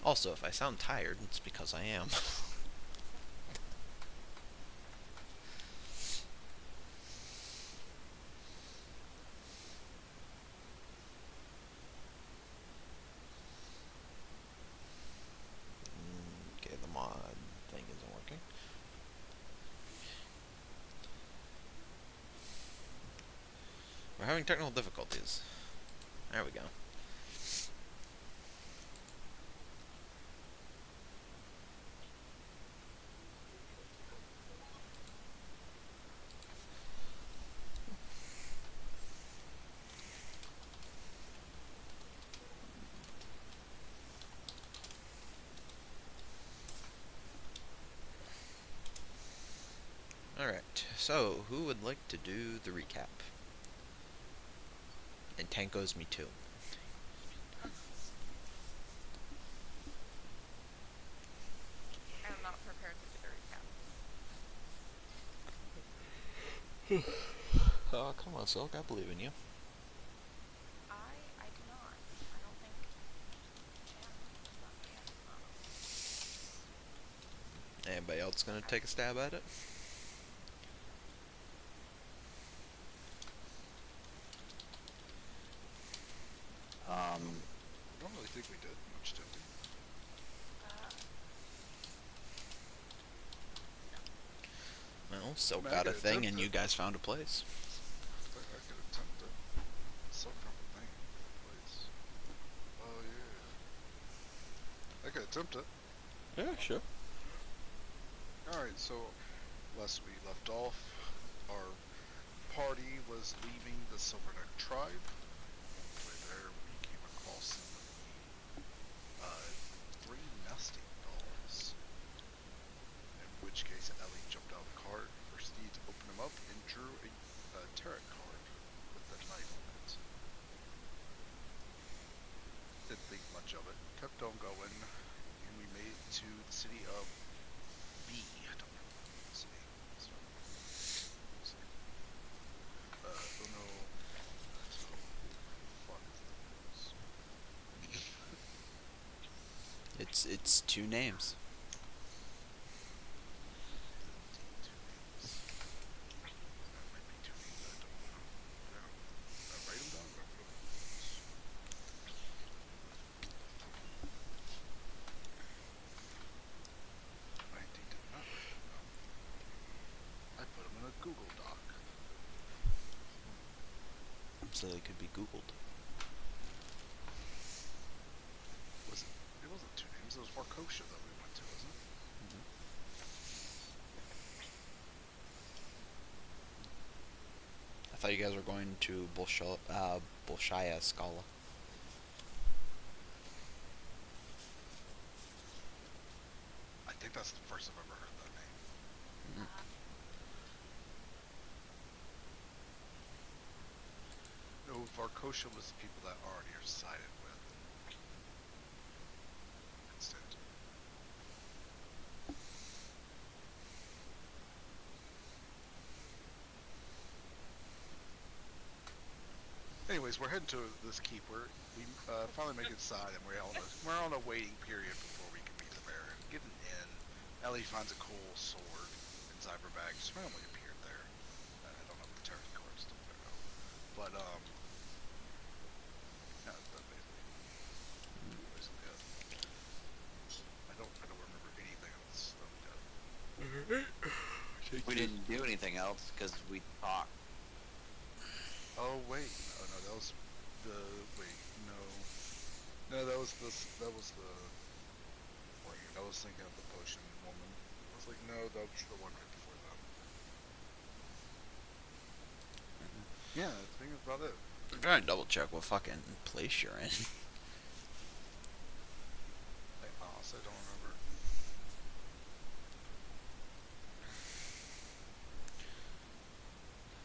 Also, if I sound tired, it's because I am. Okay, the mod thing isn't working. We're having technical difficulties. There we go. Alright, so who would like to do the recap? And Tanko's me too. I'm not prepared to do the recap. Oh, come on, Silk, I believe in you. I do not. I don't think Chan does not. Chan does not. Anybody else gonna I, take a stab at it? I don't really think we did much, did we? No. Well, Silk I got a could thing attempt and it. you guys found a place. I could attempt it. Still found a thing. Place. Oh yeah. I could attempt it. Yeah, sure. Alright, so last we left off, our party was leaving the Silverneck tribe. On the way there, we came across three nesting dolls. In which case, Ellie jumped out of the cart for Steve to open them up and drew a tarot card with the knight on it. Didn't think much of it. Kept on going, and we made it to the city of B. I don't know the city. Oh no. Fuck is the news? It's two names. Two names. That might be two names I don't know. Did I write them down? Or did I put them in the notes? I indeed did not write them down. I put them in a Google Doc. So they could be Googled. Was it? It wasn't two names. It was Varkosha that we went to, wasn't it? I thought you guys were going to Bolshaya Skala. I think that's the first I've ever heard that name. No, Varkosha was the people that already are sided with. Instead. Anyways, we're heading to this keep. We finally make it inside, and we're on a waiting period before we can meet the bear. And getting in, Ellie finds a cool sword inside her bag. She's randomly appeared there. I don't know if the tarot card's still there though. But yeah, that's basically it. I don't remember anything else that we did. We didn't do anything else because we talked. Oh wait, no, that was the that was the wait, I was thinking of the potion woman. I was like, no, that was the one right before that. Yeah, I think that's about it. I'm trying to double check what fucking place you're in. I honestly don't remember.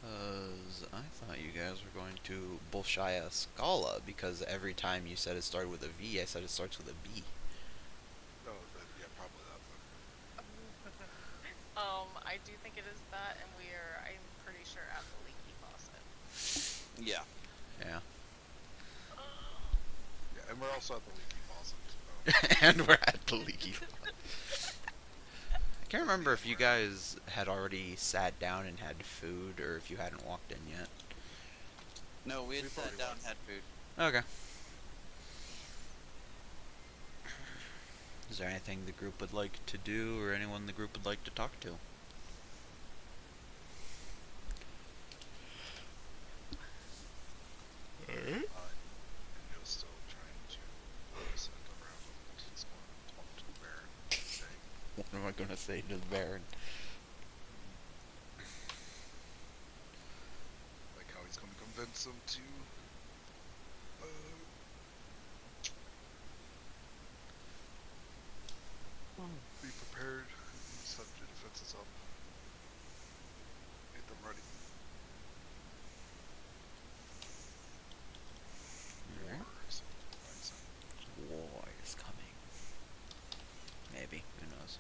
Cause I thought you guys were going to Bolshaya Skala because every time you said it started with a V, I said it starts with a B. Oh, yeah, probably that then. I do think it is that, and I'm pretty sure, at the leaky faucet. Yeah. Yeah. Yeah, and we're also at the leaky faucet. And we're at the leaky. I can't remember if you guys had already sat down and had food, or if you hadn't walked in yet. No, we had We've sat already down walked. and had food. Okay. Is there anything the group would like to do, or anyone the group would like to talk to? And you're still trying to send around what he's going to talk to the Baron today. What am I gonna say to the Baron? Like how he's going to convince him to be prepared and set your defenses up. Get them ready. Alright. War is rising. War is coming. Maybe. Who knows?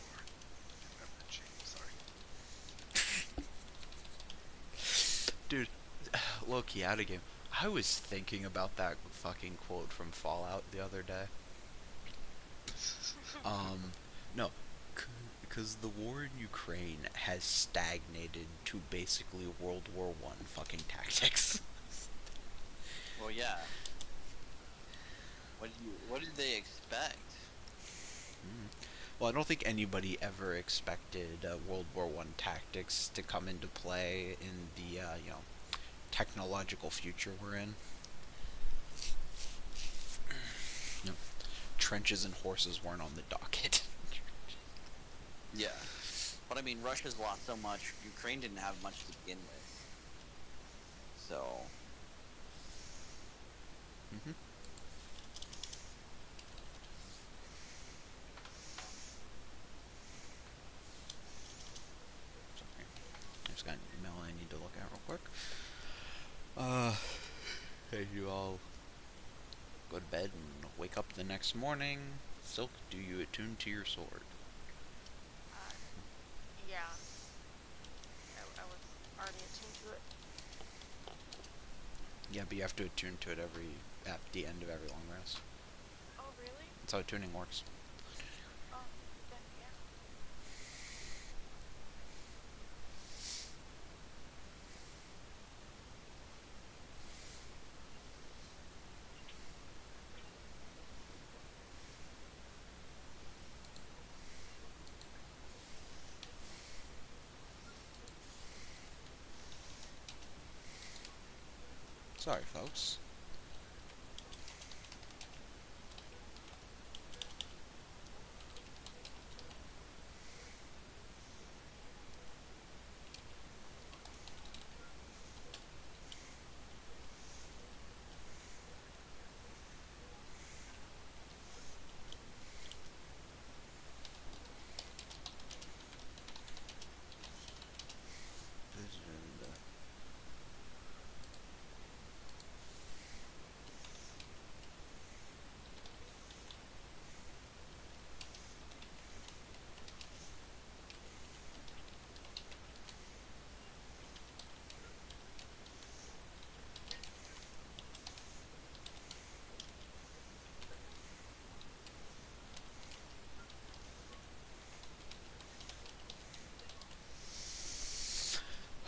War can never change. Sorry. Dude, low-key out of game. I was thinking about that fucking quote from Fallout the other day. No, because the war in Ukraine has stagnated to basically World War I fucking tactics. Well, yeah. What did they expect? Well, I don't think anybody ever expected World War I tactics to come into play in the, technological future we're in. You know, trenches and horses weren't on the docket. Yeah. But I mean, Russia's lost so much. Ukraine didn't have much to begin with. So. Mm-hmm. Sorry. I just got an email I need to look at real quick. Hey, you all go to bed and wake up the next morning. Silk, do you attune to your sword? Yeah. I was already attuned to it. Yeah, but you have to attune to it at the end of every long rest. Oh, really? That's how tuning works. Oh, then yeah. Sorry, folks.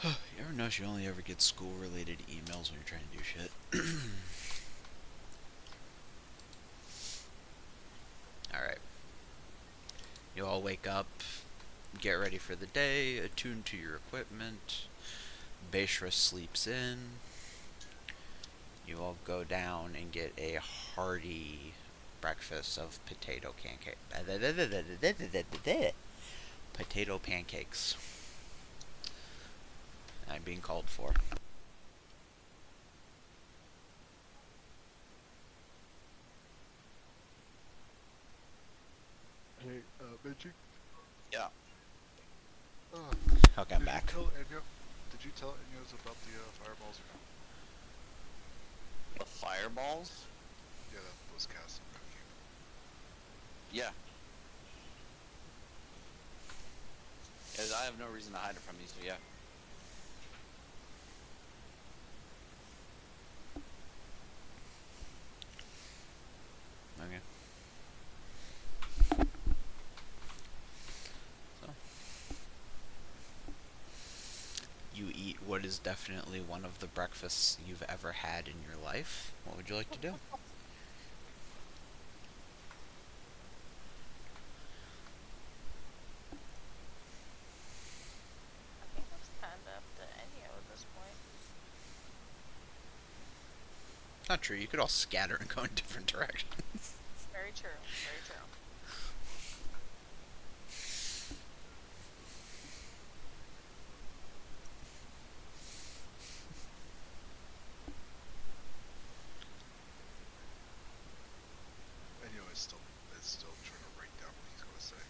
You ever notice you only ever get school-related emails when you're trying to do shit? Alright. You all wake up, get ready for the day, attune to your equipment. Beishra sleeps in. You all go down and get a hearty breakfast of potato potato pancakes. I'm being called for. Hey, Benji. Yeah. Okay, I'm Did back. Did you tell Ineos about the fireballs or not? The fireballs? Yeah, that was cast on Cookie. Yeah. 'Cause I have no reason to hide it from you, so yeah. is definitely one of the breakfasts you've ever had in your life. What would you like to do? I think that's kind of up to Enyo at this point. Not true. You could all scatter and go in different directions. Very true. Very true. Anyway, is still trying to write down what he's going to say.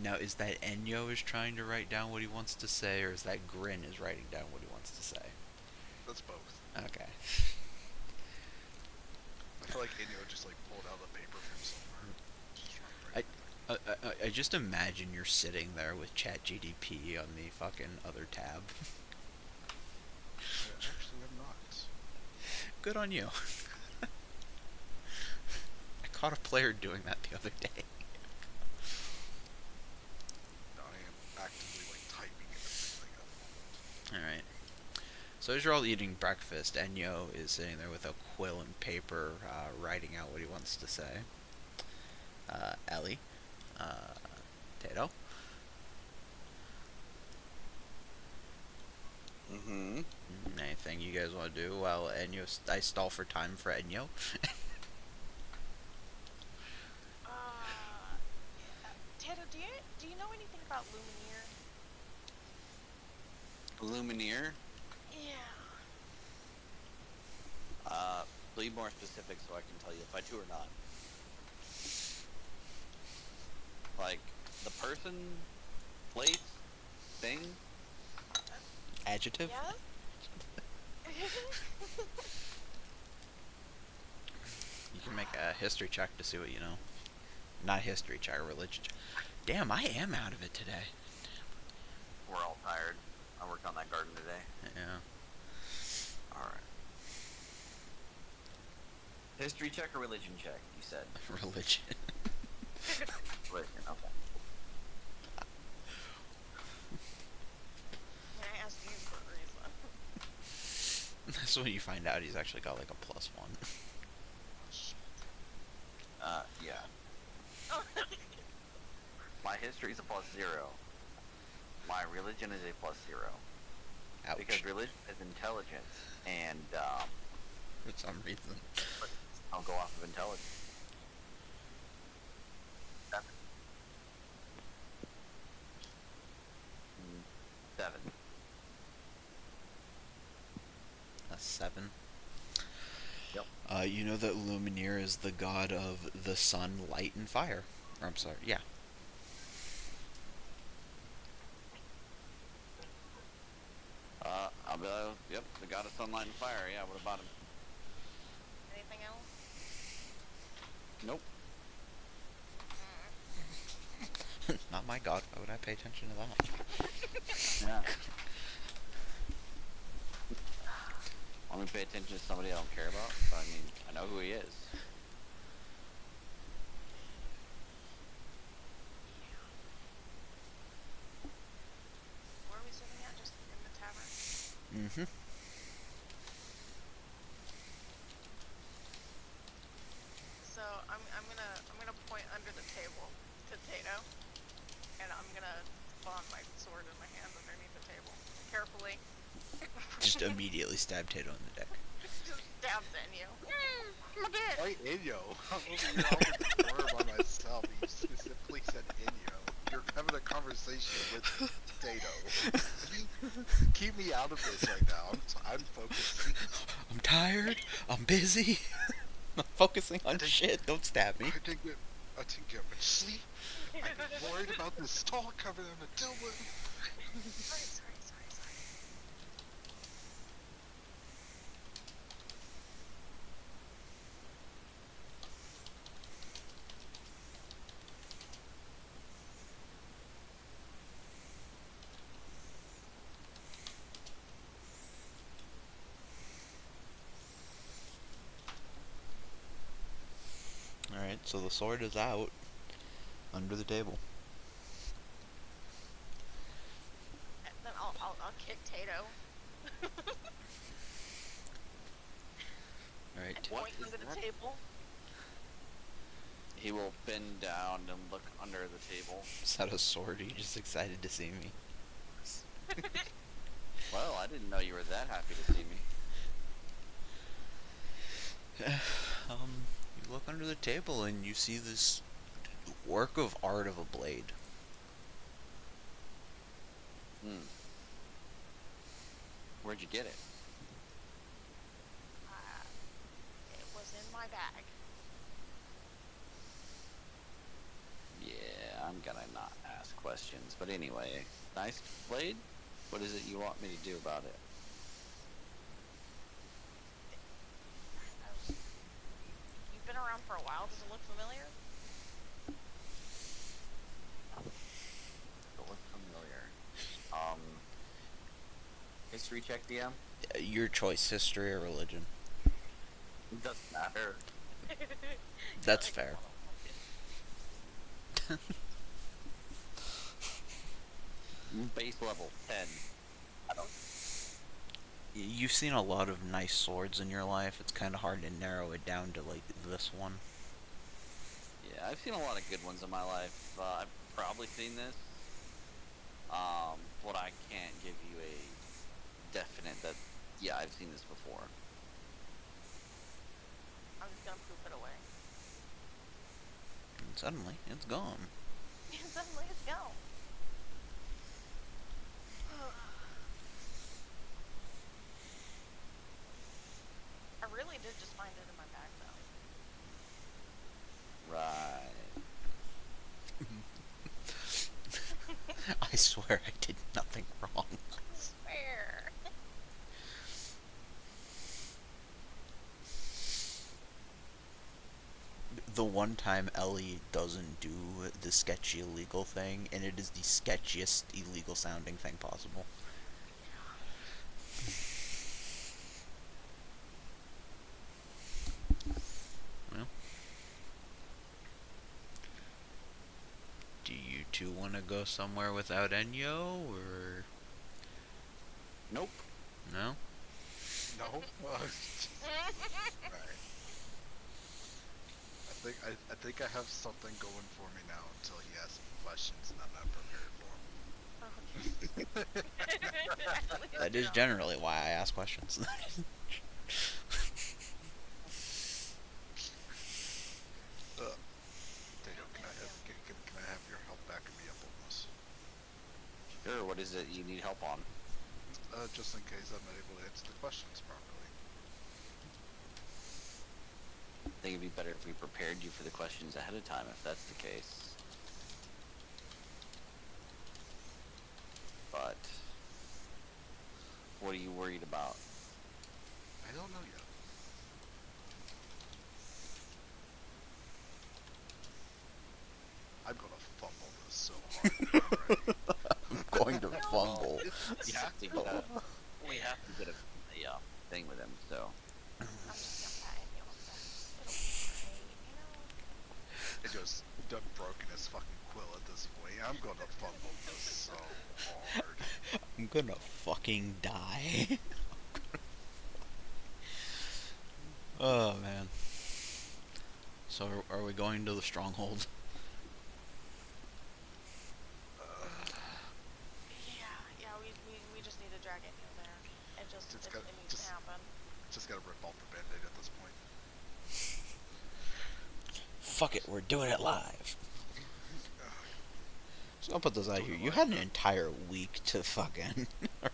Now, is that Enyo is trying to write down what he wants to say, or is that Grin is writing down what he wants to say? That's both. Okay. I feel like Inyo just like pulled out a paper from somewhere. Just trying to write it down. I just imagine you're sitting there with ChatGDP on the fucking other tab. I actually am not. Good on you. I caught a player doing that the other day. No, I am actively like typing in everything at the moment. Alright. So as you're all eating breakfast, Enyo is sitting there with a quill and paper, writing out what he wants to say. Ellie, Tato, Mm-hmm. anything you guys want to do while Enyo, I stall for time for Enyo. Yeah. Tato, do you know anything about Lumineer? Lumineer. Yeah. Be more specific so I can tell you if I do or not. Like, the person, place, thing. Adjective? Yeah. You can make a history check to see what you know. Not history check, a religion check. Damn, I am out of it today. We're all tired. I worked on that garden today. Yeah. Alright. History check or religion check, you said? Religion. Religion, okay. I asked you for a reason. That's when you find out he's actually got like a +1. Yeah. My history is a +0. My religion is a +0. Ouch. Because religion is intelligence, and, For some reason. I'll go off of intelligence. 7. 7. A 7. Yep. You know that Lumineer is the god of the sun, light, and fire. Or, I'm sorry, yeah. I'll be like, yep, the god of sunlight and fire, yeah, what about him? Anything else? Nope. Not my god. Why would I pay attention to that? Yeah. Let me pay attention to somebody I don't care about, but I mean, I know who he is. Where are we sitting at? Just in the tavern? Mm-hmm. So I'm gonna point under the table to Tato, and I'm gonna spawn my sword in my hand underneath the table, carefully. Just immediately stab Tato in the dick. Just stabs Enyo. My dick. Why Inyo? I'm over here all in the corner by myself. And you specifically said Inyo. You're having a conversation with Tato. Keep me out of this right now. I'm focusing. I'm tired. I'm busy. I'm focusing on shit. Don't stab me. I didn't get much sleep. I've been worried about this stall covered on the deal with. Sorry. Alright, so the sword is out. Under the table. Then I'll kick Tato Alright. and What point is under the that? table. He will bend down and look under the table. Is that a sword? Are you just excited to see me? Well, I didn't know you were that happy to see me. You look under the table and you see this work of art of a blade. Hmm. Where'd you get it? It was in my bag. Yeah, I'm gonna not ask questions. But anyway, nice blade? What is it you want me to do about it? You've been around for a while. Does it look familiar? It looks familiar. History check, DM? Your choice, history or religion. It doesn't matter. That's fair. Base level 10. I don't. You've seen a lot of nice swords in your life. It's kind of hard to narrow it down to, like, this one. Yeah, I've seen a lot of good ones in my life. I've probably seen this. But I can't give you a definite that, yeah, I've seen this before. I'm just gonna poop it away. And suddenly, it's gone. Suddenly it's gone. I really did just find it in my bag, though. Right. I swear I did nothing wrong. Fair. The one time Ellie doesn't do the sketchy illegal thing, and it is the sketchiest illegal sounding thing possible. Well, do you two want to go somewhere without Enyo, or Nope. no? No. Alright. I think I have something going for me now until he asks me questions and I'm not prepared for him. That is generally why I ask questions. Tato, can I have your help backing me up on this? Sure, what is it you need help on? Just in case I'm not able to answer the questions properly. I think it'd be better if we prepared you for the questions ahead of time, if that's the case. But what are you worried about? I don't know yet. I'm gonna fumble this so hard. I'm going to fumble. We have to get a, we have to get a thing with him, so. I'm just gonna pat Amy on the back. It'll be great, It just done broken his fucking quill at this point. I'm gonna fumble this so hard. I'm gonna fucking die. Oh man. So are we going to the stronghold? Yeah, we just need to drag it in there. It Just needs just to happen. Just gotta rip off the band-aid at this point. Fuck it, we're doing it live. So I'll put this out here. You had an entire week to fucking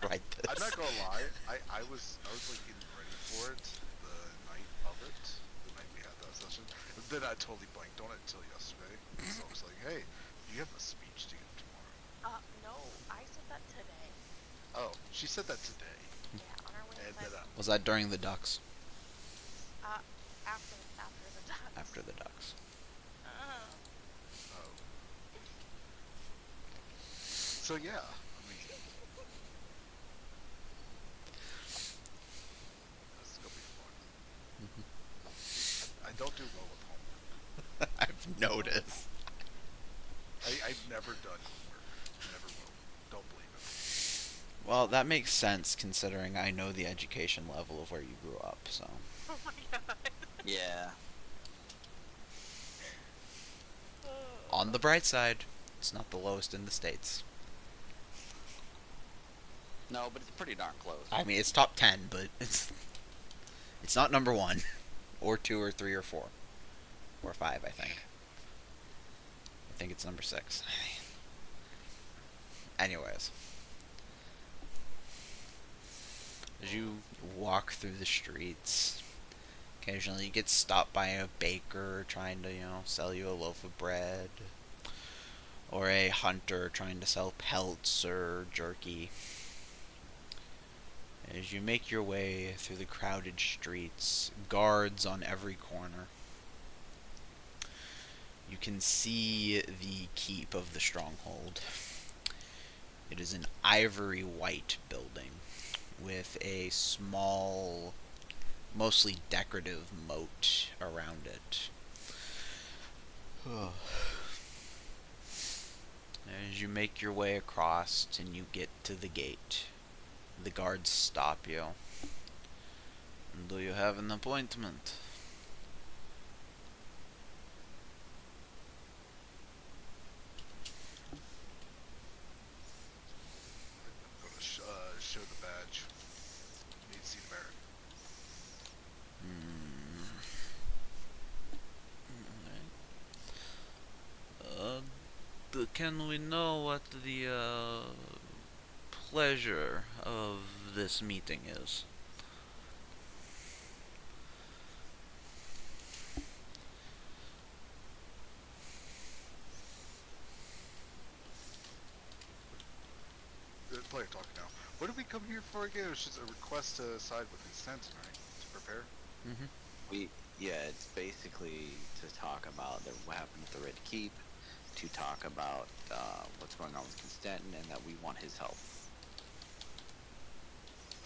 write this. I'm not gonna lie, I was like getting ready for it the night of it, the night we had that session. And then I totally blanked on it until yesterday. So I was like, hey, you have a speech to give tomorrow. No, I said that today. Oh, she said that today. Yeah, on our way And then Was that during the ducks? after the ducks. After the ducks. oh. So yeah, I mean, this is gonna be fun. I don't do well with homework. I've noticed. I've never done homework. Never will. Don't believe it. Well, that makes sense considering I know the education level of where you grew up, so. Oh my god. Yeah. On the bright side, it's not the lowest in the States. No, but it's pretty darn close. I mean, it's top 10, but it's not number 1, or 2, or 3, or 4. Or 5, I think. I think it's number 6. Anyways. As you walk through the streets, occasionally you get stopped by a baker trying to, sell you a loaf of bread. Or a hunter trying to sell pelts or jerky. As you make your way through the crowded streets, guards on every corner, you can see the keep of the stronghold. It is an ivory white building with a small, mostly decorative moat around it. As you make your way across and you get to the gate, the guards stop you. Do you have an appointment? I'm going to show the badge. Need to see the Baron. Can we know what the pleasure of this meeting is? The player talking now. What did we come here for again? It was just a request to side with consent tonight. To prepare? It's basically to talk about what happened with the Red Keep, to talk about what's going on with Constantin, and that we want his help.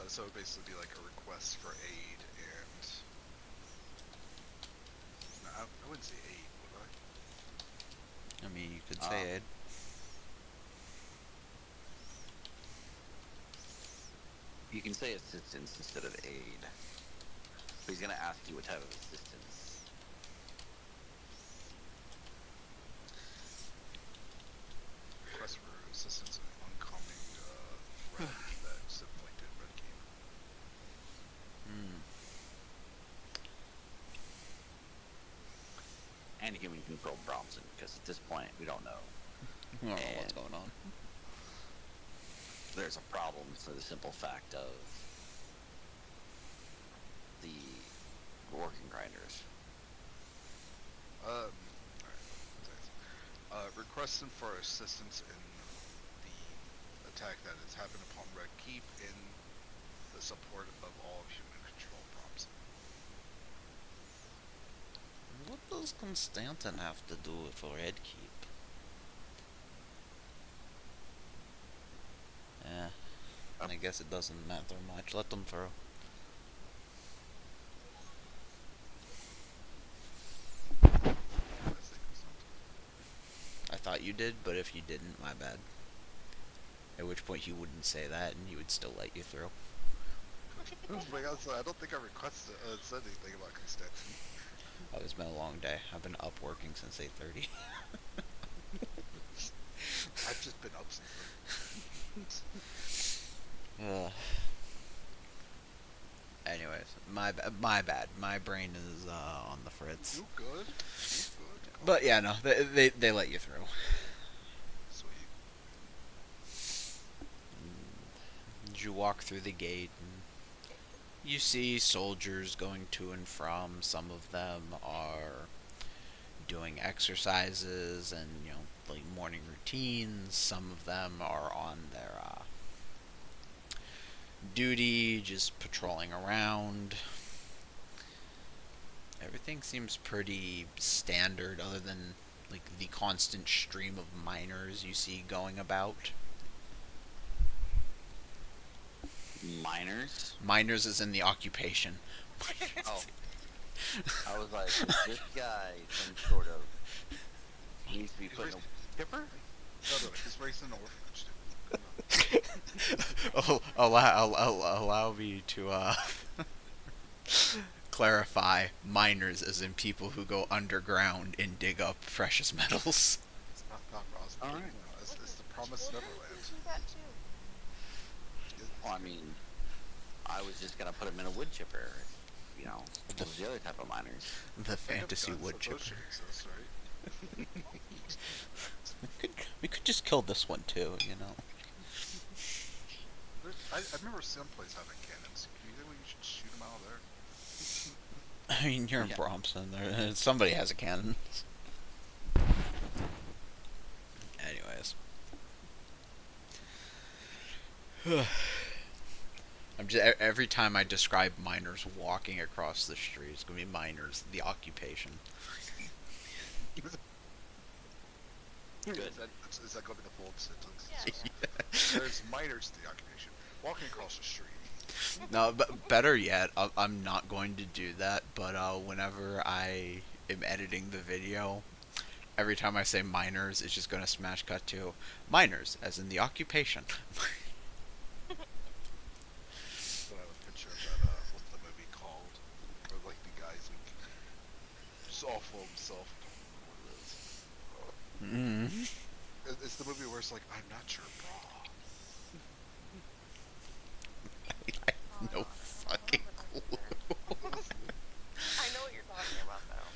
So it would basically be like a request for aid and... No, I wouldn't say aid, would I? I mean, you could say it. You can say assistance instead of aid. But he's gonna ask you what type of assistance. Request for assistance in oncoming threat that's inflicted Red Keep. And human control Bromson, because at this point we don't know. I don't know what's going on. There's a problem for the simple fact of the working grinders. Alright. Requesting for assistance in the attack that has happened upon Red Keep in the support of all human control prompts. What does Constantin have to do with Red Keep? I guess it doesn't matter much. Let them through. I thought you did, but if you didn't, my bad. At which point he wouldn't say that, and he would still let you through. I don't think I requested said anything about Constantin. Oh, it's been a long day. I've been up working since 8:30. I've just been up since then. Anyways, my bad. My brain is on the fritz. You good? You good? But yeah, no, they let you through. Sweet. You walk through the gate and you see soldiers going to and from. Some of them are doing exercises and, like morning routines. Some of them are on their duty, just patrolling around. Everything seems pretty standard other than like the constant stream of miners you see going about. Miners? Miners is in the occupation. Oh. I was like, is this guy some sort of... He needs to be put in a... Hipper? No, he's racing an orphanage. allow me to clarify miners as in people who go underground and dig up precious metals. Not Ross. All right. You know, it's the promised Neverland. Do that too. Well, I mean, I was just gonna put them in a wood chipper. You know, those are the other type of miners. The They have fantasy guns, wood so chipper. those should exist, right? We could just kill this one too, you know. I remember some place having cannons. Do you think we should shoot them out of there? I mean, you're in Yeah. Bromson. Somebody has a cannon. Anyways. Every time I describe miners walking across the street, it's gonna be miners, the occupation. Good. Is that going to be the full sentence? Yeah. There's miners to the occupation. Walking across the street. No, but better yet, I'm not going to do that. But whenever I am editing the video, every time I say miners, it's just gonna smash cut to miners, as in the occupation. So I have a picture of that, what's the movie called? Or like the guy's like, just awful himself. I don't know what it is. It's the movie where it's like, I'm not your bra. I have no fucking clue. I know what you're talking about though.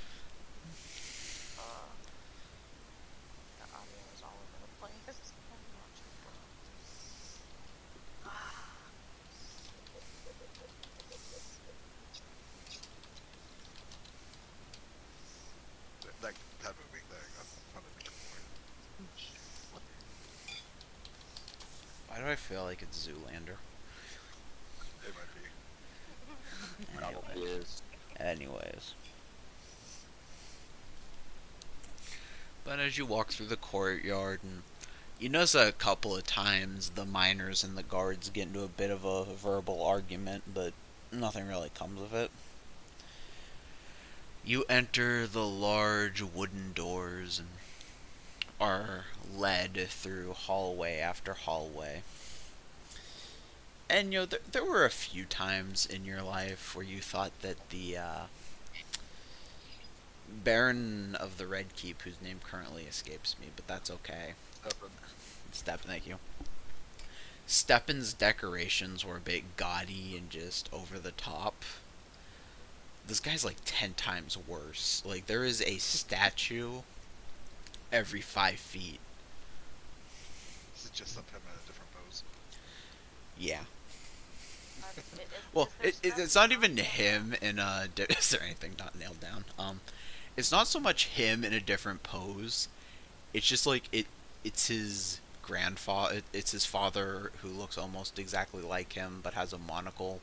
The audio is all over the place. I'm not sure. That movie thing, I'm trying to think of the point. Why do I feel like it's Zoolander? It might be. Probably Anyway. is. Anyways. But as you walk through the courtyard, and you notice a couple of times the miners and the guards get into a bit of a verbal argument, but nothing really comes of it. You enter the large wooden doors and are led through hallway after hallway. And there were a few times in your life where you thought that the Baron of the Red Keep, whose name currently escapes me, but that's okay. Thank you. Steppen's decorations were a bit gaudy and just over the top. This guy's like 10 times worse. Like, there is a statue every 5 feet. Is it just up him in a different pose? Yeah. It- Well, is there it's stuff not even going on? him in a. Is there anything not nailed down? It's not so much him in a different pose. It's just like It's his grandfather. It's his father who looks almost exactly like him but has a monocle.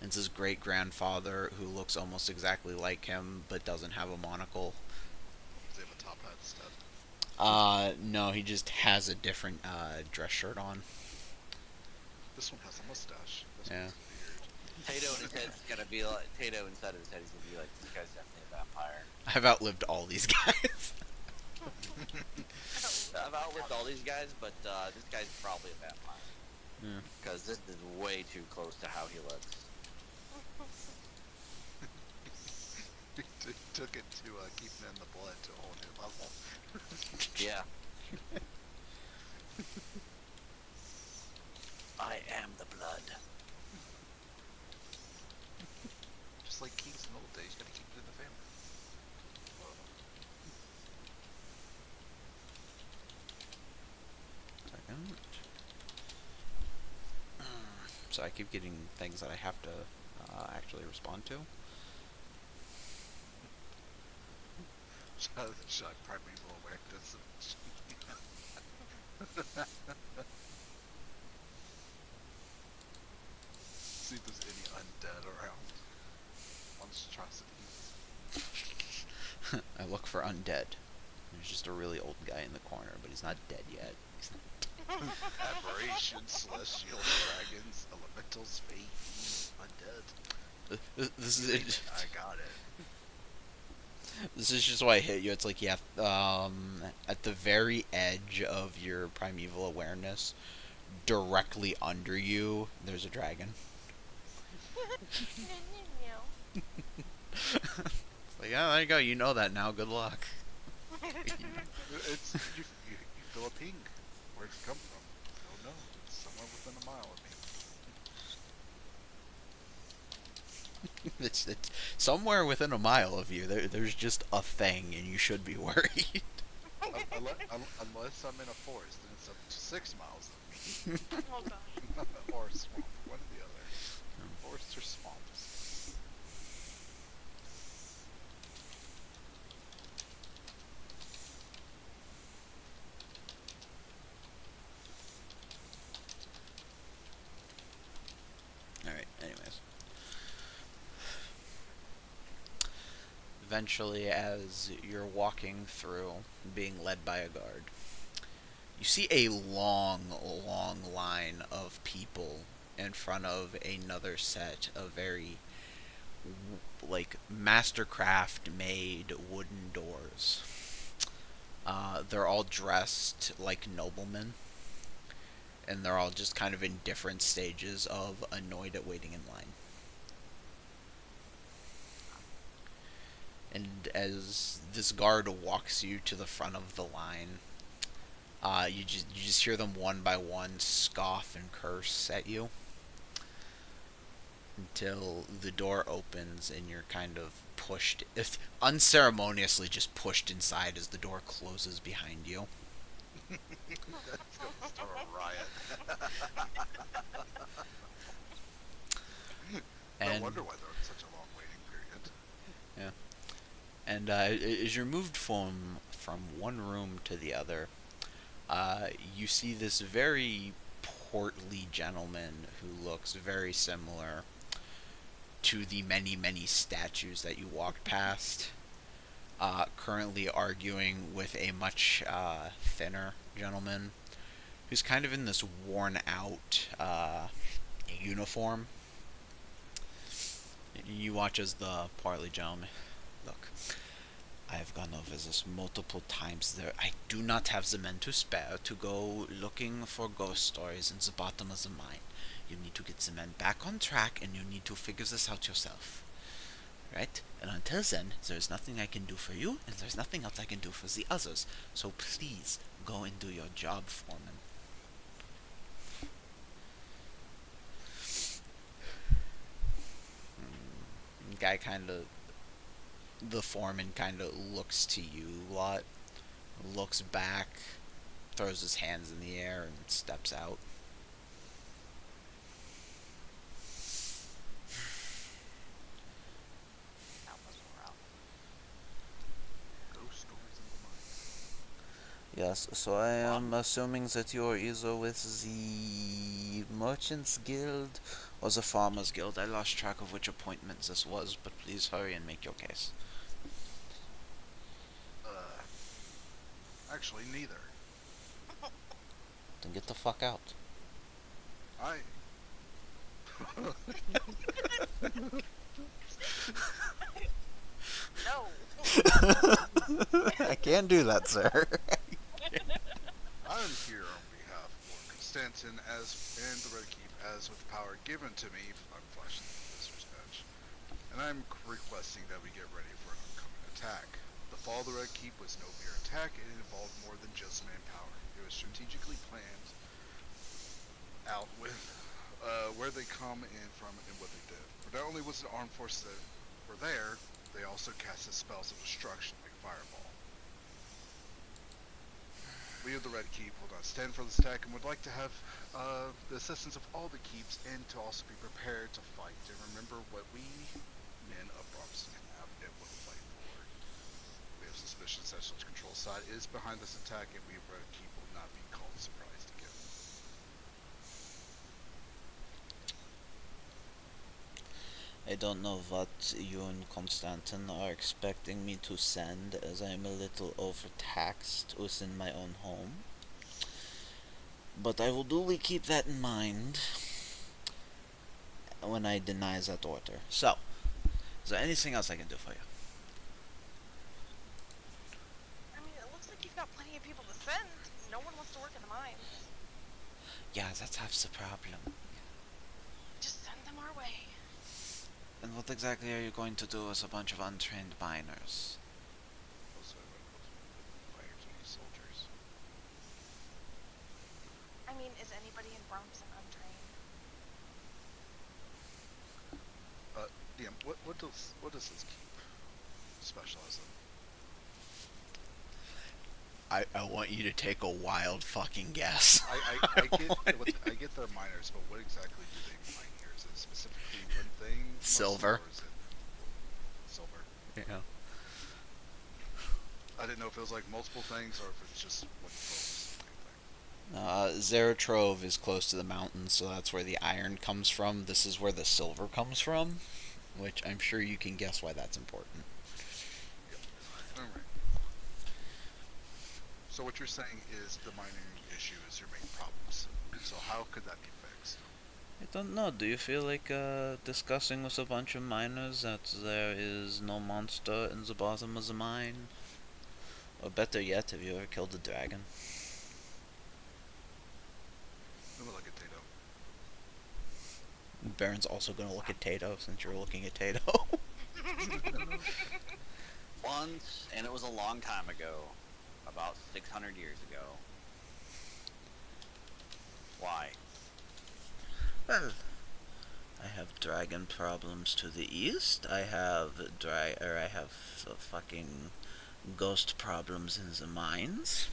And it's his great grandfather who looks almost exactly like him but doesn't have a monocle. Does he have a top hat instead? No, he just has a different dress shirt on. This one has a mustache. This Yeah. one's weird. Tato in his head's gonna be like Tato inside of his head. He's gonna be like, this guy's definitely a vampire. I've outlived all these guys. I've outlived all these guys, but this guy's probably a vampire Yeah. because this is way too close to how he looks. He took it to keeping in the blood to a whole new level. Yeah. I am the blood. Just like kings in old days, you gotta keep it in the family. Second. So I keep getting things that I have to actually respond to. Shot primeval awareness. See if there's any undead around. Monstrosities. I look for undead. There's just a really old guy in the corner, but he's not dead yet. Aberrations, celestials, dragons, elementals, fate, undead. This is it. I got it. This is just why I hit you. It's like, yeah, at the very edge of your primeval awareness, directly under you, there's a dragon. It's like, yeah, there you go. You know that now. Good luck. It's you feel a ping. Where'd it come from? Don't know. It's somewhere within a mile of me. It's somewhere within a mile of you. There's just a thing, and you should be worried. Unless I'm in a forest and it's up to 6 miles of me, Oh gosh. or a swamp, one or the other. Forests or swamps. All right. Anyways, eventually, as you're walking through, being led by a guard, you see a long, long line of people in front of another set of very like mastercraft made wooden doors. They're all dressed like noblemen, and they're all just kind of in different stages of annoyed at waiting in line. And as this guard walks you to the front of the line, you just hear them one by one scoff and curse at you until the door opens and you're kind of pushed, if unceremoniously, just pushed inside as the door closes behind you. That's gonna start a riot. No And wonder why they're in such a long waiting period. yeah, and as you're moved from one room to the other, you see this very portly gentleman who looks very similar to the many, many statues that you walked past. Currently arguing with a much thinner gentleman who's kind of in this worn out uniform. You watch as the portly gentleman. Look, I have gone over this multiple times. I do not have the men to spare to go looking for ghost stories in the bottom of the mine. You need to get the men back on track, and you need to figure this out yourself. Right? And until then, there's nothing I can do for you, and there's nothing else I can do for the others. So please, go and do your job, foreman. Guy kind of, the foreman kind of looks to you a lot, looks back, throws his hands in the air, and steps out. That was rough. Ghost stories in the mine. Yes, so I am assuming that you're either with the Merchants Guild or the Farmers Guild. I lost track of which appointment this was, but please hurry and make your case. Actually, neither. Then get the fuck out. I. No. I can't do that, sir. I'm here on behalf of Lord Constantin and the Red Keep, as with power given to me. I'm flashing the visitor's badge, and I'm requesting that we get ready for an upcoming attack. The fall of the Red Keep was no mere attack; it involved more than just manpower. It was strategically planned out with where they come in from and what they did. But not only was it armed forces that were there, they also casted spells of destruction like Fireball. We of the Red Keep will not stand for this attack and would like to have the assistance of all the keeps and to also be prepared to fight and remember what we men of Bromston have and will fight for. We have suspicions that such control side is behind this attack and we of Red Keep will not be called surprised again. I don't know what you and Constantin are expecting me to send, as I am a little overtaxed within my own home. But I will duly keep that in mind when I deny that order. So, is there anything else I can do for you? I mean, it looks like you've got plenty of people to send. No one wants to work in the mines. Yeah, that's half the problem. Just send them our way. And what exactly are you going to do with a bunch of untrained miners? Also, miners will be soldiers. I mean, is anybody in Bronx untrained? DM, what does this keep specialize in? I want you to take a wild fucking guess. I get their miners, but what exactly do they mine here? Is it specifically one thing? mostly, Silver. Or is it silver? Yeah. I didn't know if it was like multiple things or if it's just one focused thing. Zeratrove is close to the mountains, so that's where the iron comes from. This is where the silver comes from, which I'm sure you can guess why that's important. Yep. Alright. So what you're saying is the mining issue is your main problems. So how could that be fixed? I don't know. Do you feel like discussing with a bunch of miners that there is no monster in the bottom of the mine? Or better yet, have you ever killed a dragon? Let me look at Tato. Baron's also gonna look at Tato since you're looking at Tato. Once, and it was a long time ago, about 600 years ago. Why? Well, I have dragon problems to the east. I have fucking ghost problems in the mines.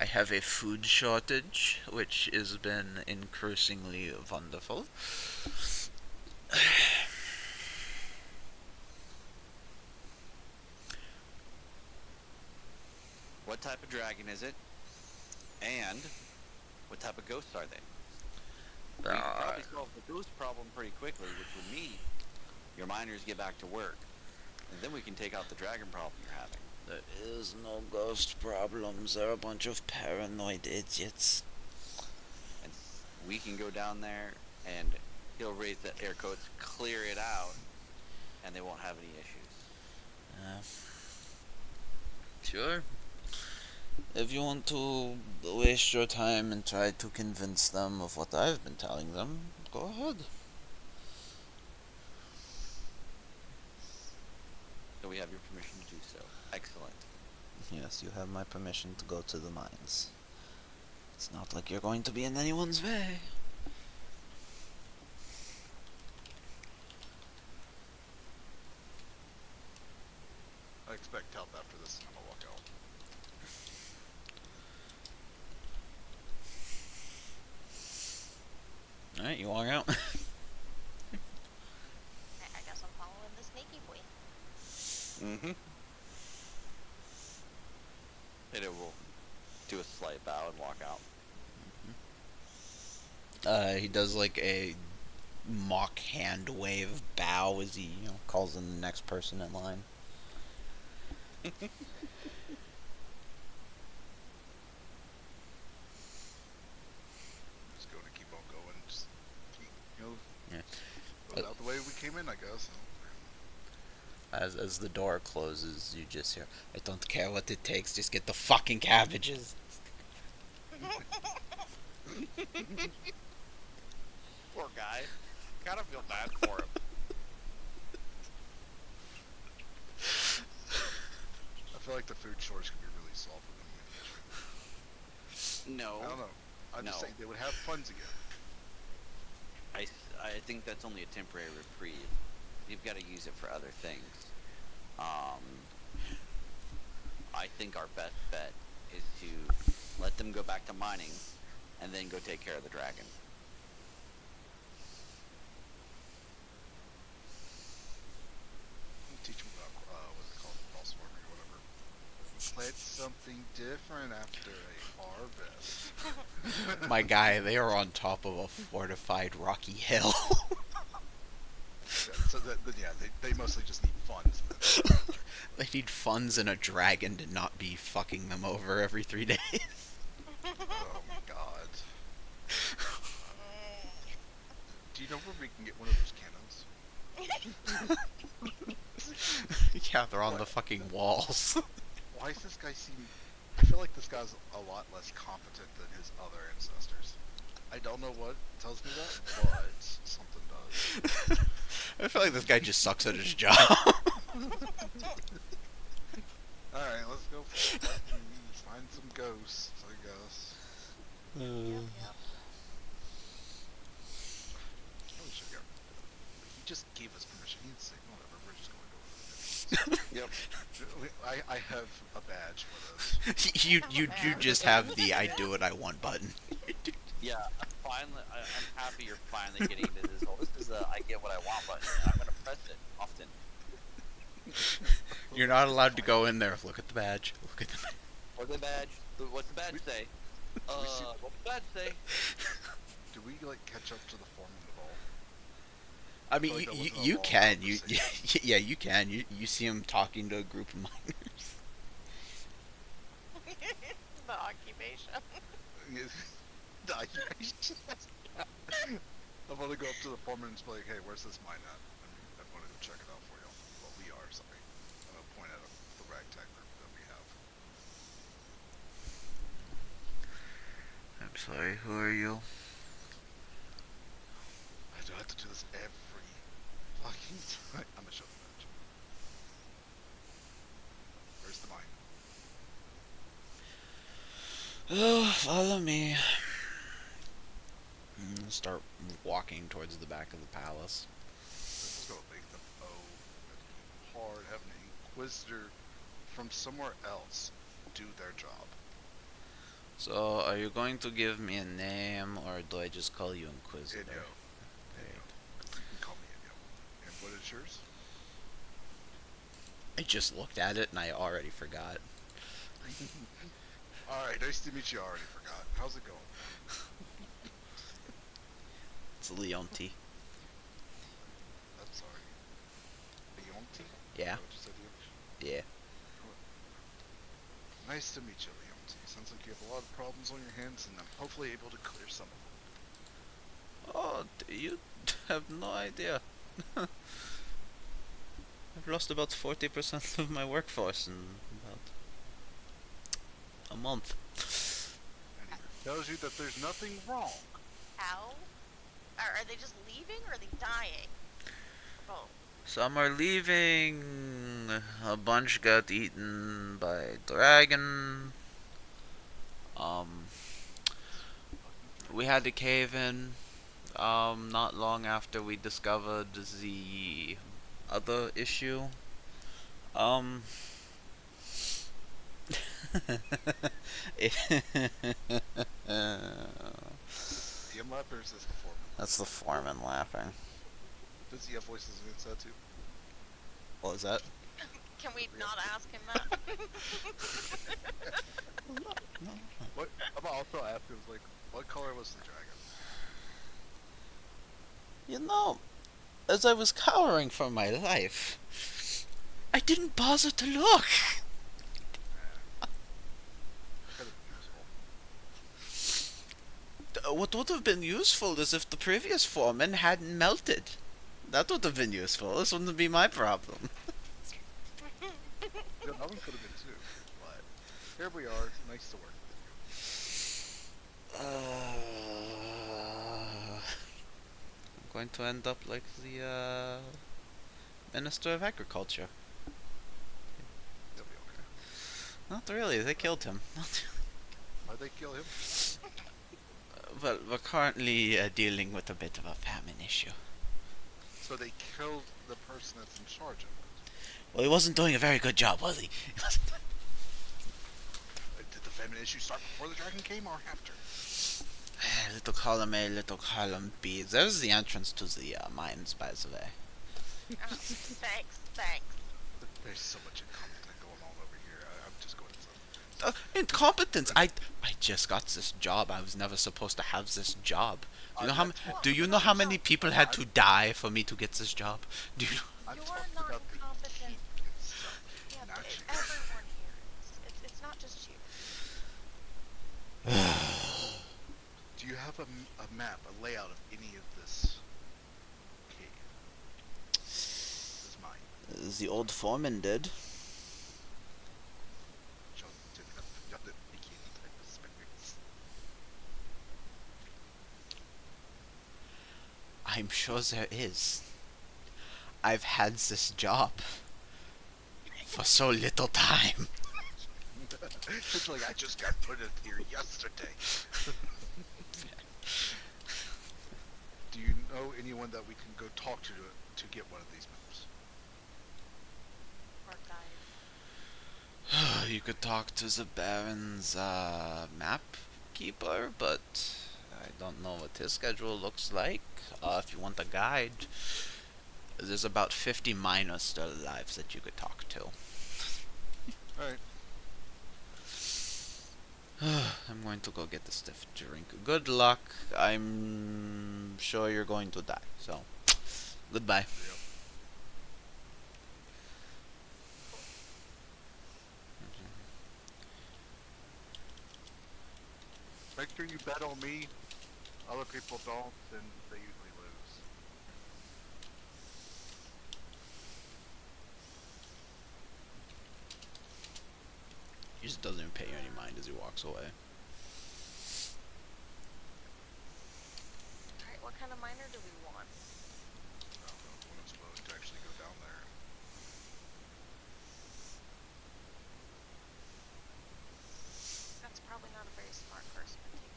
I have a food shortage, which has been increasingly wonderful. What type of dragon is it? And what type of ghosts are they? We could probably solve the ghost problem pretty quickly, which would mean your miners get back to work. And then we can take out the dragon problem you're having. There is no ghost problems. They're a bunch of paranoid idiots. And we can go down there and he'll raise the air coats, clear it out, and they won't have any issues. Sure. If you want to waste your time and try to convince them of what I've been telling them, go ahead. So we have your permission to do so. Excellent. Yes, you have my permission to go to the mines. It's not like you're going to be in anyone's way. I expect help after this and I'm gonna walk out. Alright, you walk out. I guess I'm following the snaky boy. Mm-hmm. It will do a slight bow and walk out. He does like a mock hand wave bow as he, calls in the next person in line. Just going to keep on going. Just keep, Yeah. go out the way we came in, I guess. As the door closes, you just hear, I don't care what it takes, just get the fucking cabbages. Poor guy. Kind of feel bad for him. I feel like the food shortage could be really solved with them. No. I don't know. I'm just No. saying they would have funds again. I think that's only a temporary reprieve. You've got to use it for other things. I think our best bet is to let them go back to mining and then go take care of the dragon. Teach them about, what's it called? False farming or whatever. Plant something different after a harvest. My guy, they are on top of a fortified rocky hill. Yeah, so they mostly just need funds. They need funds and a dragon to not be fucking them over every 3 days. Oh my god. Do you know where we can get one of those cannons? Yeah, they're on the fucking walls. Why does this guy seem... I feel like this guy's a lot less competent than his other ancestors. I don't know what tells me that, but something does. I feel like this guy just sucks at his job. Alright, let's go fucking find some ghosts, I guess. Yep, yep. Probably should go. He just gave us permission. He didn't say, whatever, we're just going to go over there anyways. Yep. I have a badge for this. You just have the I do what I want button. Yeah, I'm happy you're finally getting into this. This is a I get what I want button, and I'm gonna press it often. You're not allowed to go in there. Look at the badge. Look at the badge. What's the badge? What's the badge say? What's the badge say? Do we, like, catch up to the foreman at all? I mean, feel like that wasn't a you long can. conversation. Yeah, you can. You see him talking to a group of miners. The occupation. I want to go up to the foreman and just be like, hey, where's this mine at? I want to go check it out for you. Well, we are, sorry. I'm going to point at the ragtag group that we have. I'm sorry. Who are you? I do have to do this every fucking time. I'm going to show the badge. Where's the mine? Oh, follow me. Start walking towards the back of the palace. Let's go make them hard, have an inquisitor from somewhere else do their job. So, are you going to give me a name, or do I just call you Inquisitor? Inyo. Great. You can call me Inyo. And what is yours? I just looked at it and I already forgot. Alright, nice to meet you. I already forgot. How's it going? It's Leonti. I'm sorry. Leonti? Yeah. Is that what you said, Leonti? Yeah. Nice to meet you, Leonti. Sounds like you have a lot of problems on your hands, and I'm hopefully able to clear some of them. Oh, you have no idea. I've lost about 40% of my workforce in about a month. And he tells you that there's nothing wrong. How? Are they just leaving or are they dying? Both. Some are leaving. A bunch got eaten by dragon. We had to cave in. Not long after we discovered the other issue. The MLAP or is this the foreman? That's the foreman laughing. Does he have voices against that too? What was that? Can we not ask him that? What? I'm also asking, like, what color was the dragon? You know, as I was cowering for my life, I didn't bother to look. Could have been useful. What would have been useful is if the previous foreman hadn't melted. That would have been useful. This wouldn't be my problem. Yeah, that one could have been too. But here we are. Nice to work with I'm going to end up like the Minister of Agriculture. you. You'll be okay. Not really. They killed him. Why'd they kill him? Well, we're currently dealing with a bit of a famine issue. So they killed the person that's in charge of it. Well, he wasn't doing a very good job, was he? Did the famine issue start before the dragon came or after? Little column A, little column B. There's the entrance to the mines, by the way. Oh, thanks. There's so much incompetence going on over here. I'm just going to... Incompetence. I just got this job. I was never supposed to have this job. Do you know how many people had to die for me to get this job? Do you? I'm You're talking not about the incompetent. heat itself, Yeah, not but you. everyone here is. It's not just you. Do you have a map, a layout of any of this cave? This mine? The old foreman did. Just didn't have the indicating type of space. sure there is. I've had this job for so little time. It's like I just got put in here yesterday. Do you know anyone that we can go talk to get one of these maps? Or guide. You could talk to the Baron's map keeper, but I don't know what his schedule looks like. If you want a guide, there's about 50 miners still alive that you could talk to. Alright. I'm going to go get the stiff drink. Good luck. I'm sure you're going to die. So, goodbye. Yep. Make sure you bet on me. Other people don't, then they usually lose. He just doesn't even pay you any mind as he walks away. Alright, what kind of miner do we want? I don't know when it's willing to actually go down there. That's probably not a very smart person to take.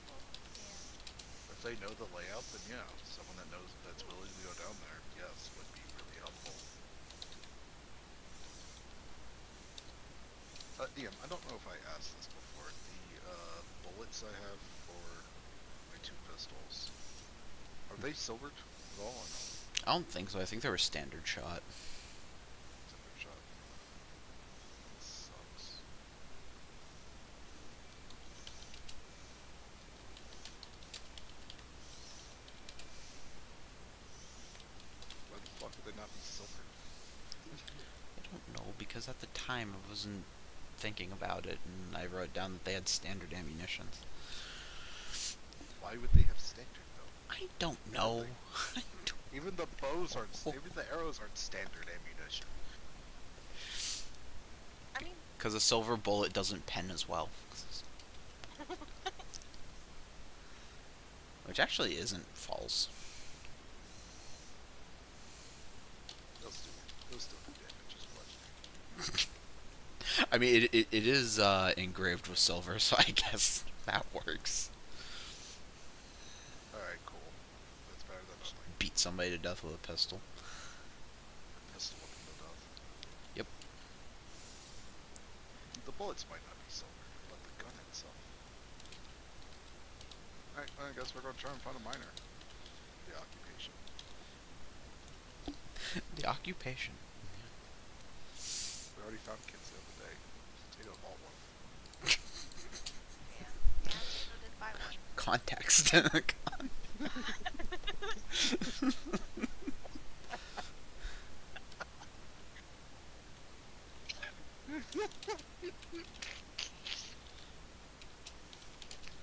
Well, yeah. If they know the layout, then yeah, someone that knows that's willing to go down there, yes, would be really helpful. DM, I don't know if I asked this before. The bullets I have for my two pistols, are they silvered at all or no? I don't think so. I think they were standard shot. Silver shot. That sucks. Why the fuck would they not be silvered? I don't know, because at the time I wasn't thinking about it, and I wrote down that they had standard ammunitions. Why would they have standard though? I don't know. Even the bows aren't. Even the arrows aren't standard ammunition. I mean, Because a silver bullet doesn't pen as well. Which actually isn't false. They'll still do damage as bludgeoning. I mean, it is engraved with silver, so I guess that works. Alright, cool. That's better than nothing. Beat somebody to death with a pistol. Pistol weapon to death. Yep. The bullets might not be silver, but the gun itself. Alright, I guess we're gonna try and find a miner. The occupation. The occupation. We already found kids the other day. Tato bought one. yeah. Yeah, Tato did buy one. Context.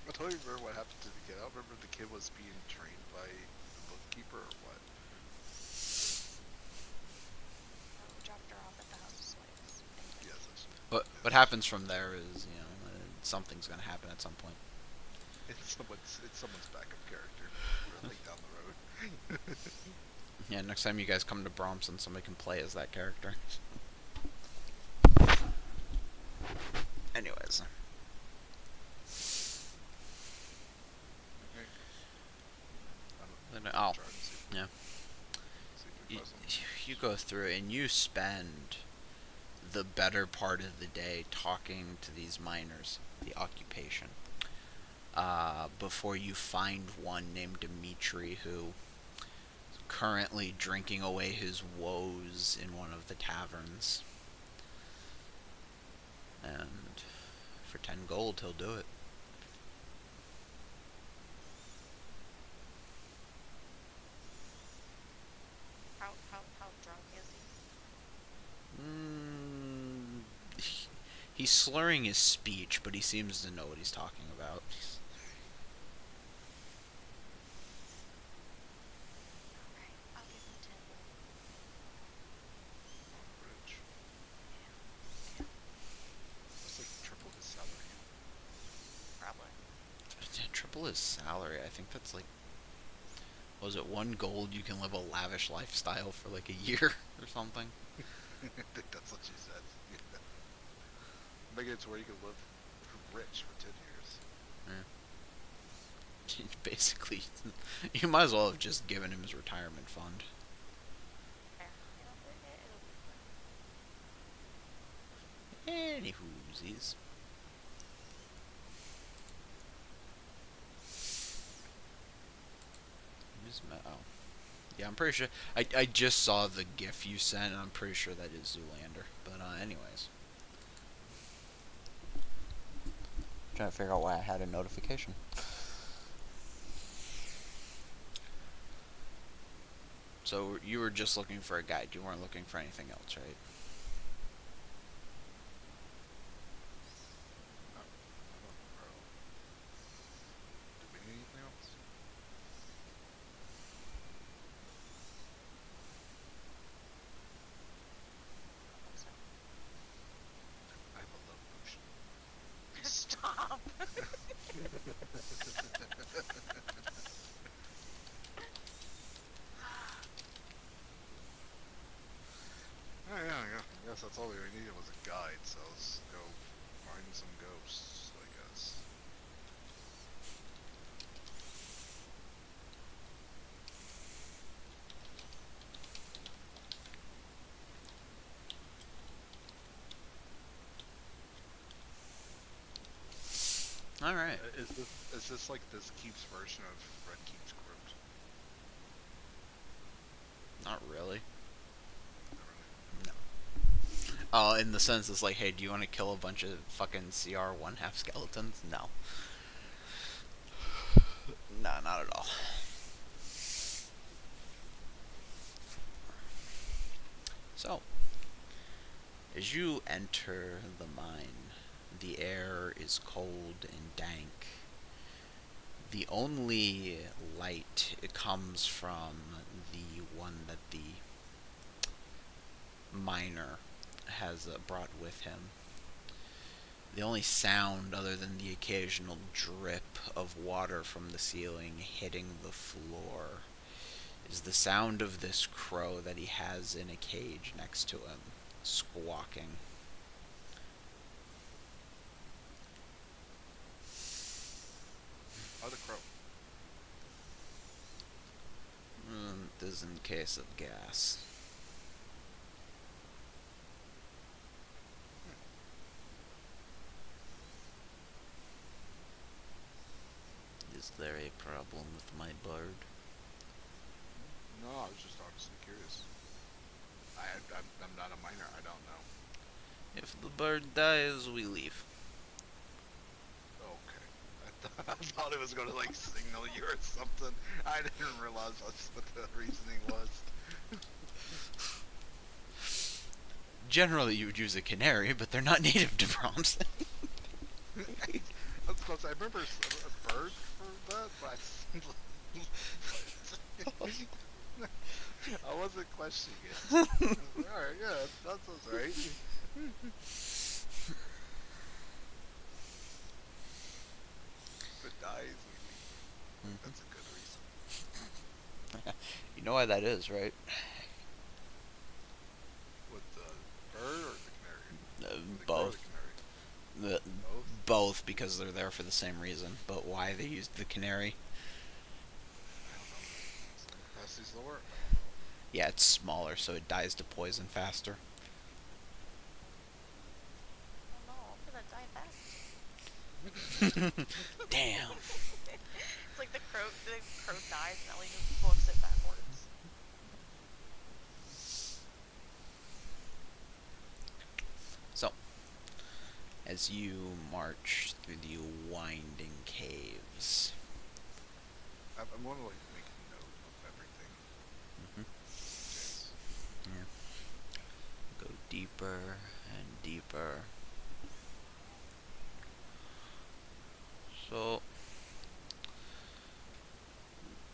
I don't even remember what happened to the kid. I don't remember if the kid was being trained by the bookkeeper or what. We dropped her off at the house of slaves. Yes, that's What happens from there is, something's gonna happen at some point. it's someone's backup character. We're like down the road. Yeah, next time you guys come to Bromson, somebody can play as that character. Anyways. Okay. Oh, Try to see yeah. if we You, find something. you go through and you spend the better part of the day talking to these miners, the occupation, before you find one named Dimitri who is currently drinking away his woes in one of the taverns. And for 10 gold, he'll do it. How drunk is he? He's slurring his speech, but he seems to know what he's talking about. Okay, I'll give him 10 gold. Rich. That's like triple his salary. Probably. Triple his salary. I think that's like Was it 1 gold? You can live a lavish lifestyle for like a year or something. I think that's what she said. Yeah. Make it to where you can live rich for 10 years. Basically, you might as well have just given him his retirement fund. Yeah, it'll be fun. Any whoosies. Oh. Yeah, I'm pretty sure. I just saw the gif you sent, and I'm pretty sure that is Zoolander. But, anyways. Trying to figure out why I had a notification. So, you were just looking for a guide. You weren't looking for anything else, right? I don't know, bro. Do we need anything else? I think so. I have a love potion. Stop. Oh, yeah. I guess that's all we needed was a guide, so let's go find some ghosts, I guess. Alright. Is this like this Keep's version of Red Keep's Crypt? Not really. Not really. No. Oh, in the sense it's like, hey, do you want to kill a bunch of fucking CR 1/2 skeletons? No. No, not at all. So, as you enter the mine, the air is cold and dank. The only light comes from the one that the miner has brought with him. The only sound, other than the occasional drip of water from the ceiling hitting the floor, is the sound of this crow that he has in a cage next to him, squawking. Oh, the crow. This is in case of gas. Is there a problem with my bird? No, I was just honestly curious. I'm not a miner. I don't know. If the bird dies, we leave. Okay. I thought it was going to like signal you or something. I didn't realize that's what the reasoning was. Generally, you would use a canary, but they're not native to Bromston. I was supposed to, I remember a bird for that, but I wasn't questioning it. Alright, yeah, that sounds right. If it dies, we leave. That's a good reason. You know why that is, right? With the bird or the canary? The crow or Both. the canary? Both? Both, because they're there for the same reason. But why they used the canary? I don't know. Some capacity's lower? Yeah, it's smaller, so it dies to poison faster. Oh no, I'm gonna die fast. Damn. It's like the crow dies and Ellie just books it backwards. So, as you march through the winding caves. I'm going to like make a note of everything. Mhm. Yes. Yeah. Go deeper and deeper. So,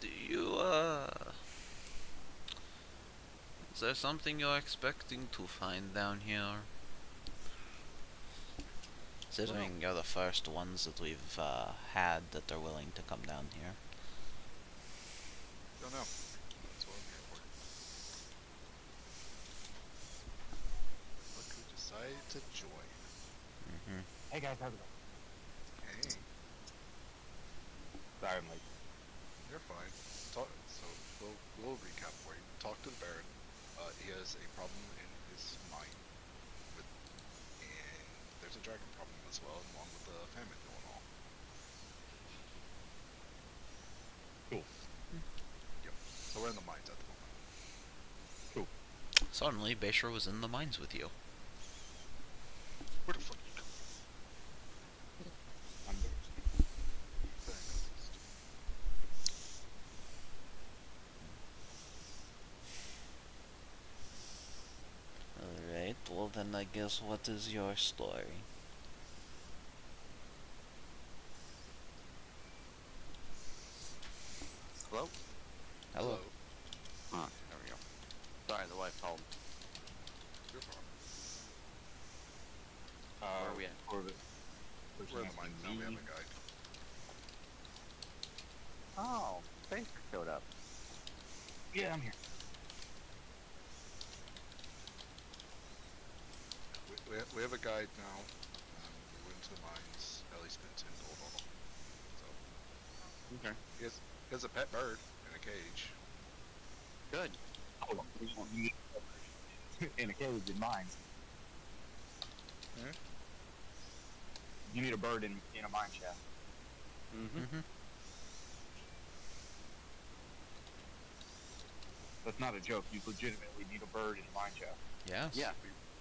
do you, is there something you're expecting to find down here? Considering you're the first ones that we've, had that are willing to come down here. don't know. That's what I'm here for. Look who decided to join. Mm-hmm. Hey guys, how's it going? Hey, Sorry, I'm late. you're fine. So we'll recap for you. Talk to the Baron. He has a problem in his mind with, and there's a dragon problem as well, along with the famine going on. Cool. Yep. So we're in the mines at the moment. Cool. Suddenly, Bashra was in the mines with you. Where the fuck you come I'm good. from? I noticed. Alright, well then I guess what is your story? Hello? Hello. Huh, there we go. Sorry, the wife called. You're fine. Where are we at? Corbett. We're in the mines now. We have a guide. Oh, Space showed up. Yeah, I'm here. We have a guide now. We went to the mines. Ellie spent 10 gold on them. So Okay. he has a pet bird in a cage. Good. Hold on. You need in a cage in mines. Hmm? You need a bird in a mine shaft. Mm-hmm. Mm-hmm. That's not a joke. You legitimately need a bird in a mine shaft. Yes. Yeah.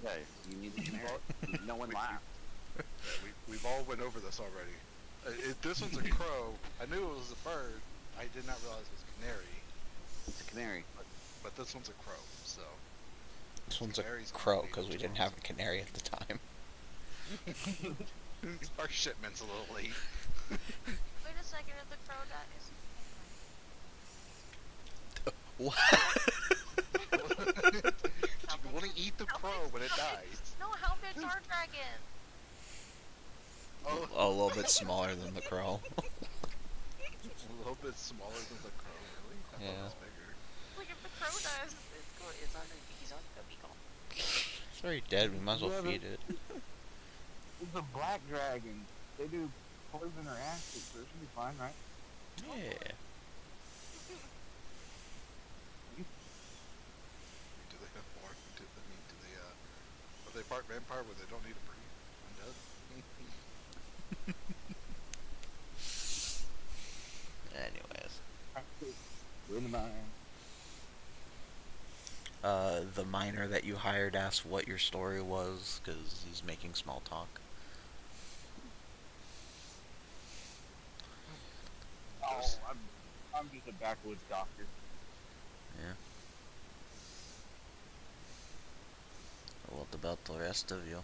Yeah, you need the canary. No one We- laughed. Yeah, we've all went over this already. This one's a crow. I knew it was a bird. I did not realize it was a canary. It's a canary. But this one's a crow. So This one's a canaries aren't crow native because we to didn't us. have a canary at the time. Our shipment's a little late. Wait a second, if the crow dies. What? You want to eat the crow when it dies. No, how big's our dragon? Oh, A little bit smaller than the crow. a little bit smaller than the crow, really? I thought it Yeah. was bigger. Like if the crow dies, he's already gonna be gone. It's already dead, we might as well Yeah, feed it. It's a black dragon. They do poison or acid, so it should be fine, right? Yeah. Do they have more? Do they, are they part vampire where they don't need to breathe? Undead? Anyways. We're in the mine. The miner that you hired asked what your story was, because he's making small talk. Oh, Yes. I'm just a backwoods doctor. Yeah. What about the rest of you?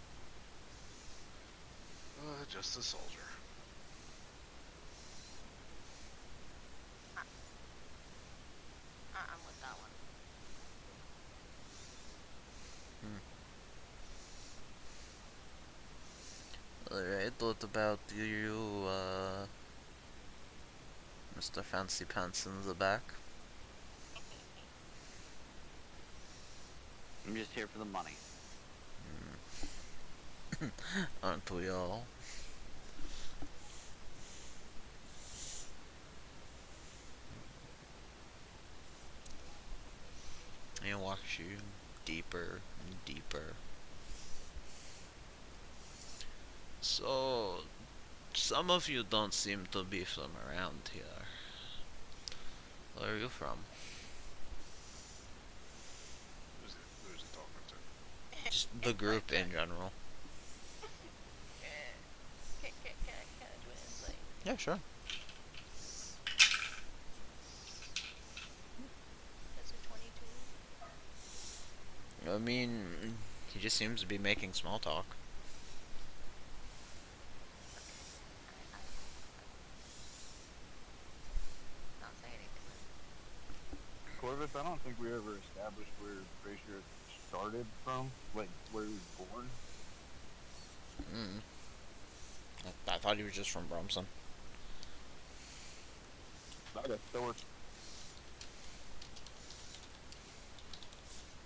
Just a soldier. I'm with that one. Alright, what about you, Mr. Fancy Pants in the back? I'm just here for the money. Aren't we all? And walks you deeper and deeper. So, some of you don't seem to be from around here. Where are you from? Who's he talking to? Just the group in general. Can I do an insight? Yeah, sure. That's a 22. I mean, he just seems to be making small talk. I not say anything then. Corvus, I don't think we ever established where Frazier started from, like where he was born. I thought he was just from Brumson. Okay, that works.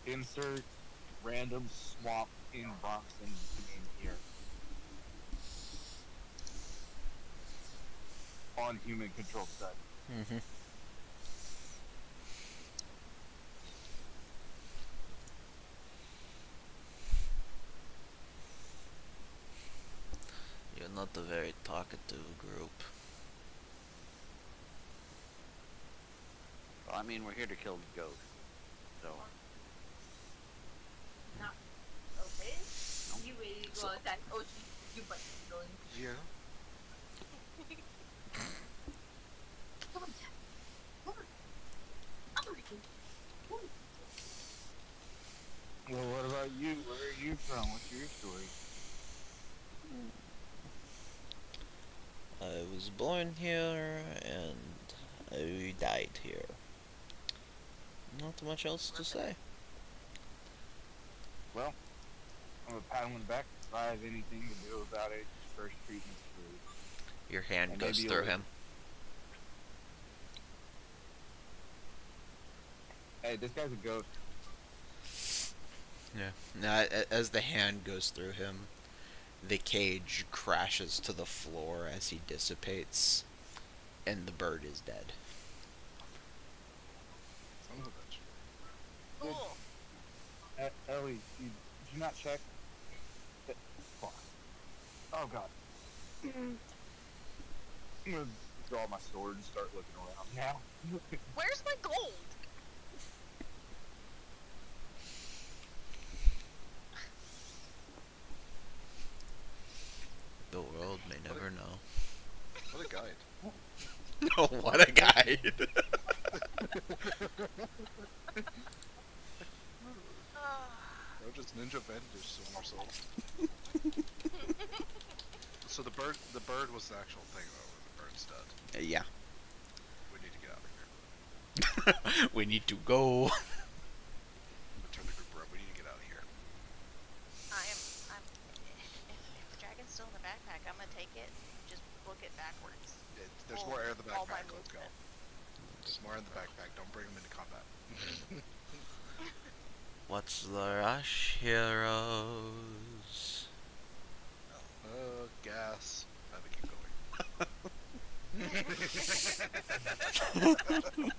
Insert random swamp in box and game here. On human controlled side. Mm-hmm. You're not a very talkative group. Well, I mean, we're here to kill the ghost. So, Okay. You ready to go attack OG? You might be going. Yeah. Come on, Jack. Come on. I'm ready. Well, what about you? Where are you from? What's your story? I was born here and I died here. Not much else to say. Well, I'm gonna pat him on the back. If I have anything to do about it, first treatment's free. Your hand And goes maybe through you'll- him. Hey, this guy's a ghost. Yeah. Now, as the hand goes through him, the cage crashes to the floor as he dissipates, and the bird is dead. Son of a bitch. Cool. Ellie, did you not check? Fuck. Oh god. I'm gonna draw my sword and start looking around now. Where's my gold? The world may never know. What a guide. No, what a guide! Or just ninja bandage somersaults. So the bird was the actual thing though. The bird's dead. Yeah. We need to get out of here. We need to go. Return the group around. We need to get out of here. If the dragon's still in the backpack, I'm gonna take it. Just book it backwards. There's Full- more air in the all my backpack. Let's go. movement. There's more in the backpack. Don't bring them into combat. What's the rush, heroes? Gas. I think keep going.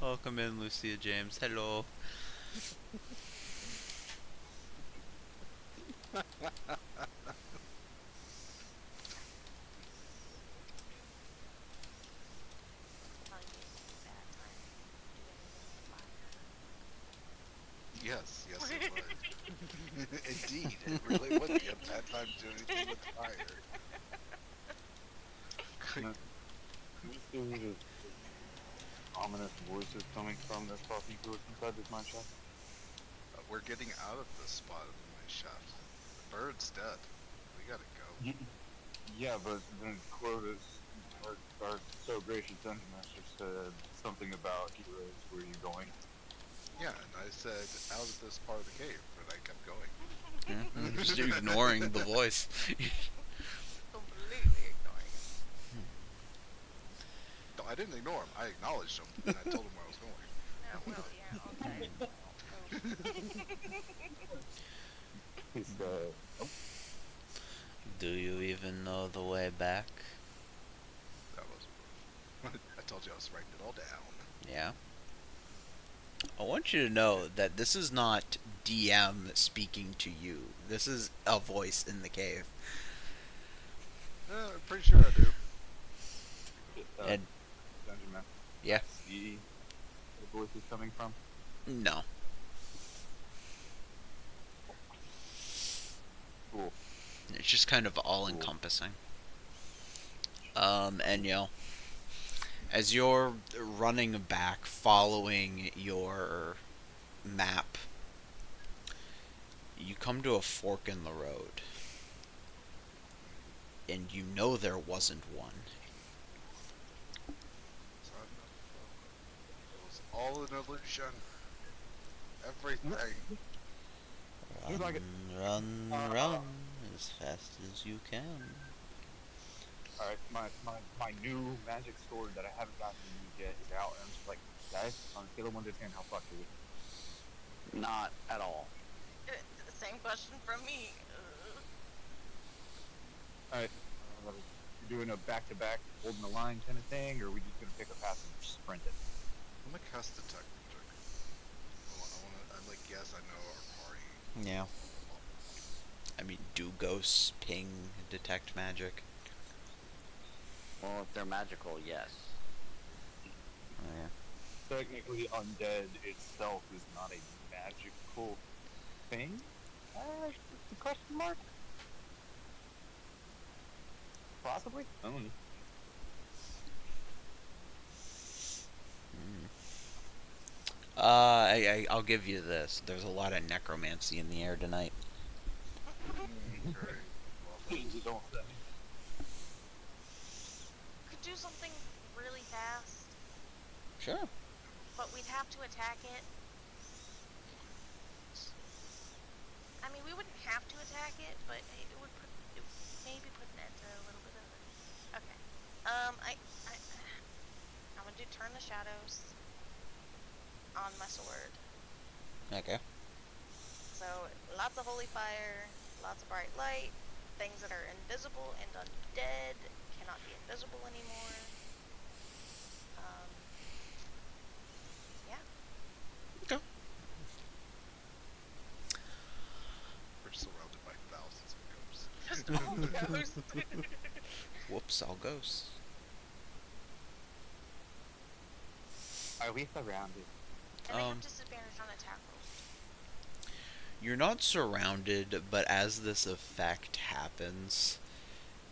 Welcome in, Lucia James. Hello. I'll use that time to do anything with fire. Yes, it would. Indeed, it really would be a bad time to do anything with fire. Can you see who the ominous voices coming from that's talking to us inside this mine shaft? We're getting out of this spot of the mine shaft. The bird's dead. We gotta go. Yeah, but then Clovis, our so gracious dungeon master, said something about heroes. Where are you going? Yeah, and I said out of this part of the cave, but I kept going. Just ignoring the voice. Completely ignoring it. No, I didn't ignore him. I acknowledged him, and I told him where I was going. Yeah, well, yeah, okay. He's Do you even know the way back? That was. I told you I was writing it all down. Yeah. I want you to know that this is not DM speaking to you. This is a voice in the cave. I'm pretty sure I do. And dungeon master. yeah, See where the voice is coming from? no. Cool. It's just kind of all encompassing. And you know, as you're running back, following your map, you come to a fork in the road. And you know there wasn't one. It was all an illusion. Everything. Seems like it. Run, run as fast as you can. All right, my new magic sword that I haven't gotten to use yet is out, and I'm just like, guys, on a scale of 1 to 10, how fucked are we? Not at all. Same question from me. All right, you're doing a back-to-back, holding the line kind of thing, or are we just gonna pick a path and sprint it? I'm gonna cast detect magic. I'd like guess I know our party. Yeah. I mean, do ghosts ping detect magic? Well, if they're magical, yes. Oh, yeah. Technically, undead itself is not a magical thing. The question mark? Possibly. I don't know. I'll give you this. There's a lot of necromancy in the air tonight. Great. Love it. You don't say. Could do something really fast, Sure. but we'd have to attack it. I mean, we wouldn't have to attack it, but it would maybe put an end to a little bit of it. Okay. I'm gonna do turn the shadows on my sword. Okay. So lots of holy fire, lots of bright light. Things that are invisible and undead cannot be invisible anymore. Yeah. Okay. We're surrounded by thousands of ghosts. Just all ghosts. Whoops, all ghosts. Are we surrounded? And they have disadvantage on attack rolls. You're not surrounded, but as this effect happens,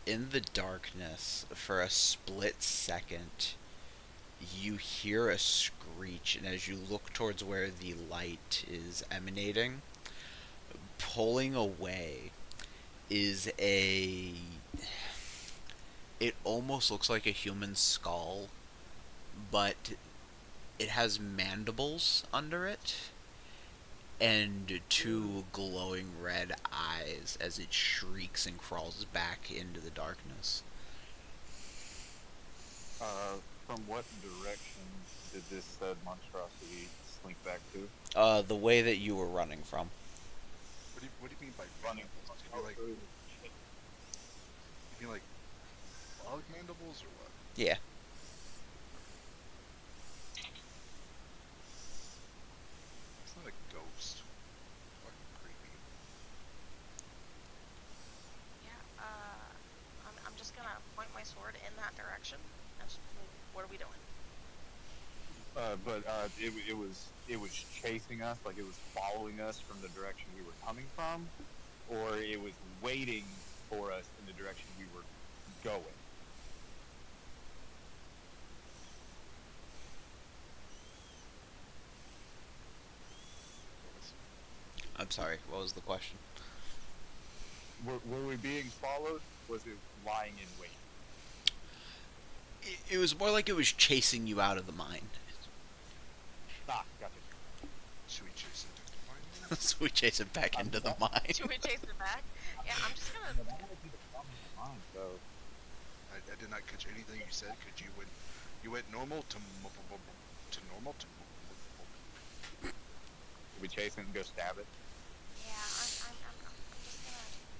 in the darkness, for a split second, you hear a screech, and as you look towards where the light is emanating, pulling away is a... It almost looks like a human skull, but it has mandibles under it, and two glowing red eyes as it shrieks and crawls back into the darkness. From what direction did this said monstrosity slink back to? The way that you were running from. What do you mean by Running mandibles? from You mean like bog mandibles or what? Yeah. It's not a ghost. Fucking creepy. Yeah. I'm just gonna point my sword in that direction. What are we doing? But it was chasing us, like it was following us from the direction we were coming from, or it was waiting for us in the direction we were going. I'm sorry, what was the question? Were we being followed? Was it lying in wait? It was more like it was chasing you out of the mine. Ah, gotcha. Should we chase it into mine? So we chase it back into the mine. Should we chase it back? Yeah, I'm just gonna. That might be the problem with mine, so. I did not catch anything you said. Could you went normal to normal to. Should we chase it and go stab it? Yeah, I'm just gonna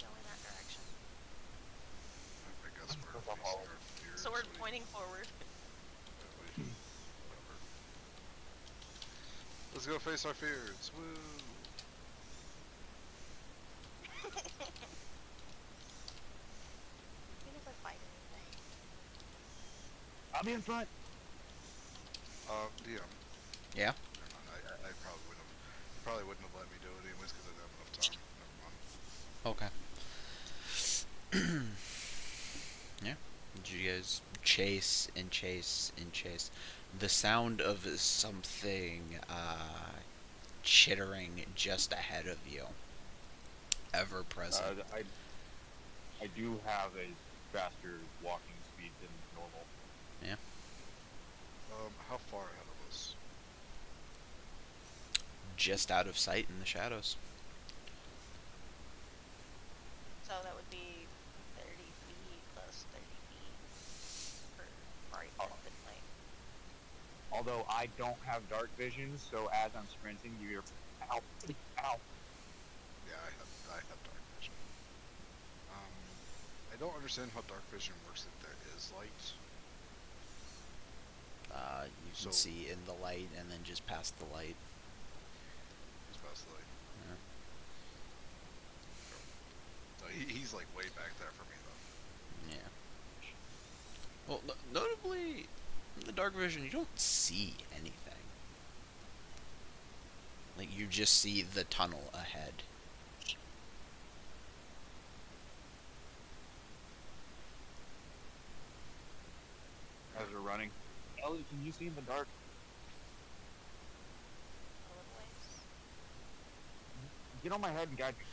go in that direction. I guess we're I'll facing follow. our fears. Sword What do you- pointing forward. Whatever. Let's go face our fears. Woo! Even if I fight anything. I'll be in front. DM. Yeah? I probably wouldn't have let me do it anyways because I didn't have enough time. Never mind. Okay. Yeah. You guys chase and chase and chase. The sound of something chittering just ahead of you. Ever present. I do have a faster walking speed than normal. Yeah. How far ahead of us? Just out of sight in the shadows. So that would be 30 feet plus 30 feet. I don't have dark vision, so as I'm sprinting, you're ow, ow. Yeah, I have dark vision. I don't understand how dark vision works if there is light. You can So see in the light and then just past the light. it's past the light. Yeah. No, he's like way back there for me though. Yeah. Well, notably, in the dark vision, you don't see anything. Like, you just see the tunnel ahead. As we're running. Ellie, can you see in the dark? A little ways. Get on my head and guide me.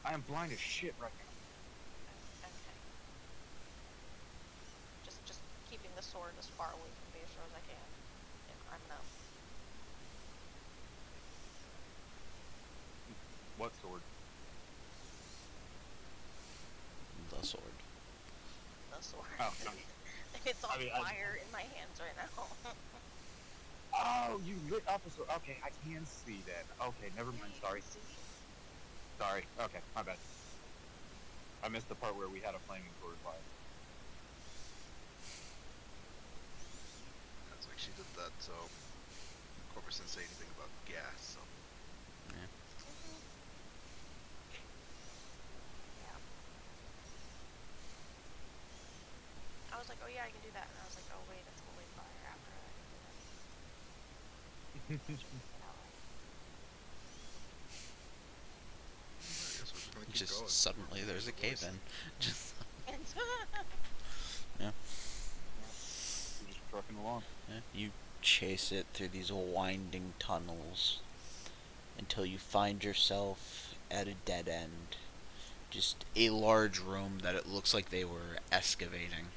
I am blind as shit right now. Okay. Just keeping the sword as far away from Beastro as I can. Yeah, I'm no. What sword? The sword. The sword. Oh, no. It's on I mean, fire in my hands right now. Oh, you lit up a sword. Okay, I can see then. Okay, never mind. Sorry. See? Sorry. Okay, my bad. I missed the part where we had a flaming sword fire. It's like she did that, so Corvus didn't say anything about gas. So Yeah. Yeah. I was like, oh yeah, I can do that, and I was like, oh wait, it's holy fire after I can do that. Get out right. I guess we're just gonna keep Just going. suddenly We're- there's a the cave voice. in. Just, And yeah. We're just trucking along. Yeah. You chase it through these winding tunnels until you find yourself at a dead end. Just a large room that it looks like they were excavating.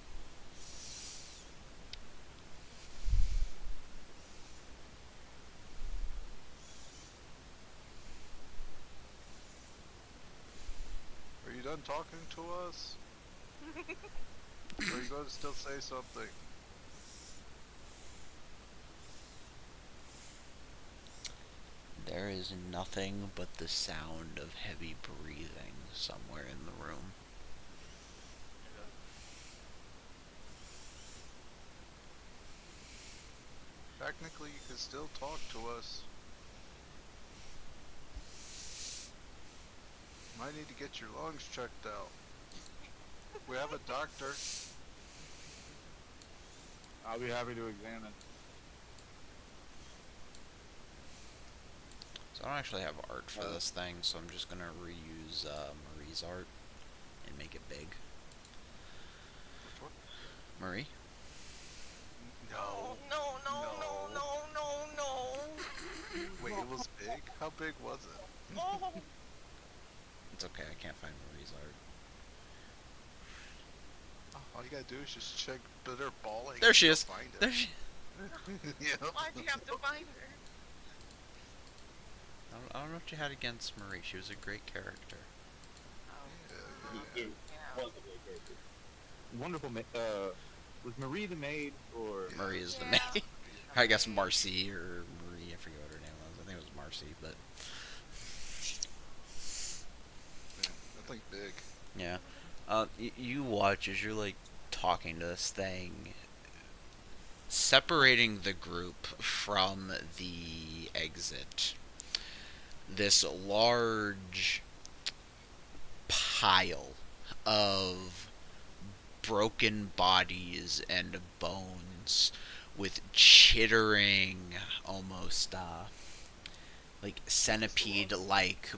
Are you done talking to us? Or are you going to still say something? There is nothing but the sound of heavy breathing somewhere in the room. Technically, you can still talk to us. Might need to get your lungs checked out. We have a doctor. I'll be happy to examine. So I don't actually have art for this thing, so I'm just gonna reuse Marie's art and make it big. Which one? Marie? No. no, no. Wait, it was big? How big was it? Oh. It's okay, I can't find Marie's art. All you gotta do is just check bitter balling. There she and is. you'll Find it. There she. Yeah. Why'd you have to find her? I don't know what you had against Marie. She was a great character. Yeah. Yeah. Was a great character. Wonderful. Was Marie the maid or? Yeah. Marie is the Yeah. maid. I guess Marcy or Marie. I forget what her name was. I think it was Marcy, but Man, that thing big. yeah. You watch as you're like talking to this thing, separating the group from the exit. This large pile of broken bodies and bones with chittering, almost like centipede-like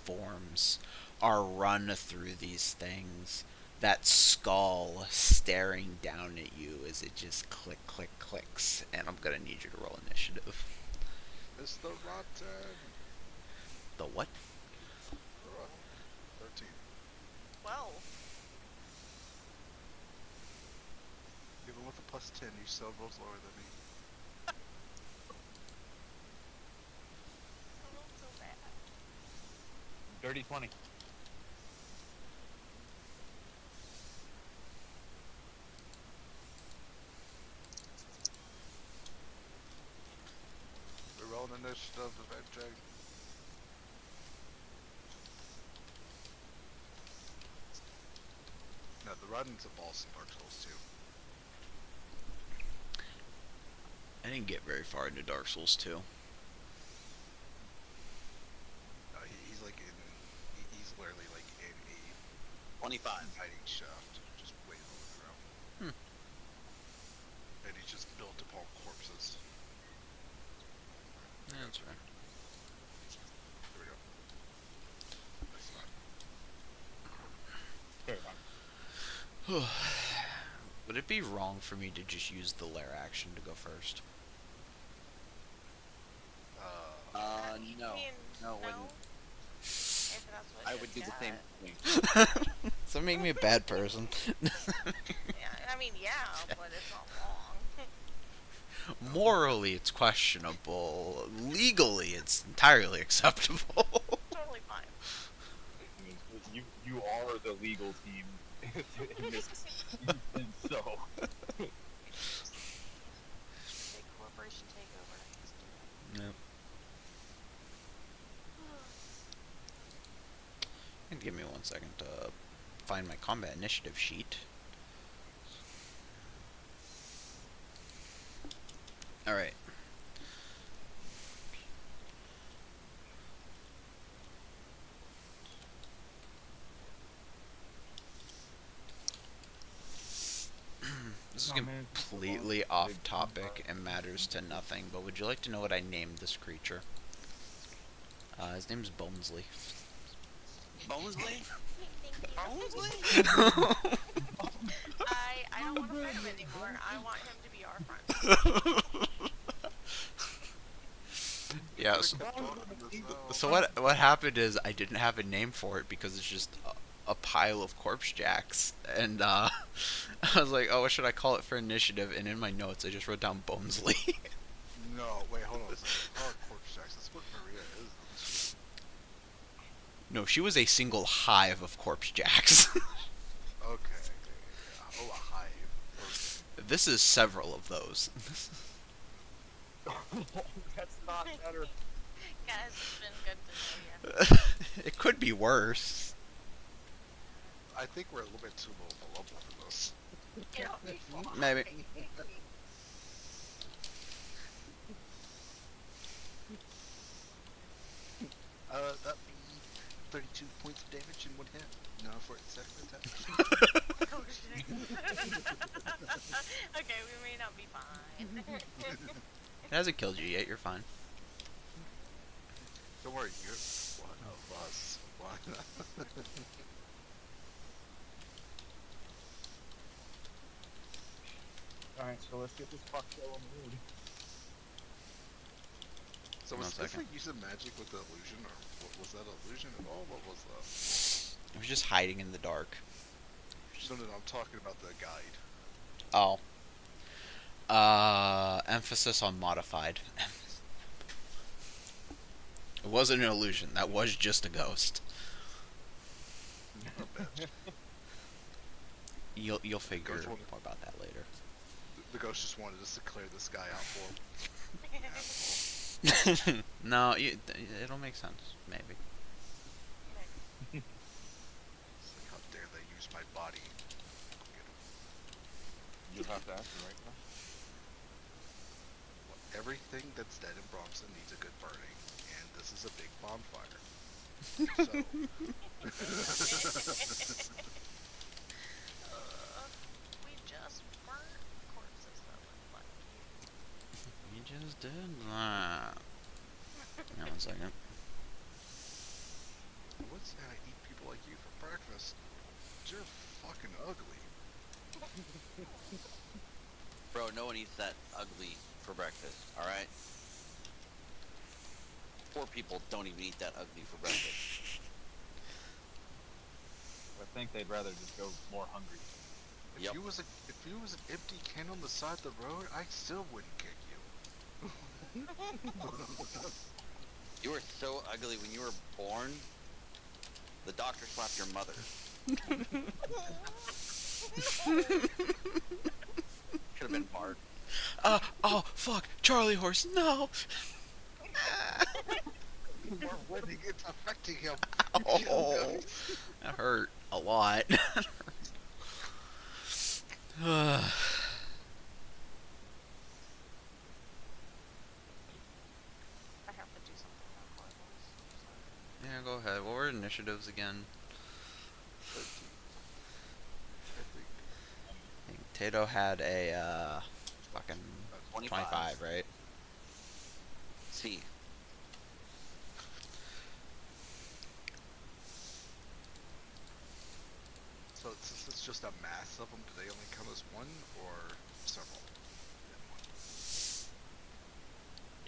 forms are run through these things. That skull staring down at you as it just clicks, and I'm gonna need you to roll initiative. It's the rotten. The what? Rotten. 13. 12. Even with a plus 10, you still rolls lower than me. I rolled so bad. Dirty 20. on initiative eventually. No, the writing's a boss in Dark Souls 2. I didn't get very far into Dark Souls 2. He's like in. He's literally like in a 25. hiding shaft, just waiting on the ground. Hmm. And he's just built upon corpses. Yeah, that's right. There we go. That's fine. Very fine. Would it be wrong for me to just use the lair action to go first? No. mean, No, it wouldn't. If that's what I you would do the got. same thing. So make me a bad person. Yeah, I mean, yeah, but it's not wrong. Morally, it's questionable. Legally, it's entirely acceptable. Totally fine. I mean, you are the legal team in this, and so Big corporation takeover. Let's do it. Nope. Give me 1 second to find my combat initiative sheet. Alright. This is Oh, man, it's just a completely long, off big topic bonfire. and matters to nothing, but would you like to know what I named this creature? His name's Bonesley. Bonesley? Thank you. Bonesley? I don't want to fight him anymore. I want him to be our friend. Yeah, Could've so, kept talking this out. so what happened is I didn't have a name for it because it's just a pile of corpse jacks, and I was like, oh, what should I call it for initiative? And in my notes, I just wrote down Bonesley. No, wait, hold on a second. Oh, corpse jacks. That's what Maria is. Isn't No, she was a single hive of corpse jacks. she? Okay. Yeah. Oh, a hive. Okay. This is several of those. That's not better. Guys, it's been good to know you. It could be worse. I think we're a little bit too low of a level for this. It'll be fine. Maybe. That'd be 32 points of damage in one hit. No, for its second attack. Oh, shit. Okay, we may not be fine. It hasn't killed you yet, you're fine. Don't worry, you're one of us. One. Alright, so let's get this fuck show on the road. So One was this second. like using magic with the illusion, or was that illusion at all? What was that? It was just hiding in the dark. No, I'm talking about the guide. Oh. Emphasis on modified. It wasn't an illusion, that was just a ghost. Oh, bitch. You'll figure Ghost more one. about that later. The ghost just wanted us to clear this guy out for him. Asshole. No, it'll make sense, maybe. It's like, how dare they use my body? Get him. You'll have to ask her right now. Everything that's dead in Bronson needs a good burning, and this is a big bonfire. So, We just burnt corpses that look like you. You just did that. Hang on 1 second. I would say I eat people like you for breakfast, but you're fucking ugly. Bro, no one eats that ugly for breakfast, alright? Poor people don't even eat that ugly for breakfast. I think they'd rather just go more hungry. If Yep. you was an empty can on the side of the road, I still wouldn't kick you. You were so ugly when you were born, the doctor slapped your mother. Could have been Bart. Oh, fuck, Charlie horse, no! We're winning. It's affecting him. Oh, that hurt a lot. I have to do something about Cardinals. Sorry. Yeah, go ahead. What were initiatives again? 13. I think. I think Tato had a fucking 25, right? C. So since it's just a mass of them, do they only count as one or several?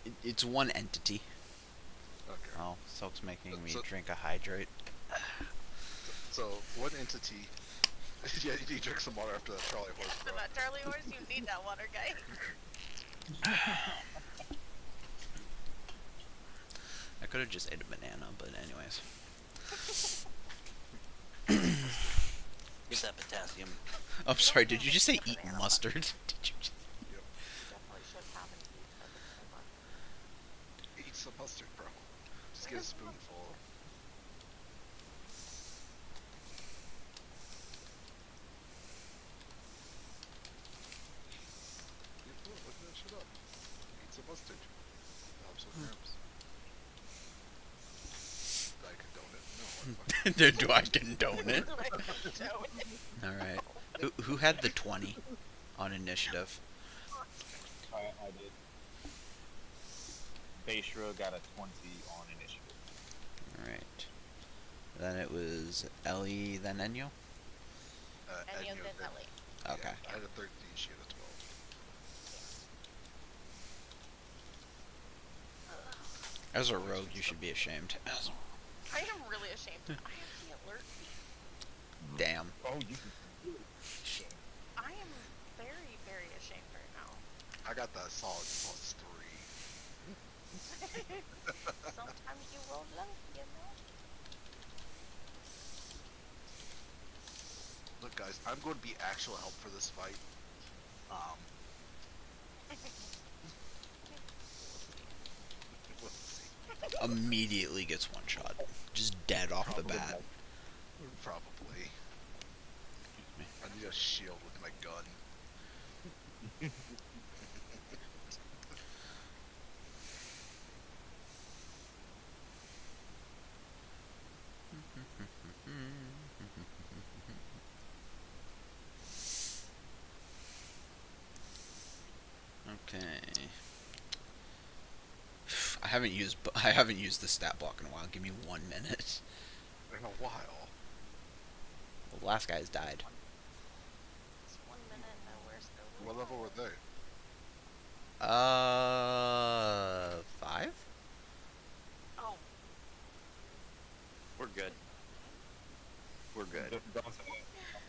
In one. It's one entity. Okay. Oh, Silk's making me So- drink a hydrate. So one entity. Yeah, you need to drink some water after that Charlie horse. After that Charlie horse, you need that water, guy. I could have just ate a banana, but anyways. Get that potassium. I'm sorry, did you just say eat mustard? Did you just... You definitely should have an eat a banana. Eat some mustard, bro. Just get a spoonful. Look that shit up. Eat some mustard. Helps with nerves. Do I condone it? No. Do I condone it? Alright. Who had the 20 on initiative? I did. Beishra got a 20 on initiative. Alright. Then it was Ellie, then Enyo? And you Enya did then- Ellie. Okay. Yeah, I had a 13, she had a 12. As a rogue, you should be ashamed. I am really ashamed. I have the alert feed. Damn. Oh, you can really shame. I am very, very ashamed right now. I got that solid +3. Sometimes you roll low, you know? Look, guys, I'm going to be actual help for this fight. We'll see. Immediately gets one shot. Just dead off the Probably bat. not. Probably. I need a shield with my gun. Okay. I haven't used the stat block in a while. Give me 1 minute. In a while. The last guy's died. It's 1 minute and we're still What level were they? 5? Oh, We're good. We're good. Don't say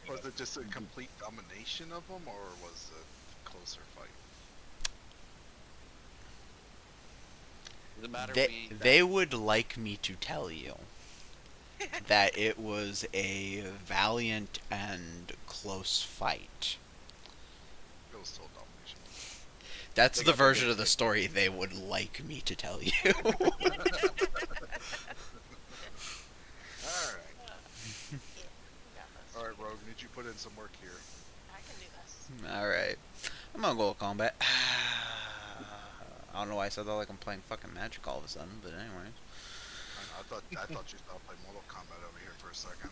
that. Was it just a complete domination of them, or was it a closer fight? Doesn't matter. They would like me to tell you that it was a valiant and close fight. It was still domination. That's They the got the version good of the thing. story they would like me to tell you. Alright. yeah, we got this. Alright, Rogue, need you put in some work here. I can do this. Alright. I'm gonna go with combat. I don't know why I said that like I'm playing fucking Magic all of a sudden, but anyways. I thought you stopped playing Mortal Kombat over here for a second.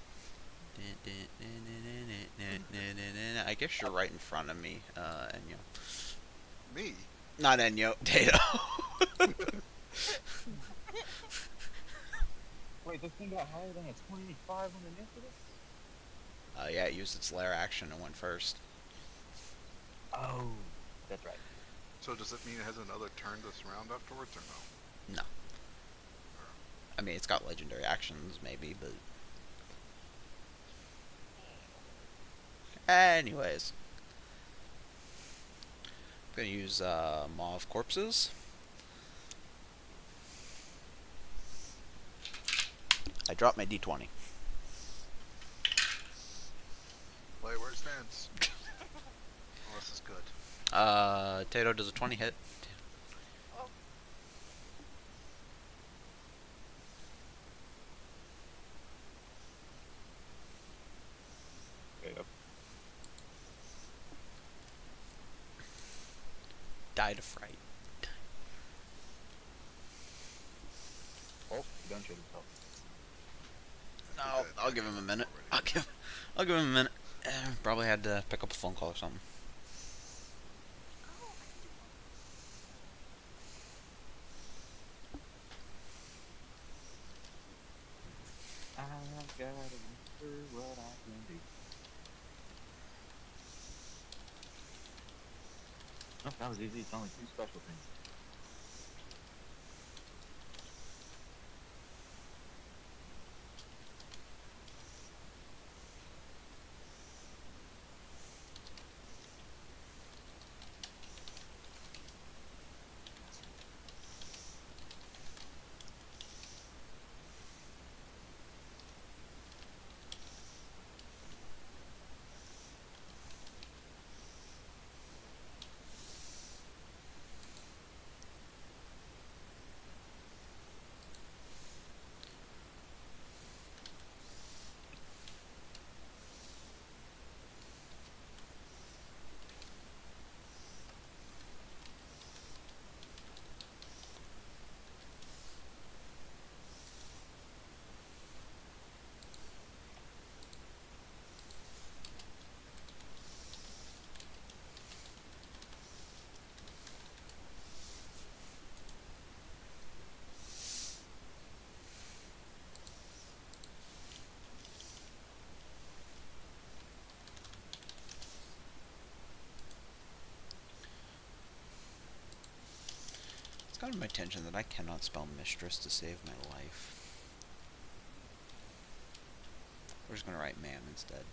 I guess you're right in front of me, Enyo. Me? Not Enyo, Tato. Wait, this thing got higher than a 25 on initiative? Yeah, it used its lair action and went first. Oh, that's right. So does it mean it has another turn this round afterwards, or no? No. I mean, it's got legendary actions, maybe, but... Anyways. I'm gonna use, Mauve Corpses. I dropped my d20. Play where it stands. Oh, this is good. Tato, does a 20 hit? Oh, fright. Oh, he done shit himself. No, We've had I'll give him a ambulance minute. already. I'll give him a minute. Probably had to pick up a phone call or something. Oh, I can do one. I've got to whisper what I can do. Oh, that was easy. It's only 2 special things. It's gotten my attention that I cannot spell mistress to save my life. We're just gonna write ma'am instead.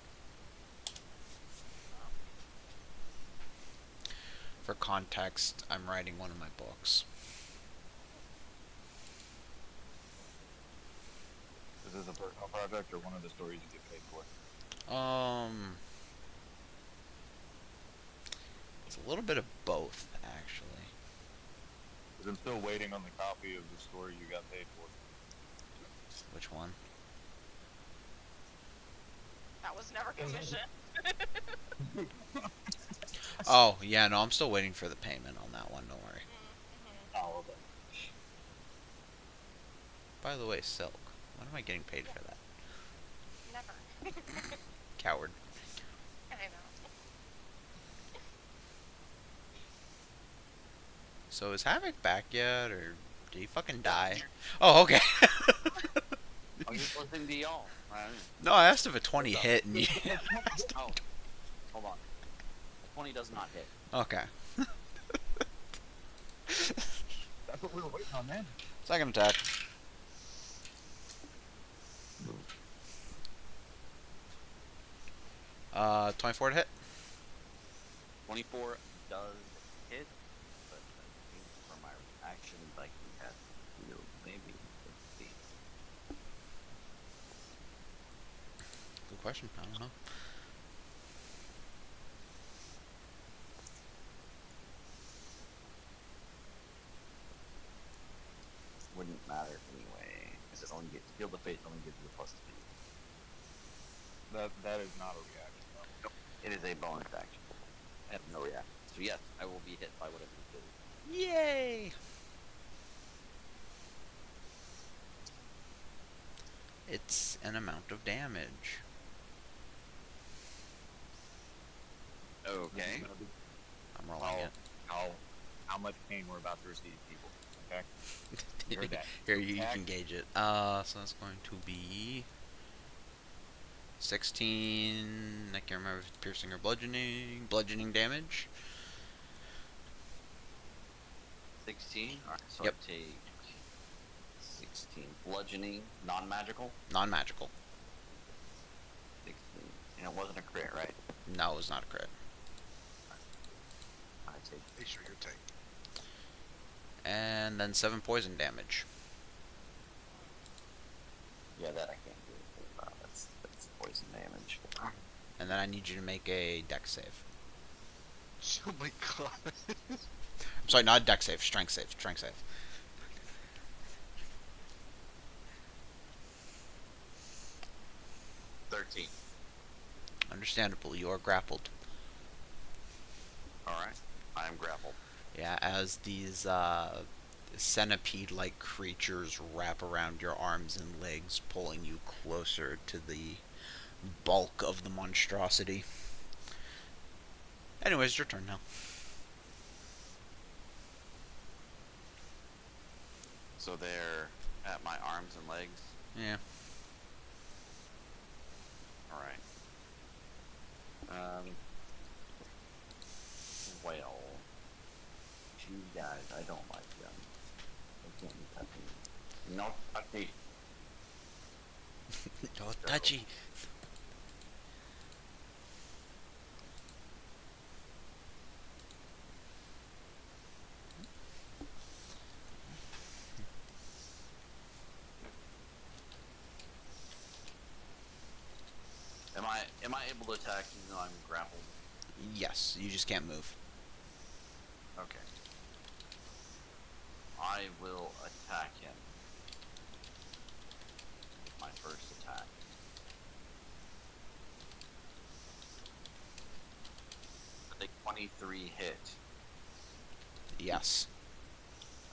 For context, I'm writing one of my books. Is this a personal project or one of the stories you get paid for? It's a little bit of both, actually. Because I'm still waiting on the copy of the story you got paid for. Which one? That was never commissioned. Oh, yeah, no, I'm still waiting for the payment on that one, don't worry. Oh, okay. By the way, Silk, when am I getting paid for that? Never. Coward. I know. So is Havoc back yet, or did he fucking die? Oh, okay. I'm just listening to y'all. No, I asked if a 20 hit, and you... Oh, hold on. A 20 does not hit. Okay. That's what we were waiting on, man. Second attack. 24 to hit. 24 does hit, but I think for my action, I can have maybe 50. Good question. I don't know. Wouldn't matter anyway, because it only gets Field of Faith only gives you a plus 2. That is not a reaction, though. Nope. It is a bonus action. I have no reaction. So yes, I will be hit by whatever it is. Yay! It's an amount of damage. Okay. I'm rolling it. How much pain we're about to receive, people. Okay? You heard that. Here, you Attack. can gauge it. So that's going to be 16. I can't remember if it's piercing or bludgeoning. Bludgeoning damage. 16. Alright, so Yep. I take 16. Bludgeoning, non-magical. Non-magical. 16. And it wasn't a crit, right? No, it was not a crit. I take. Make sure you're tanked. And then 7 poison damage. Yeah, that I can't do anything about. That's poison damage. And then I need you to make a dex save. Oh my god. I'm sorry, not a dex save. Strength save. Strength save. $13. Understandable. You are grappled. Alright. I am grappled. Yeah, as these centipede-like creatures wrap around your arms and legs, pulling you closer to the bulk of the monstrosity. Anyways, your turn now. So they're at my arms and legs. Yeah. All right. Well, you guys, I don't like them. They can't be touching me. No touchy. Oh, touchy. Am I able to attack even though I'm grappled? Yes, you just can't move. Okay. I will attack him. My first attack. A 23 hit. Yes.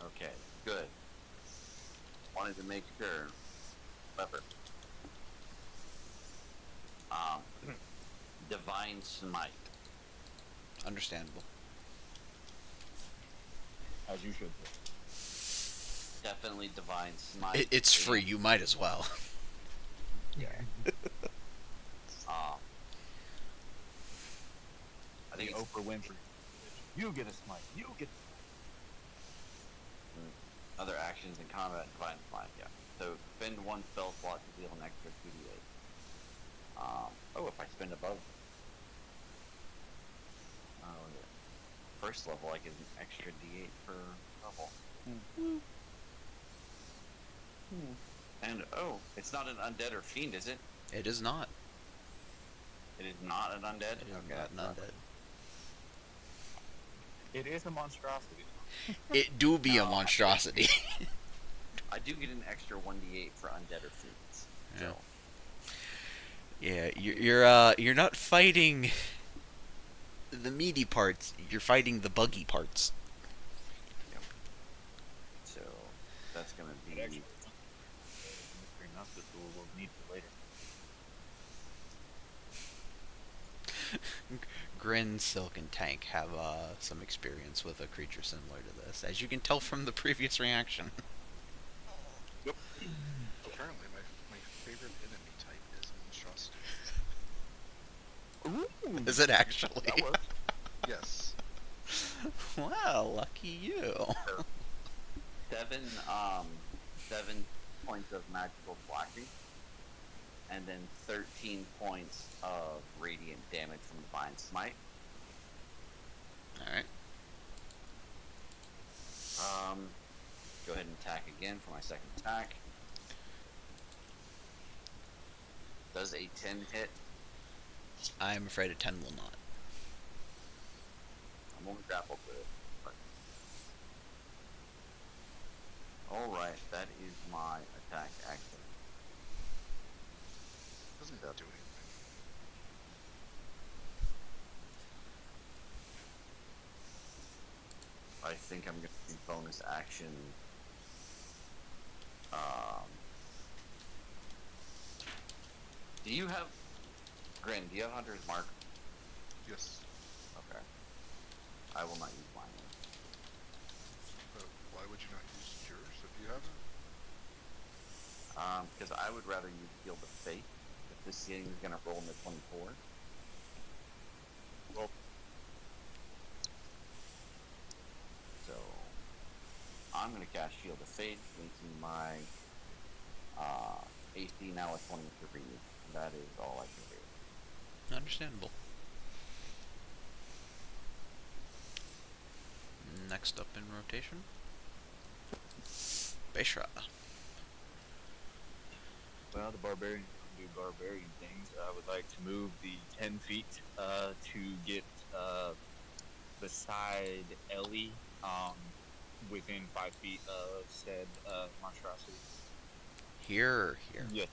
Okay, good. Wanted to make sure. Clever. Divine Smite. Understandable. As you should. Definitely Divine Smite. It's free, you might as well. Yeah. I I think think it's Oprah Winfrey. You get a smite. You get. other actions in combat, Divine Smite, yeah. So spend one spell slot to deal an extra 2d8. Oh, if I spend above. Oh, yeah. First level, I get an extra d8 per level. And oh, it's not an undead or fiend, is it? It is not. It is not an undead? It is Okay, not an undead. It is a monstrosity. It do be a No, monstrosity. I do get an extra 1d8 for undead or fiends. Yeah. So, Yeah, you're not fighting the meaty parts. You're fighting the buggy parts. so that's gonna be. It actually. Mystery Master tool will need for later. Grin, Silk, and Tank have some experience with a creature similar to this, as you can tell from the previous reaction. Apparently, my favorite enemy type is monstrosity. Is it actually? That works. Yes. Well, lucky you. 7 points of magical slashing, and then 13 points of radiant damage from Divine Smite. Alright. Go ahead and attack again for my second attack. Does a 10 hit? I'm afraid a 10 will not. I'm only grappled with it. Alright, that is my attack action. Doesn't that do anything? I think I'm going to do bonus action. Do you have... Grin, do you have Hunter's Mark? Yes. Okay. I will not use mine. Why would you not use yours if you have it? Because I would rather use Shield of Faith. If this thing is going to roll in the 24. Well, So, I'm going to cast Shield of Faith, making my AC now a 23. That is all I can do. Understandable. Next up in rotation, Beshra. well, the barbarian can do barbarian things. I would like to move the 10 feet to get beside Ellie, within 5 feet of said monstrosity. Here or here? Yes.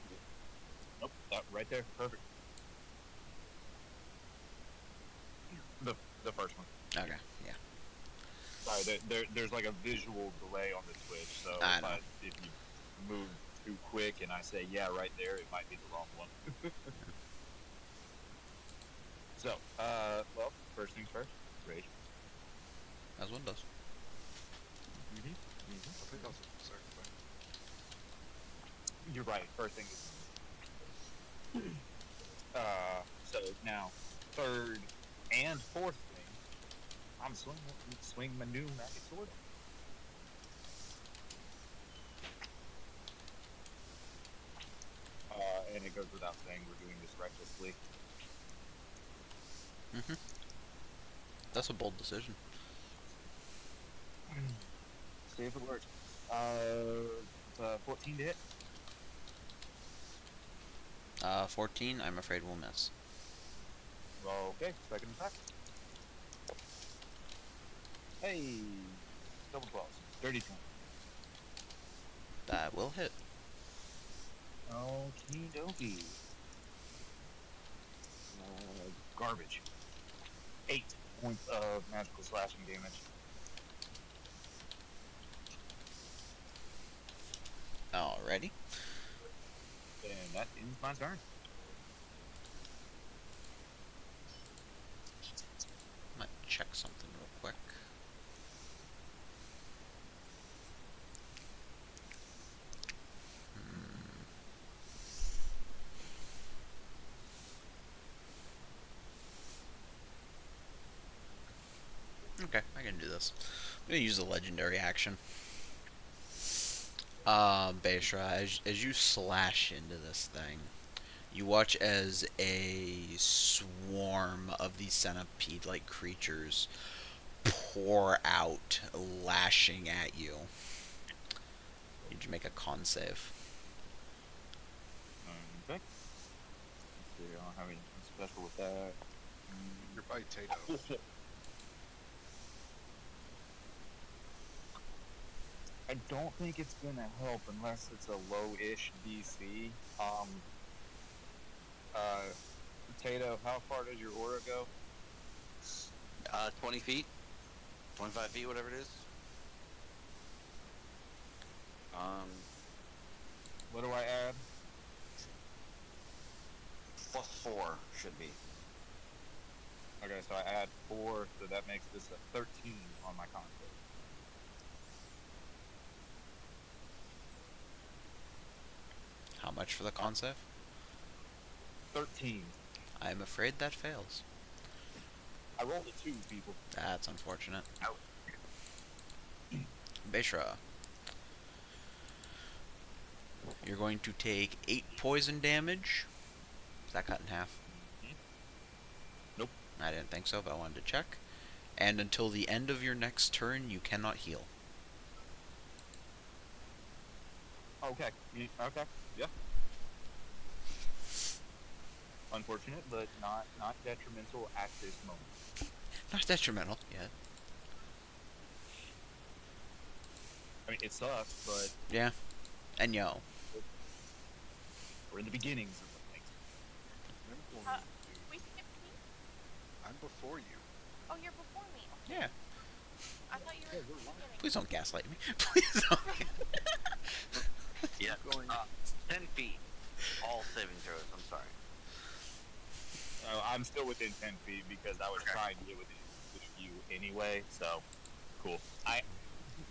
Nope, that right there, perfect. The first one. Okay, yeah. Sorry, there's like a visual delay on the Twitch, so I know. if you move too quick and I say yeah right there, it might be the wrong one. So, well, first things first, rage. As one does. Mm-hmm. I think that was the second thing. You're right. First thing is so now third and fourth thing, I'm swing my new magic sword. And it goes without saying we're doing this recklessly. Mhm. That's a bold decision. See if it works. 14 to hit. 14. I'm afraid we'll miss. Okay, second attack. Hey, double 12s. Dirty 20. That will hit. Okie dokie. Garbage. 8 points of magical slashing damage. Alrighty. And that ends my turn. Might check something real quick. Okay, I can do this. I'm gonna use a legendary action. Baishra, as you slash into this thing, you watch as a swarm of these centipede-like creatures pour out, lashing at you. Need you make a con save. Okay. Let's see, I don't have anything special with that. You're by Tato. I don't think it's gonna help unless it's a low-ish DC. Potato, how far does your aura go? 20 feet, 25 feet, whatever it is. What do I add? +4 should be. Okay, so I add 4, so that makes this a 13 on my con save. How much for the con save? 13. I'm afraid that fails. I rolled a 2, people. That's unfortunate. Ouch. Baishra, you're going to take 8 poison damage. Is that cut in half? Nope. I didn't think so, but I wanted to check. And until the end of your next turn, you cannot heal. Okay. Okay. Yeah. Unfortunate, but not detrimental at this moment. Not detrimental, yeah. I mean, it sucks, but Yeah. And yo. we're in the beginnings of things. I'm going We skipped me? I'm before you. Oh, you're before me. Okay. Yeah. I thought you were at the beginning. Please don't gaslight me. Please don't. Yeah. Going. 10 feet. All saving throws. I'm sorry. I'm still within 10 feet because I was trying to get within you anyway, so cool.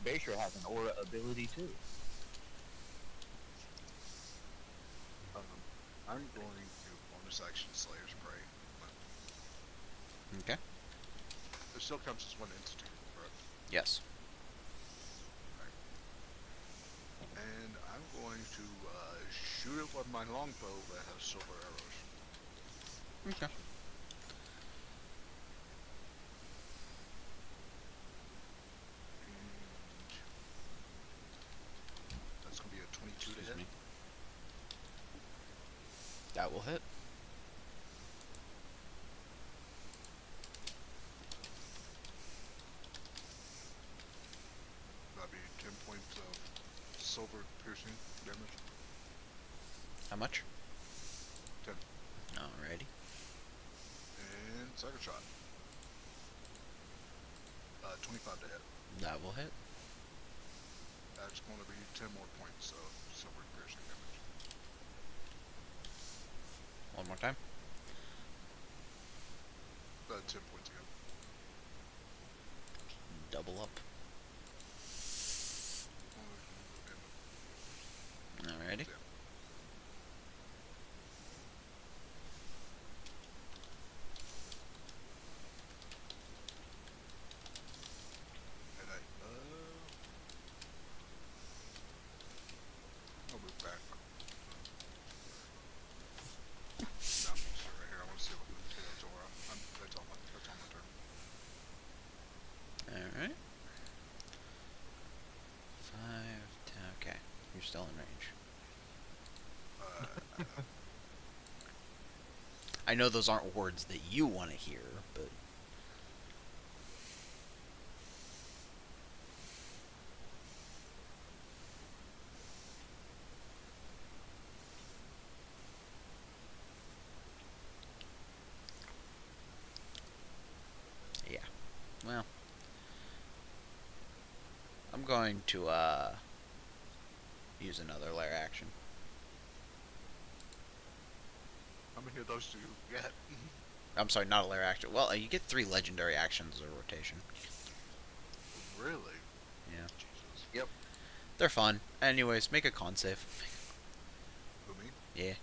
Baishra has an aura ability too. I'm going to bonus action Slayer's Prey. Okay. It still counts as one entity, correct? Yes. And I'm going to shoot it with my longbow that has silver arrows. Okay. And that's going to be a 22 to Excuse hit. me. That will hit. That'd be 10 points of silver piercing damage. How much? 10. Alrighty. And second shot. 25 to hit. That will hit. That's going to be 10 more points of silver piercing damage. One more time. 10 points again. Double up. Alrighty. Yeah. And I'll move back. No, I'm gonna stay right here. I want to see what potatoes are. That's on my turn. Alright. 5, 10. Okay. You're still in range. I know those aren't words that you want to hear, but... Yeah. Well... I'm going to, use another lair action. How many of those do you get? I'm sorry, not a lair action. Well, you get 3 legendary actions a rotation. Really? Yeah. Jesus. Yep. They're fun. Anyways, make a con save. Who, me? Yeah.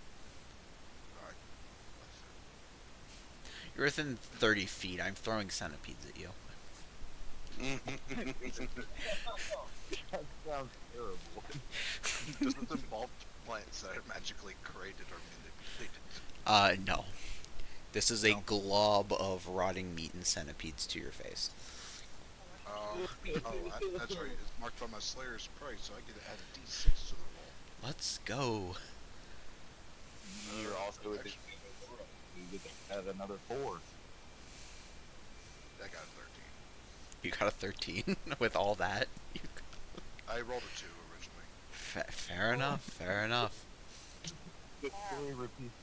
Alright. You're within 30 feet. I'm throwing centipedes at you. That sounds terrible. Does this involve plants that are magically created or manipulated? No. This is a No. glob of rotting meat and centipedes to your face. That's right. It's marked by my Slayer's price, so I get to add a D6 to the roll. Let's go. You're also with the you get to add another 4. I got a 13. You got a 13 with all that. I rolled a 2 originally. Fair enough. Fair enough. The story repeats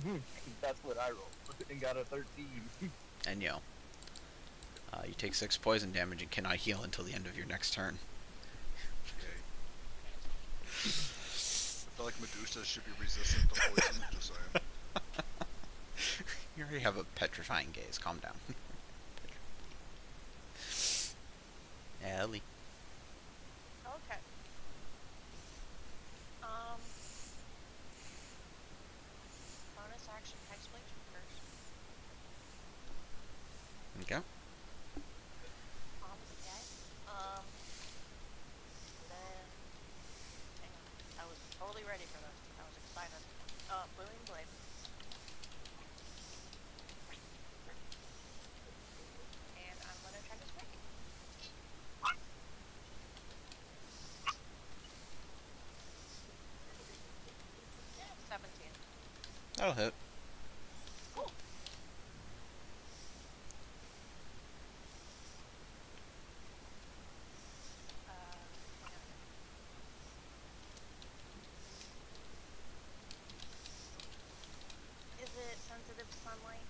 itself. That's what I rolled and got a 13. And you take 6 poison damage and cannot heal until the end of your next turn. Yay. I feel like Medusa should be resistant to poison, just saying. You already have a petrifying gaze. Calm down. Ellie. Okay. Bonus action Hexblade first. Okay. Okay. Then hang on. I was totally ready for this. I was excited. Booming blade. And I'm gonna try to strike it. Yeah, 17. That'll hit. Cool. Hang on. Is it sensitive to sunlight?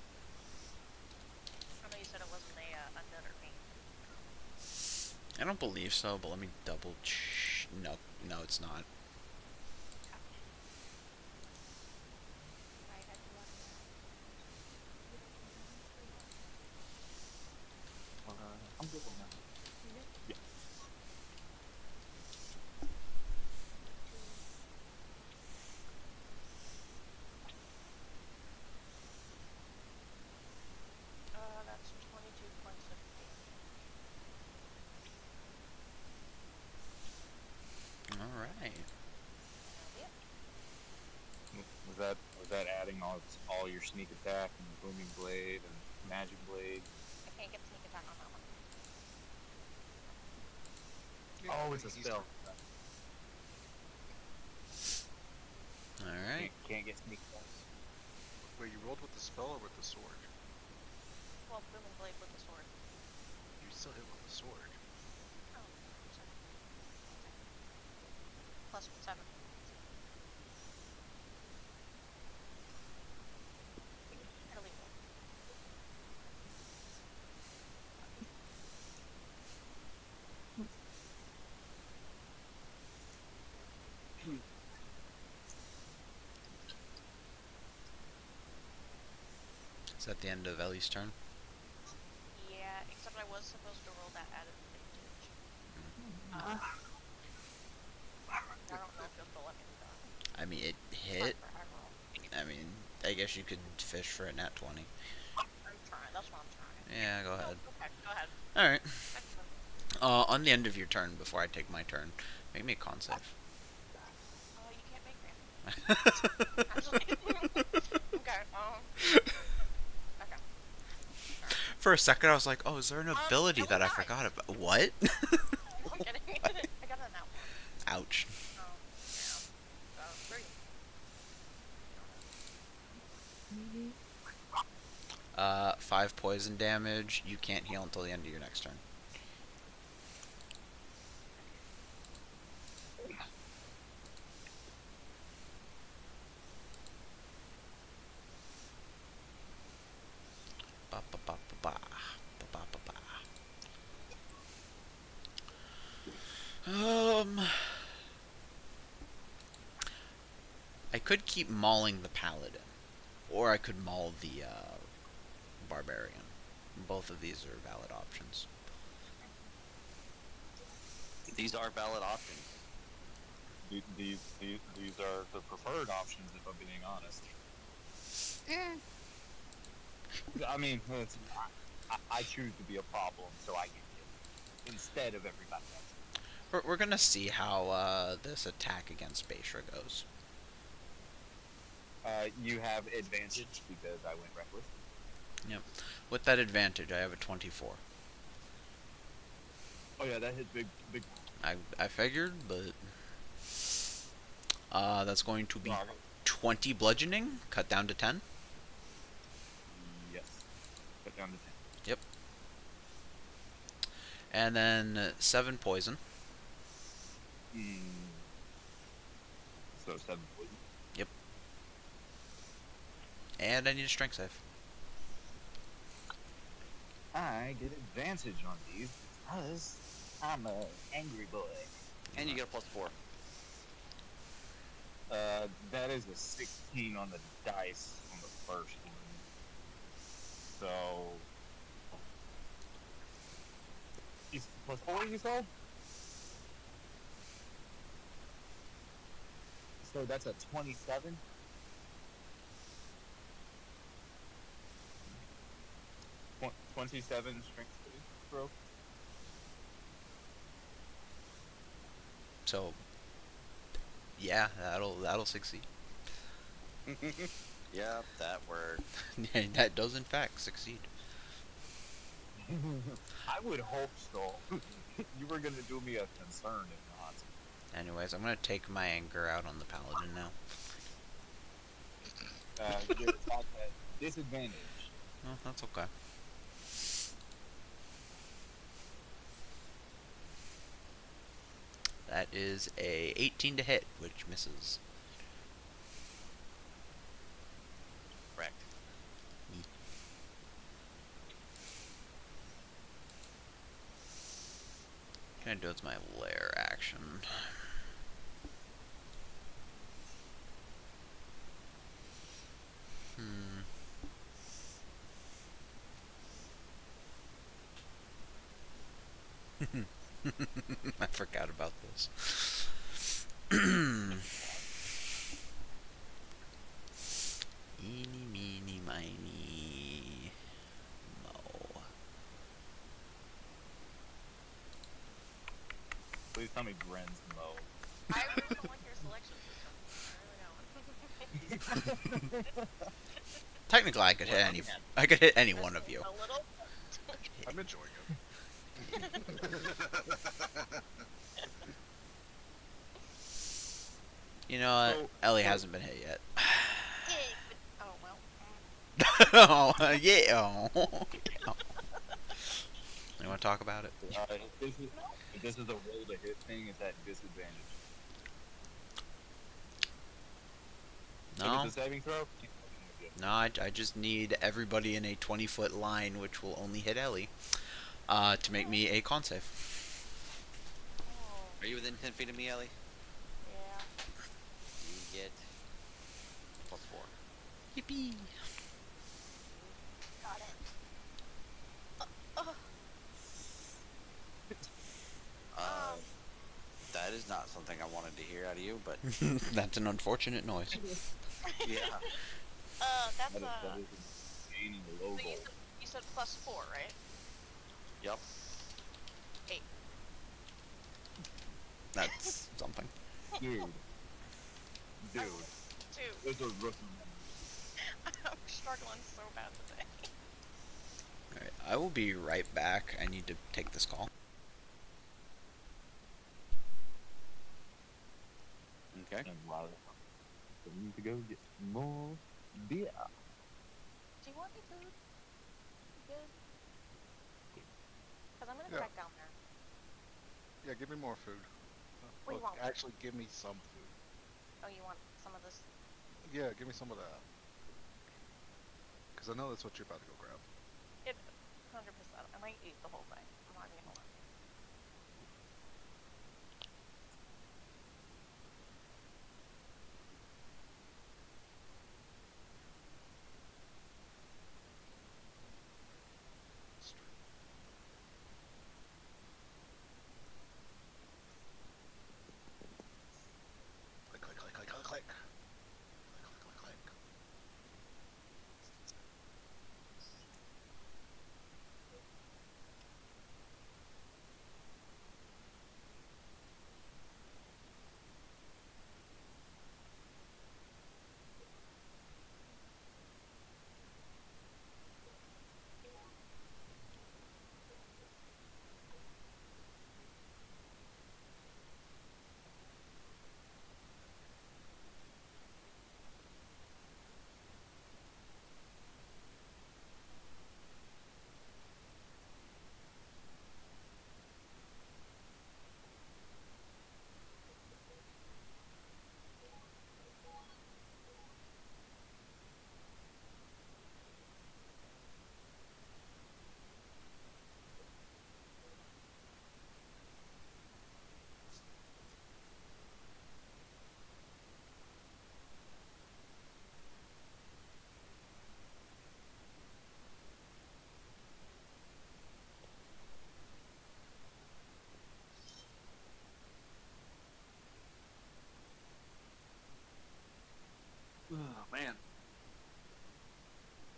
I know you said it wasn't a undead or fiend. I don't believe so, but let me double no, it's not. I had to run I'm good on that. Yeah. That's 22 points of damage. Alright. Yep. Was that adding all your sneak attack and booming blade and magic blade? I can't get sneak attack on that one. Oh, it's a spell. Alright. Can't get sneak attack. Wait, you rolled with the spell or with the sword? Well, booming blade with the sword. You still hit with the sword. Oh, sorry. Plus 7. Illegal. that the end of Ellie's turn? Yeah, except I was supposed to roll that advantage. I don't know if you'll still let me do that. I mean, it hit. I mean, I guess you could fish for a nat 20. I'm trying. That's what I'm trying. Yeah, go ahead. Okay, go ahead. Alright. On the end of your turn, before I take my turn, make me a con save. You can't make me. Actually. Okay. Okay. For a second, I was like, oh, is there an ability it that will I die. forgot about? What? I'm kidding. I got a nat 1. Ouch. Oh, yeah. So, 3. 5 poison damage. You can't heal until the end of your next turn. Ba ba ba ba ba. Ba ba ba ba. I could keep mauling the paladin, or I could maul the barbarian. Both of these are valid options. These are valid options. These are the preferred options, if I'm being honest. I mean, I choose to be a problem, so I get it instead of everybody else. We're gonna see how this attack against Beishra goes. You have advantage because I went reckless. Yep. With that advantage, I have a 24. Oh yeah, that hit big. I figured, but that's going to be Wrong. 20 bludgeoning, cut down to 10. Yes, cut down to 10. Yep. And then 7 poison. So 7 poison. Yep. And I need a strength save. I get advantage on these because I'm an angry boy. And you get a +4. That is a 16 on the dice on the first one. So, +4 you said? So that's a 27? Tw- 27 strength save throw. So, yeah, that'll succeed. Yep, that worked. That does in fact succeed. I would hope so. You were gonna do me a concern if not. Anyways, I'm gonna take my anger out on the paladin now. You get attacked at disadvantage. Oh, that's okay. That is a 18 to hit, which misses. Correct. Can I do it's my lair action? I forgot about this. Eeny, meeny, miny, mo. Please tell me Gren's Mo. I really don't like your selection system. I really don't. Technically, I could hit any one of you. A little. I'm enjoying it. You know what? So- Ellie hasn't been hit yet. Oh well. Oh, yeah. Oh. You want to talk about it? If this is a roll to hit thing, it's at disadvantage. If No. it's a saving throw, No, I just need everybody in a 20-foot line, which will only hit Ellie, to make me a con save. Oh, Are you within 10 feet of me, Ellie? yeah. You get +4. Yippee! is not something I wanted to hear out of you, but That's an unfortunate noise. yeah. That's That is gaining a low so goal. you said +4, right? Yep. 8. That's something. Dude. Dude. 2. Those are rookie numbers. I'm struggling so bad today. Alright, I will be right back. I need to take this call. Okay. And while I need to go get some more beer. Do you want any food? You good? Because I'm gonna go Yeah. back down there. Yeah, give me more food. What do you Look, want? actually, give me some food. Oh, you want some of this? Yeah, give me some of that. Because I know that's what you're about to go grab. It 100%. I might eat the whole thing. I'm not even gonna lie. Click, click, click, click, click, click. Click, click, click, click. Oh man.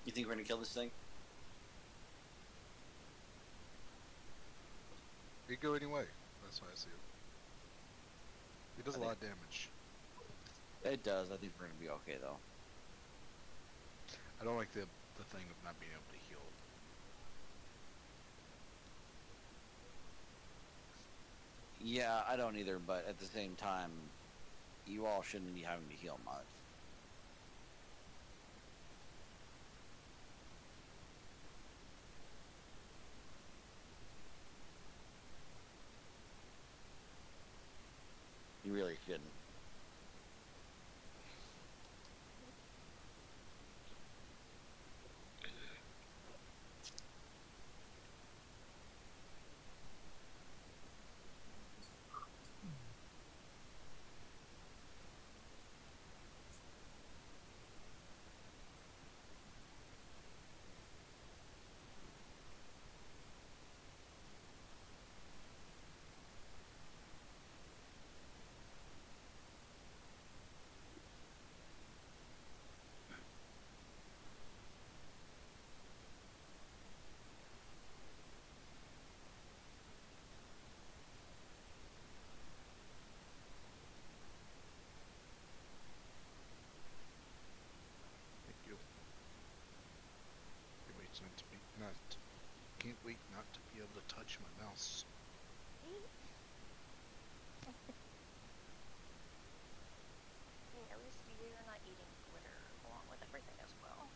You think we're gonna kill this thing? It could go anyway. That's why I see it. It does a I lot of damage. It does. I think we're gonna be okay though. I don't like the thing of not being able to heal. Yeah, I don't either, but at the same time, you all shouldn't be having to heal much. You really shouldn't. Thank you. Can't wait not to be Can't wait not to be able to touch my mouse. Hey, at least you're not eating glitter along with everything as well.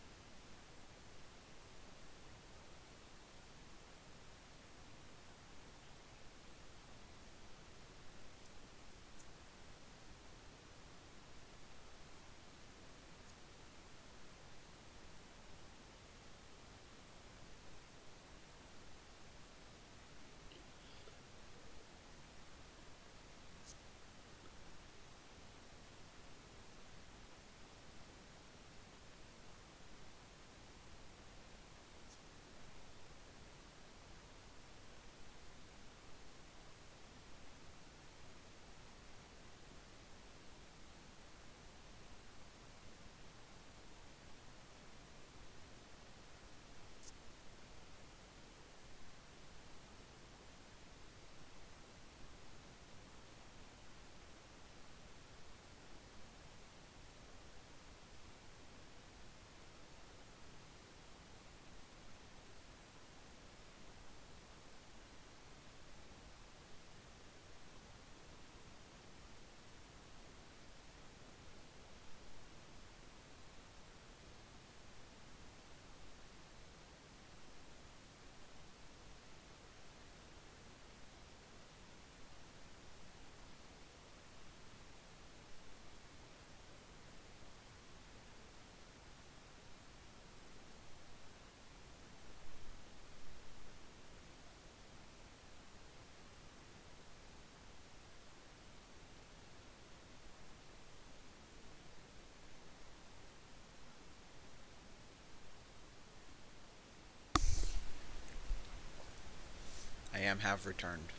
Cam have returned.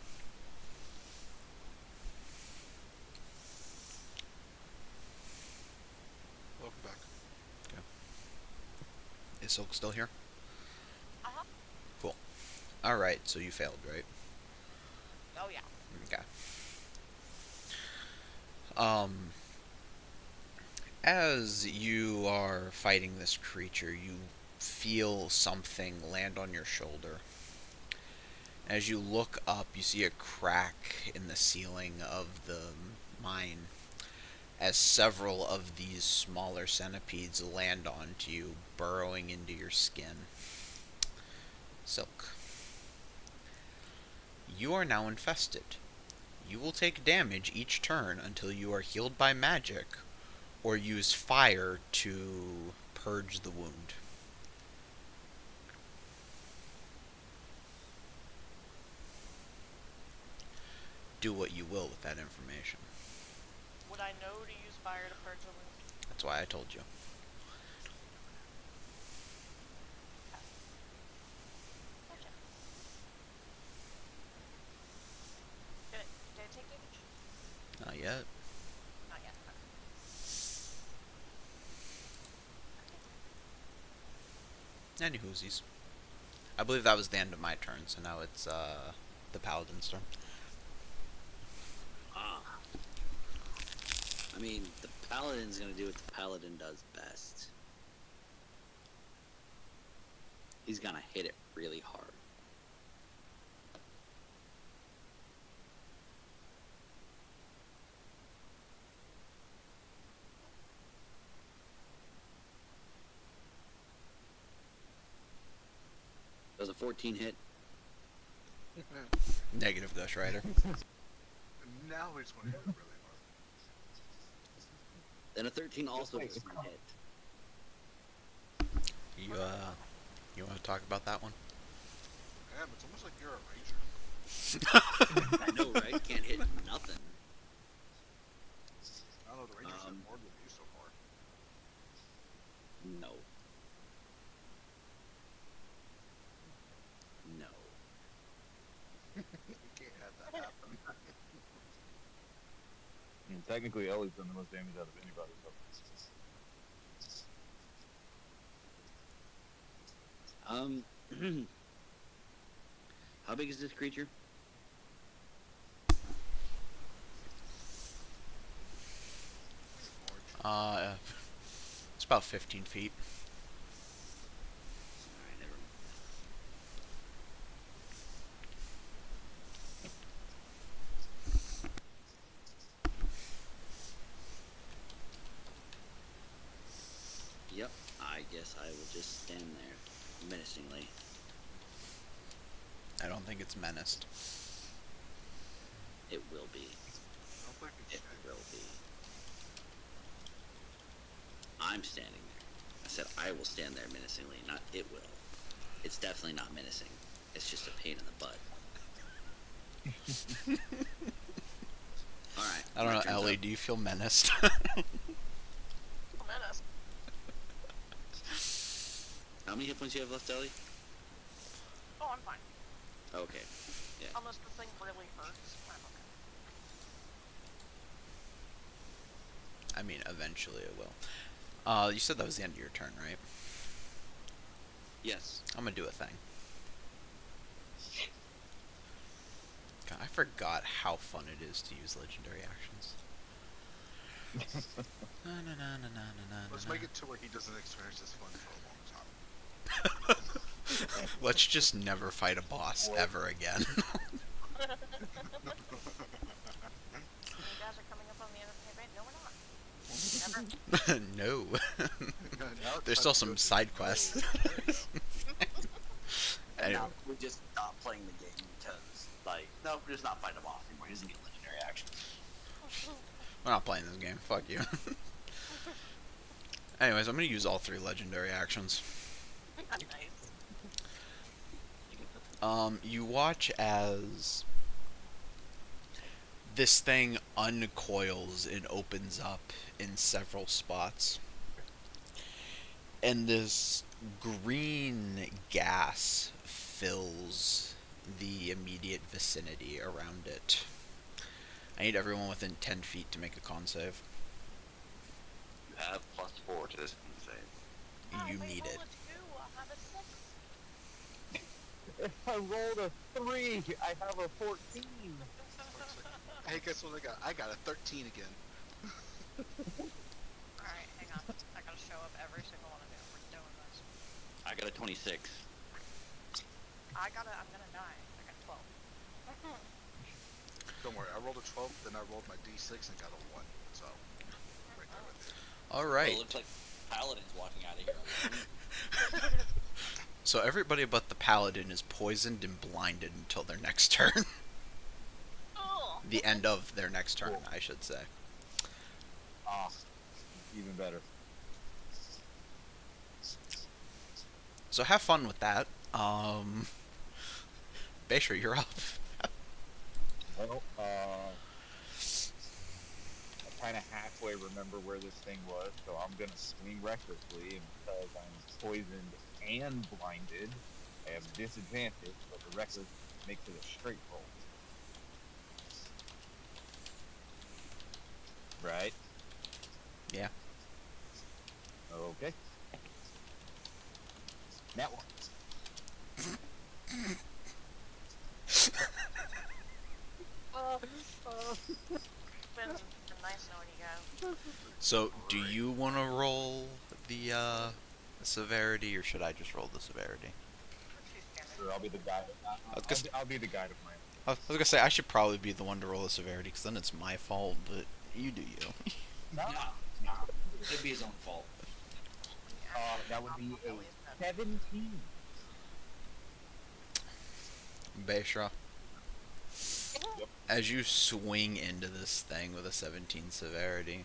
Welcome back. Is Silk still here? Uh-huh. Cool. Alright, so you failed, right? Oh, yeah. Okay. As you are fighting this creature, you feel something land on your shoulder. As you look up, you see a crack in the ceiling of the mine as several of these smaller centipedes land onto you, burrowing into your skin. Silk. You are now infested. You will take damage each turn until you are healed by magic, or use fire to purge the wound. Do what you will with that information. Would I know to use fire to purge a wound? That's why I told you. Gotcha. Did I take damage? Not yet. Not yet. Any whoosies. I believe that was the end of my turn, so now it's the paladin's turn. I mean, the paladin's gonna do what the paladin does best. He's gonna hit it really hard. Does a 14 hit? Negative, Ghost Rider. Now we just want to hit it really hard. Then a 13 also wait, does it's not not. hit. You want to talk about that one? Damn, it's almost like you're a ranger. I know, right? Can't hit nothing. I don't know, the rangers have more than you so far. No. No. We can't have that happen. Technically, Ellie's done the most damage out of anybody. So. How big is this creature? It's about 15 feet. Alright, never mind. Yep, I guess I will just stand there menacingly. I don't think it's menaced. It will be. I don't think it's It will be. I'm standing there. I said I will stand there menacingly, not it will. It's definitely not menacing. It's just a pain in the butt. Alright. I don't my know, turn's Ellie, up. do you feel menaced? Menace. How many hit points do you have left, Ellie? Oh, I'm fine. Okay. Yeah. Unless the thing really hurts. I'm okay. I mean, eventually it will. You said that was the end of your turn, right? Yes. I'm gonna do a thing. God, I forgot how fun it is to use legendary actions. Let's make it to where he doesn't experience this fun for a long time. Let's just never fight a boss ever again. You guys are coming up on the end of the campaign? No, we're not. Never. No. Now it's There's time still to go some to side the quests. goal. There you go. And Anyway. now we just stop playing the game because, like, no, we're just not fighting a boss anymore. Just get legendary actions. We're not playing this game. Fuck you. Anyways, I'm gonna use all 3 legendary actions. Nice. You watch as this thing uncoils and opens up in several spots. And this green gas fills the immediate vicinity around it. I need everyone within 10 feet to make a con save. You have +4 to this con save. You Wait, need roll it. a 2. I have a 6. If I rolled a 3, I have a 14. Hey, guess what I got? I got a 13 again. Alright, hang on. I gotta show up every single one of you. We're doing this. I got a 26. I'm gonna die. I got 12. Don't worry, I rolled a 12, then I rolled my d6 and got a 1. So, right there with you. All Well, right. it looks like Paladin's walking out of here. So everybody but the paladin is poisoned and blinded until their next turn. Oh. The end of their next turn, I should say. Ah, even better. So have fun with that. Basher, you're up. Well, I kind of halfway remember where this thing was, so I'm gonna swing recklessly, and because I'm poisoned and blinded, I have disadvantage, but the reckless makes it a straight roll. Right? Yeah. Okay. That one. Been nice knowing you guys. So do you want to roll the severity, or should I just roll the severity? Sure, I'll be the guide. I'll be the guide of my own. I was gonna say I should probably be the one to roll the severity, because then it's my fault. But you do you. No. Nah. It'd be his own fault. That would be a 17. Beshra. Yep. As you swing into this thing with a 17 severity,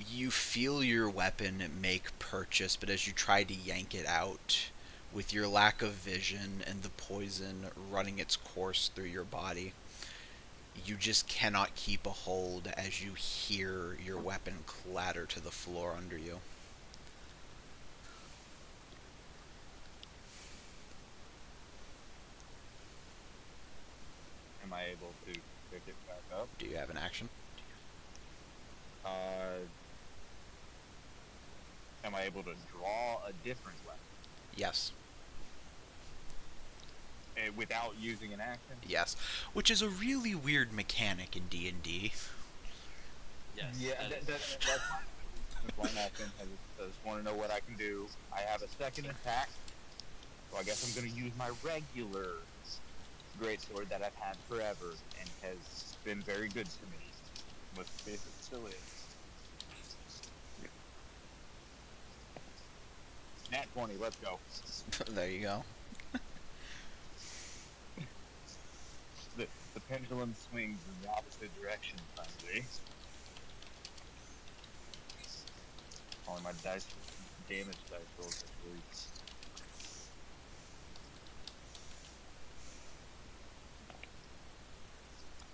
you feel your weapon make purchase, but as you try to yank it out, with your lack of vision and the poison running its course through your body, you just cannot keep a hold as you hear your weapon clatter to the floor under you. Am I able to pick it back up? Do you have an action? Am I able to draw a different weapon Yes. without using an action? Yes. Which is a really weird mechanic in D&D. Yes. Yeah, that's one action. I just want to know what I can do. I have a second attack, so I guess I'm going to use my regular greatsword that I've had forever and has been very good to me. But it still is. Nat 20, let's go. There you go. The pendulum swings in the opposite direction, finally. Only my damage dice rolls are 3.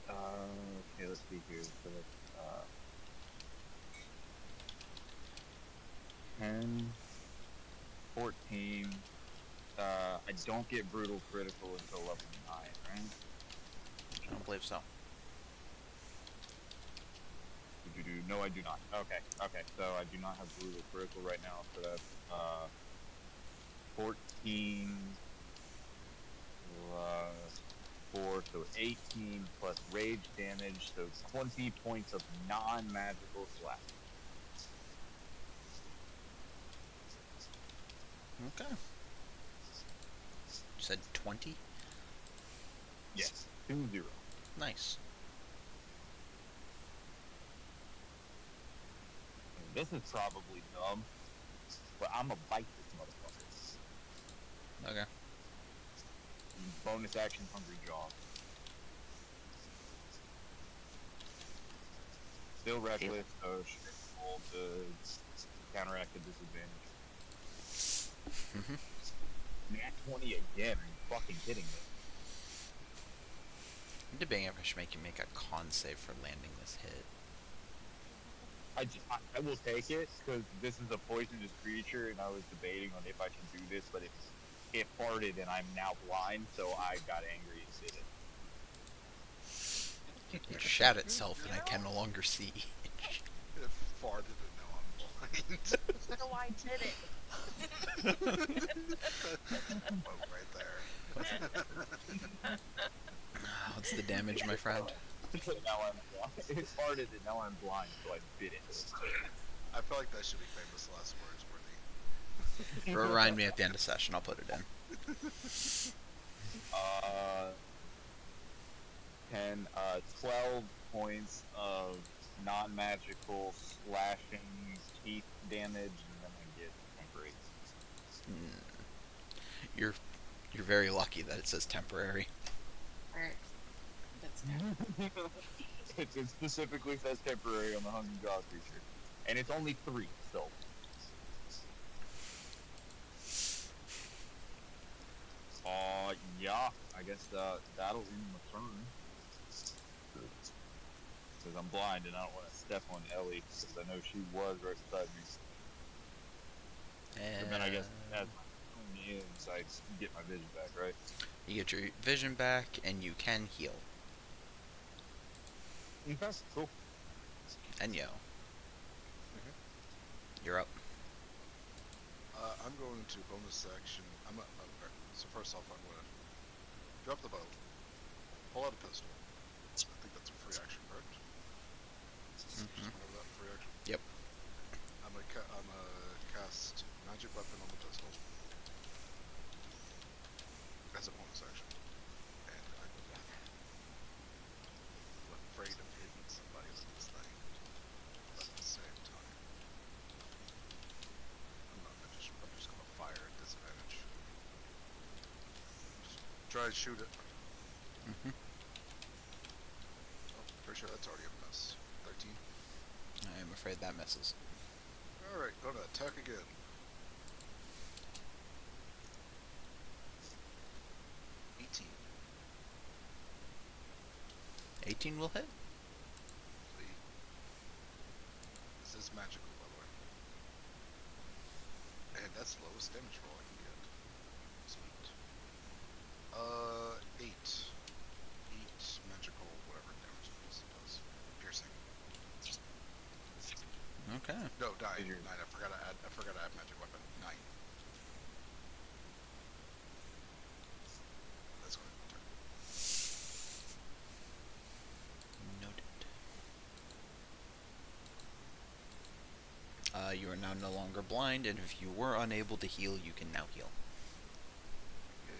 Okay, let's see here. So that's 10, 14. I don't get brutal critical until level 9, right? I don't believe so. No, I do not. Okay, so I do not have brutal critical right now, so that's 14 plus 4, so 18 plus rage damage, so 20 points of non-magical slash. Okay. You said 20? Yes, 2-0. Nice. This is probably dumb, but I'm gonna bite this motherfucker. Okay. Bonus action, Hungry Jaw. Still reckless, so straight roll to counteract the disadvantage. Nat 20 again, are you fucking kidding me? I'm debating if I should make you make a con save for landing this hit. I will take it, because this is a poisonous creature, and I was debating on if I should do this, but if it farted and I'm now blind, so I got angry and did it. It shat itself, and You I can know? no longer see. It farted and now I'm blind. So I did it. Quote right there. What's the damage, my friend? So now I'm blind. It farted and now I'm blind, so I bit it. I feel like that should be famous last words worthy. Remind me at the end of session. I'll put it in. 12 points of non-magical slashing teeth damage, and then I get temporary. You're very lucky that it says temporary. Alright. That's It specifically says temporary on the Hungry Jaw creature. And it's only 3, so. Yeah, I guess that'll end my turn. Because I'm blind and I don't want to step on Ellie, because I know she was right beside me. And then I guess as my turn ends, I get my vision back, right? You get your vision back, and you can heal. Okay, cool. And yo. Okay. You're up. I'm going to bonus action. So first off, I'm going to drop the bow, pull out a pistol. I think that's a free action, correct? Just went over that free action. Yep. I'm gonna cast magic weapon on the pistol as a bonus action, and I'm afraid of hitting somebody with this thing. But at the same time, I'm just gonna fire at disadvantage. Just try to shoot it. Mm-hmm. Oh, pretty sure that's already a miss. 13. I am afraid that misses. Alright, gonna attack again. $18. 18 will hit. See? This is magical, by the way. And that's the lowest damage roll I can get. Sweet. 8. 8 magical, whatever damage it does. Piercing. Okay. No, 9. 9. I forgot to add magic weapon. 9. That's what I'm turn. Noted. You are now no longer blind, and if you were unable to heal, you can now heal. Yay.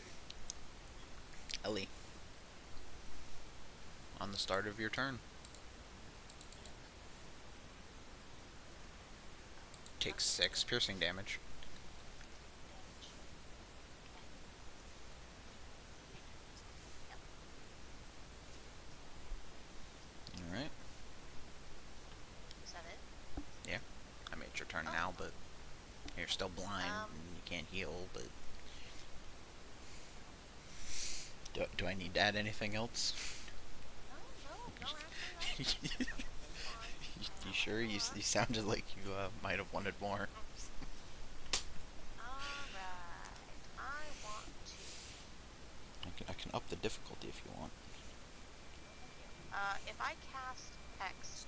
Ellie. On the start of your turn. Takes 6 piercing damage. Alright. Is that it? Yeah. I mean, it's your turn now, but you're still blind, and you can't heal, but... Do I need to add anything else? No, actually, no. You sure? You sounded like you might have wanted more. Alright. I want to. I can up the difficulty if you want. If I cast Hex,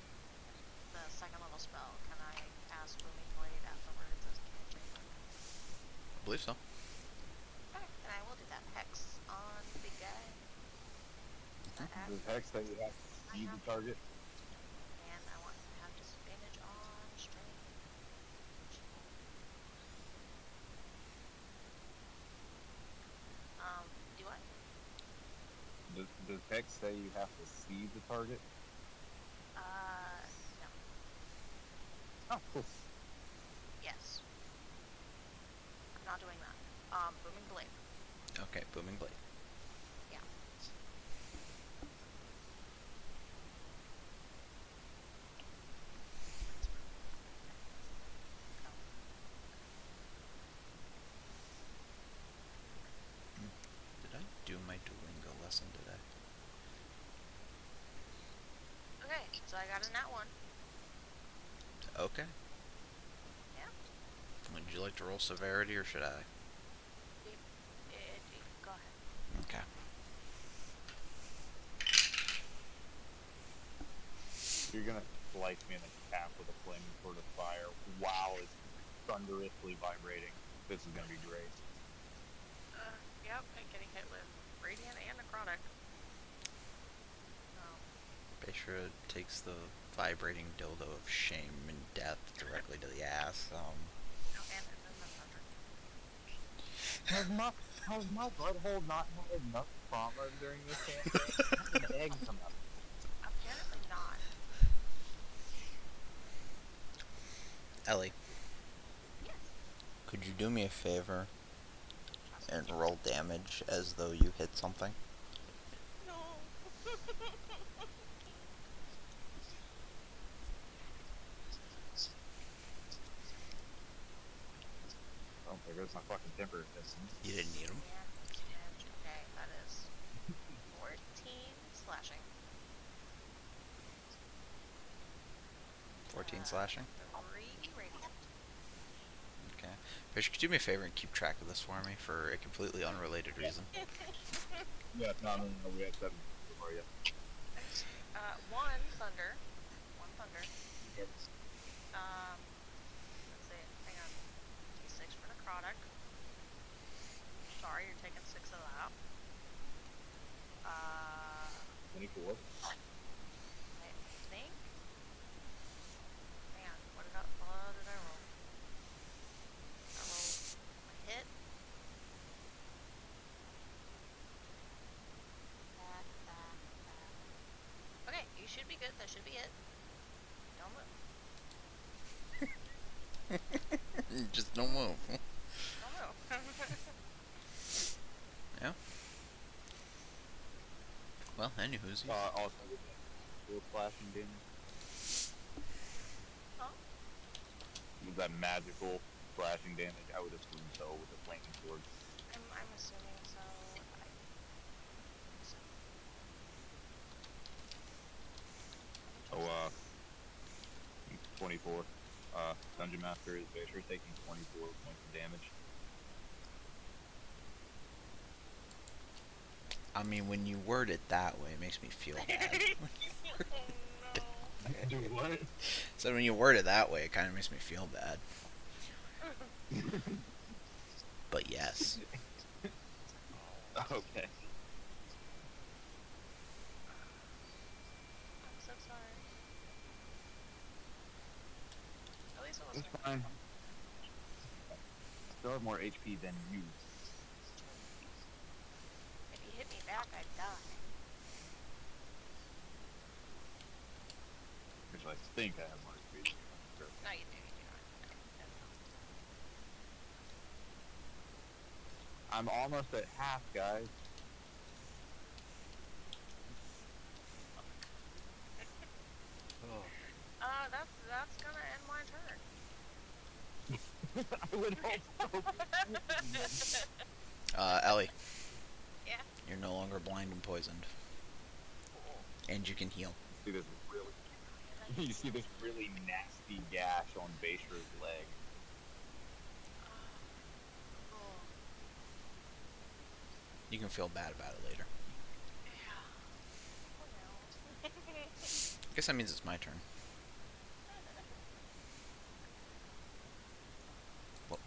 the second level spell, can I cast Booming Blade afterwards as a cantrip? I believe so. Okay, then I will do that. Hex on the big guy. The hex that you have to see the target. And I want to have disadvantage on strength. Do I? Does hex say you have to see the target? No. Oh, cool. Yes. I'm not doing that. Booming Blade. Okay, Booming Blade. Yeah. Did I do my Duolingo lesson today? Okay, so I got a nat 1. Okay. Yeah. Would you like to roll severity, or should I? You're gonna slice me in the calf with a flaming sword of fire while it's thunderously vibrating. This is gonna be great. Yep, and getting hit with radiant and necrotic. Beshra takes the vibrating dildo of shame and death directly to the ass. Oh, and then the thunder. Has my butthole not had enough trauma during this campaign? I had an egg come out. Apparently not. Ellie, Yes. could you do me a favor and roll damage as though you hit something? No. Oh, there goes my fucking temper system. You didn't need them. Yeah. Okay, that is 14 slashing. 14 slashing? 3 radiant. Okay. Fish, could you do me a favor and keep track of this for me for a completely unrelated reason? Yeah, no, we had 7 for you. 1 thunder. 1 thunder. Yep. Let's see. Hang on. D6 for necrotic. Sorry, you're taking 6 of that. 24. I think. Hang on. What did I roll? I rolled a hit. Okay, you should be good. That should be it. Don't move. Just don't move. Don't move. Yeah. Well, anywho's. Also with that full slashing damage. Huh? With that magical slashing damage, I would assume so with a flaming sword. I'm assuming so. 24. Dungeon Master is Basher taking 24 points of damage. I mean, when you word it that way, it makes me feel bad. Oh no. Do what? So when you word it that way, it kind of makes me feel bad. But yes. Okay. I'm so sorry. At least it That's wasn't. fine. Still have more HP than you. If you hit me back, I'd die. Which I think I have more HP. Sure. No, you do. You do not. No. I'm almost at half, guys. That's gonna end my turn. I would hope so. Ellie. Yeah. You're no longer blind and poisoned. Cool. And you can heal. You see this really nasty gash on Basher's leg. Cool. You can feel bad about it later. Yeah. Oh no. I guess that means it's my turn.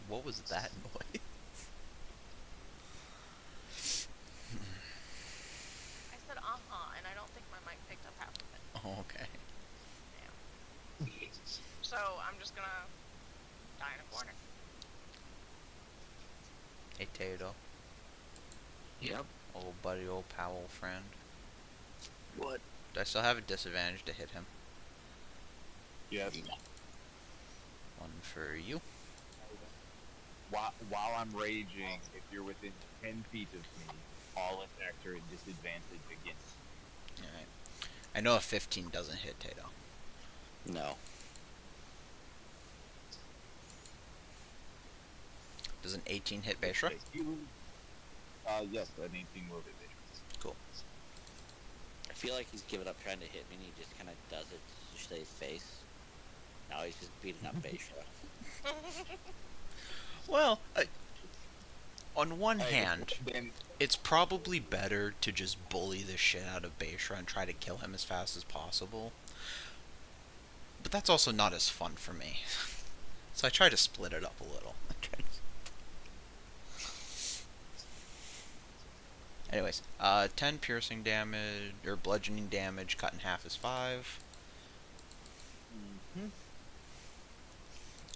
What was that noise? I said and I don't think my mic picked up half of it. Oh, okay. Yeah. So I'm just gonna die in a corner. Hey, Tato. Yep. Old buddy, old pal, old friend. What? Do I still have a disadvantage to hit him? Yes. One for you. While I'm raging, if you're within 10 feet of me, all attacks are at disadvantage against. Alright. I know a 15 doesn't hit Tato. No. Does an 18 hit Beshra? Yes, an 18 will hit Beshra. Cool. I feel like he's given up trying to hit me and he just kind of does it to save face. Now he's just beating up Beisha. Well, on one Hey, hand, then it's probably better to just bully the shit out of Beshra and try to kill him as fast as possible. that's also not as fun for me. So I try to split it up a little. Anyways, 10 piercing damage, or bludgeoning damage, cut in half is 5. Mm-hmm.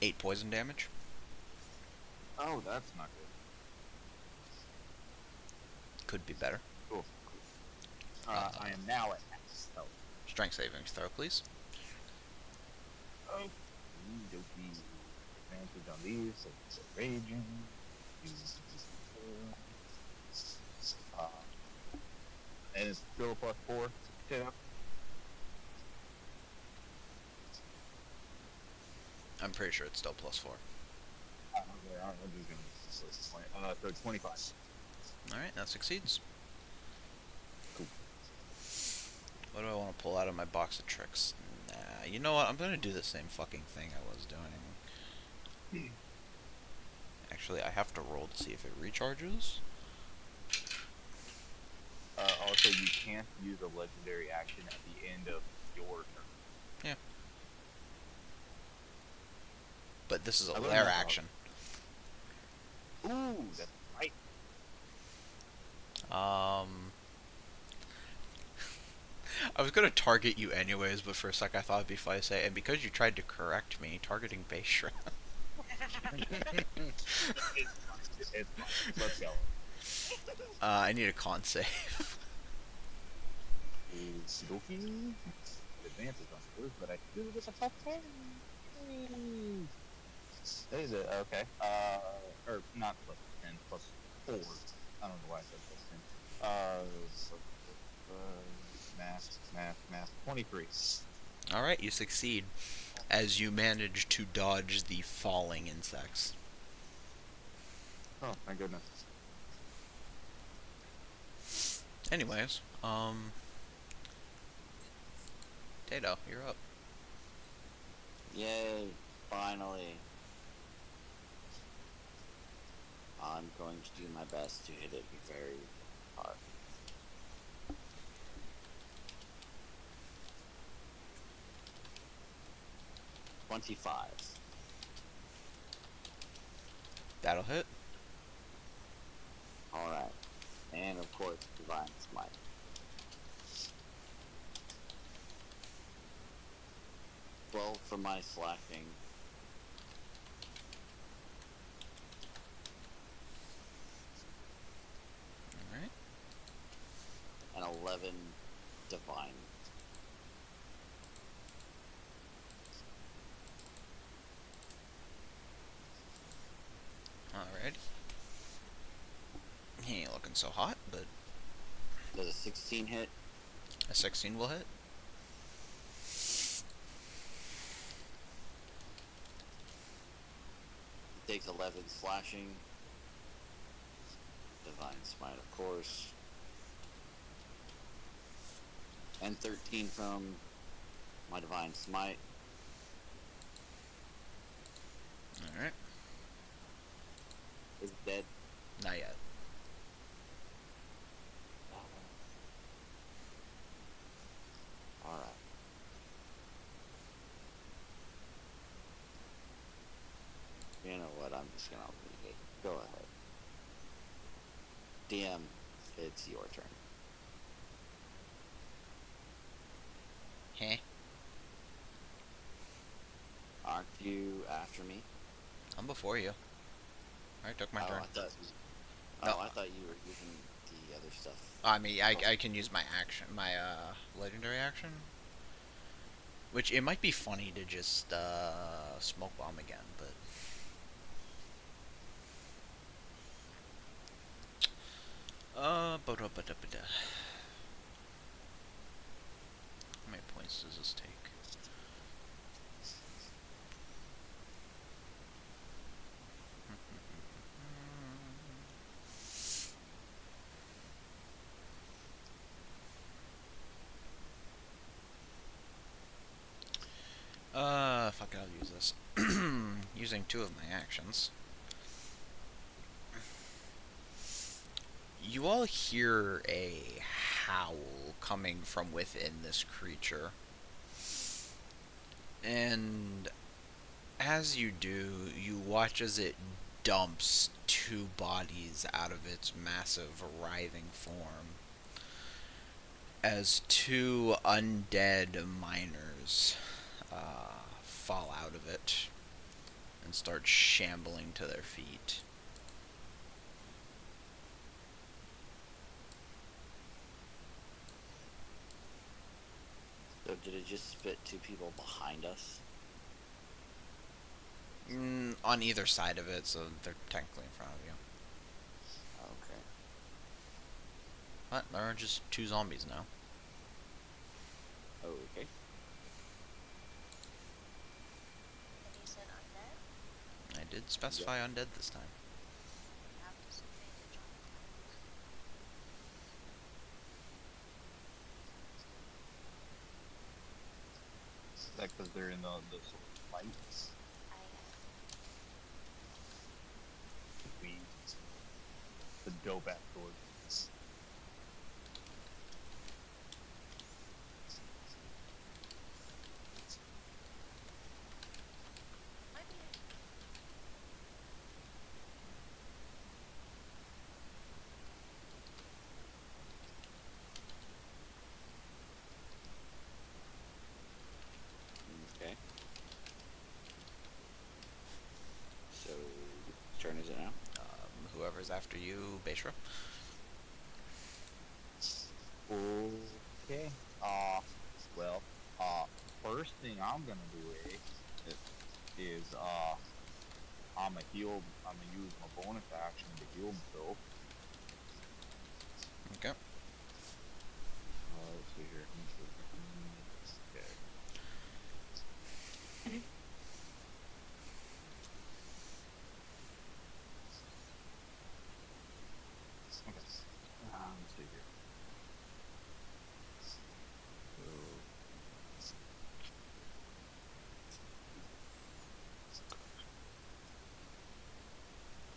8 poison damage. Oh, that's not good. Could be better. Cool. I am now at max health. Strength savings throw, please. Oh, dokie. Advantage on these, so it's raging. And it's still a +4. Yeah. I'm pretty sure it's still +4. I'm just gonna so 25. Alright, that succeeds. Cool. What do I want to pull out of my box of tricks? Nah, you know what? I'm gonna do the same fucking thing I was doing. Actually, I have to roll to see if it recharges. Also, you can't use a legendary action at the end of your turn. Yeah. But this is a I learned lair that action. Ooh, that's right. I was gonna target you anyways, but for a sec I thought it'd be funny to say, and because you tried to correct me, targeting base shrimp. It's fine. Let's go. I need a con save. Okie advances on yours, but I do with a +10. Is it? Okay. Or not +10, +4. I don't know why I said +10. Math. 23. Alright, you succeed, as you manage to dodge the falling insects. Oh, thank goodness. Anyways, Tato, you're up. Yay, finally. I'm going to do my best to hit it very hard. $25. That'll hit. Alright. And of course, Divine Smite. $12 for my slashing. Alright. And 11 Divine. Alright. He ain't looking so hot, but Does a 16 hit? a 16 will hit. Takes 11 slashing. Divine Smite, of course. And 13 from my Divine Smite. Alright. Is dead. Not yet. Alright. You know what? I'm just gonna leave it. Go ahead. DM, it's your turn. Heh. Aren't you after me? I'm before you. Alright, took my turn. I thought No. I thought you were using the other stuff. I mean, I can use my action, my legendary action. Which, it might be funny to just smoke bomb again, but ba-da-ba-da-ba-da. How many points does this take? Fuck it, I'll use this. Using 2 of my actions. You all hear a howl coming from within this creature. And as you do, you watch as it dumps two bodies out of its massive, writhing form. As two undead miners fall out of it and start shambling to their feet. So did it just spit two people behind us? On either side of it, so they're technically in front of you. Okay. But there are just two zombies now. Okay. And you said undead? I did specify undead this time. You have disadvantage on attacks. Is that because they're in the sort of lights? We the dope ass swords. Might be. Okay. So, whose turn is it now? Whoever's after you, Beshra. Okay. Well, first thing I'm gonna do is I'm gonna use my bonus action to heal myself. Okay. Let's see here. Okay. Okay. Let's see here.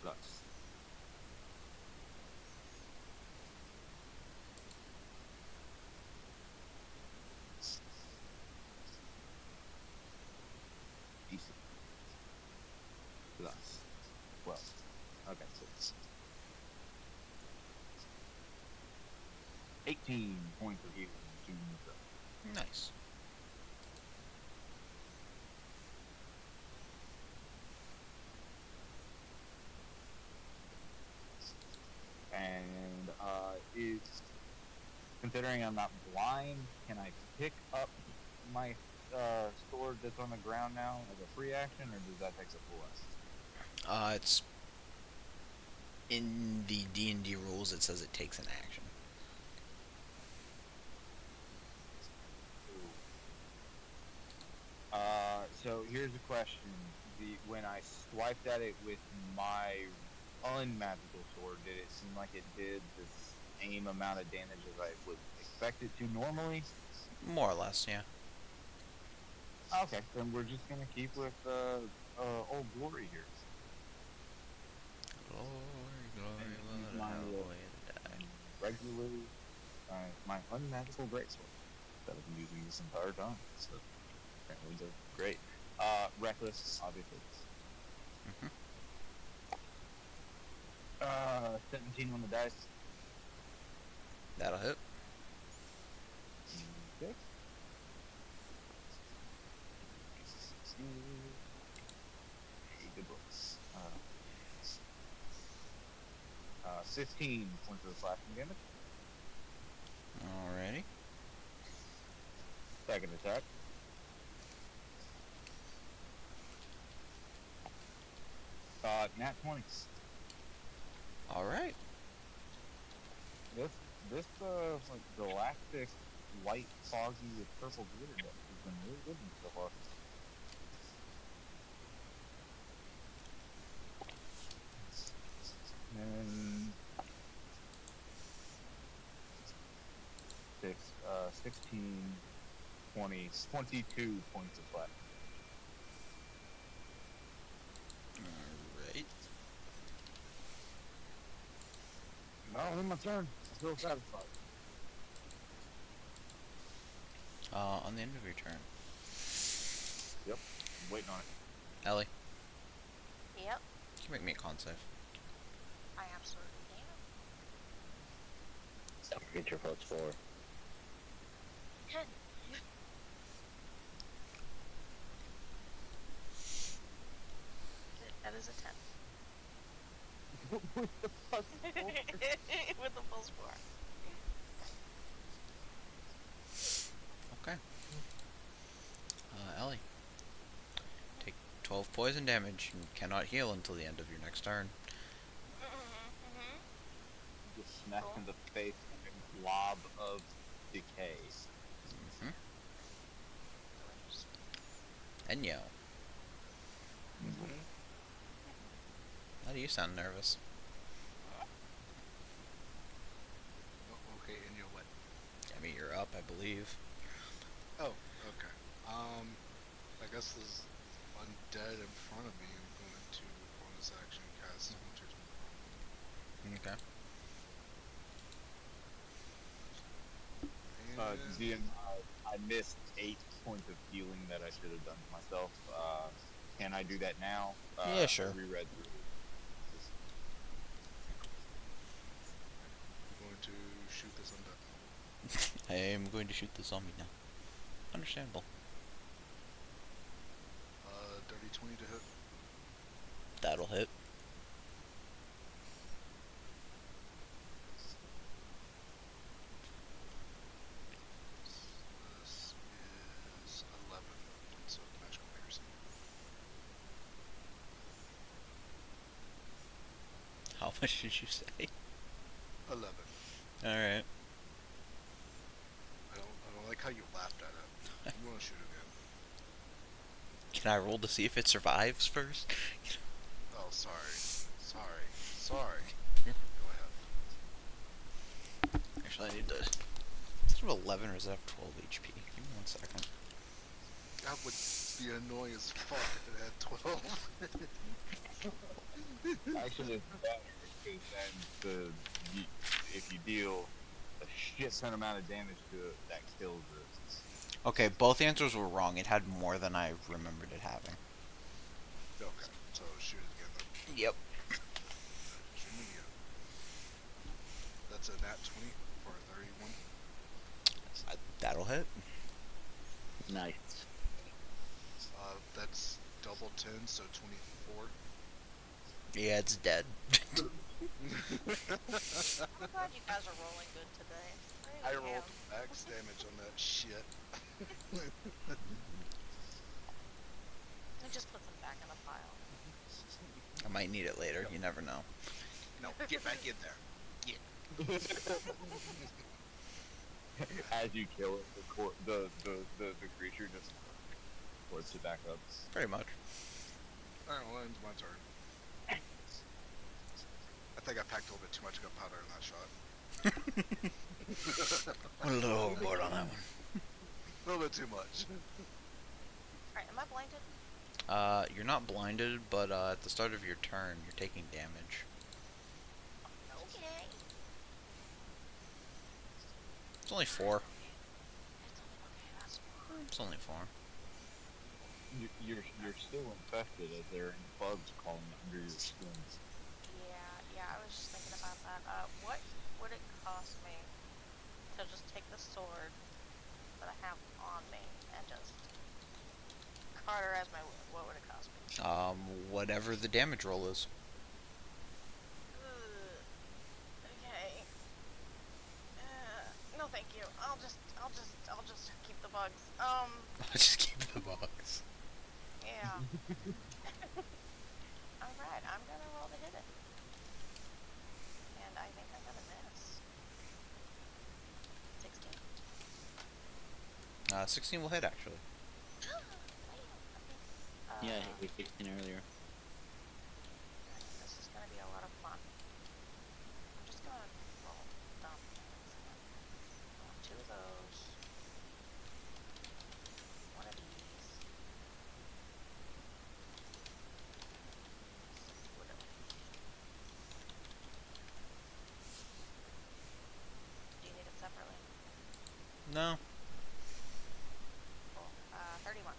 Plus. DC. Plus. Well. Okay, so 18 points of healing to myself. Nice. And is considering I'm not blind, can I pick up my sword that's on the ground now as a free action, or does that take a full action? It's in the D&D rules. It says it takes an action. So here's a question: when I swiped at it with my unmagical sword, did it seem like it did the same amount of damage as I would expect it to normally? More or less, yeah. Okay, then we're just gonna keep with Old Glory here. Glory, glory, And use what a my hell way to die. regular, my unmagical greatsword that I've been using this entire time. So apparently they're great. Reckless, obviously. Mhm. 17 on the dice. That'll hit. Okay. Good books. 15 points of slashing damage. Alrighty. Second attack. Nat 20. Alright. This like galactic white foggy with purple glitter deck has been really good so far. And 16, 20, 22 points of flat. Alright. Well, in my turn. I feel satisfied. On the end of your turn, Yep. I'm waiting on it. Ellie, Yep, can you make me a con save? I absolutely can. Don't forget your plus 4. 10. That is a 10. With the plus With the plus 4. Okay. Ellie, take 12 poison damage and cannot heal until the end of your next turn. Just smack Cool. in the face and a blob of decay. Mm-hmm. Enyo, why do you sound nervous? Okay, and you're what? I mean, you're up, I believe. Oh, okay. I guess there's undead in front of me. I'm going to bonus action cast Hunter's Mark. Okay. And DM, I missed 8 points of healing that I should have done to myself. Can I do that now? Yeah, sure. I reread through. I'm going to shoot this undead. I am going to shoot the zombie now. Understandable. Dirty 20 to hit. That'll hit. This is 11 points of magical piercing. How much did you say? 11. Alright. I don't like how you laughed at it. I'm going to shoot again. Can I roll to see if it survives first? Oh, sorry. Sorry. Yeah. Go ahead. Actually, I need to... Does it have 11 or does it have 12 HP? Give me 1 second. That would be annoying as fuck if it had 12. Actually, it's better because then if you deal a shit ton amount of damage to it, that kills it. Okay, both answers were wrong. It had more than I remembered it having. Okay, so shoot it again then. Yep. Shoot it again. That's a nat 20 for a 31. That'll hit. Nice. That's double 10, so 24. Yeah, it's dead. I'm glad you guys are rolling good today. I Really rolled am. max damage on that shit. It just puts them back in a pile. I might need it later. You never know. No, get back in there. As you kill it, the creature just ports it back up. Pretty much. Alright, well, it's my turn. I think I packed a little bit too much gunpowder in that shot. A little overboard on that one. A little bit too much. Alright, am I blinded? You're not blinded, but at the start of your turn, you're taking damage. Okay. It's only 4. It's only okay, that's fine. It's only 4. You're still infected as there are bugs crawling under your skin. Yeah, I was just thinking about that. What would it cost me to just take the sword that I have on me and just cauterize my wound? What would it cost me? Whatever the damage roll is. Okay. No, thank you. I'll just keep the bugs. I'll just keep the box. Yeah. Alright, I'm gonna roll to hit it. And I think I'm gonna miss. 16. 16 will hit, actually. Yeah, I hit with 16 earlier. This is gonna be a lot of fun. I'm just gonna roll dumb things. I want 2 of those. 1 of these. 2 of those. Do you need it separately? No. Cool. 31.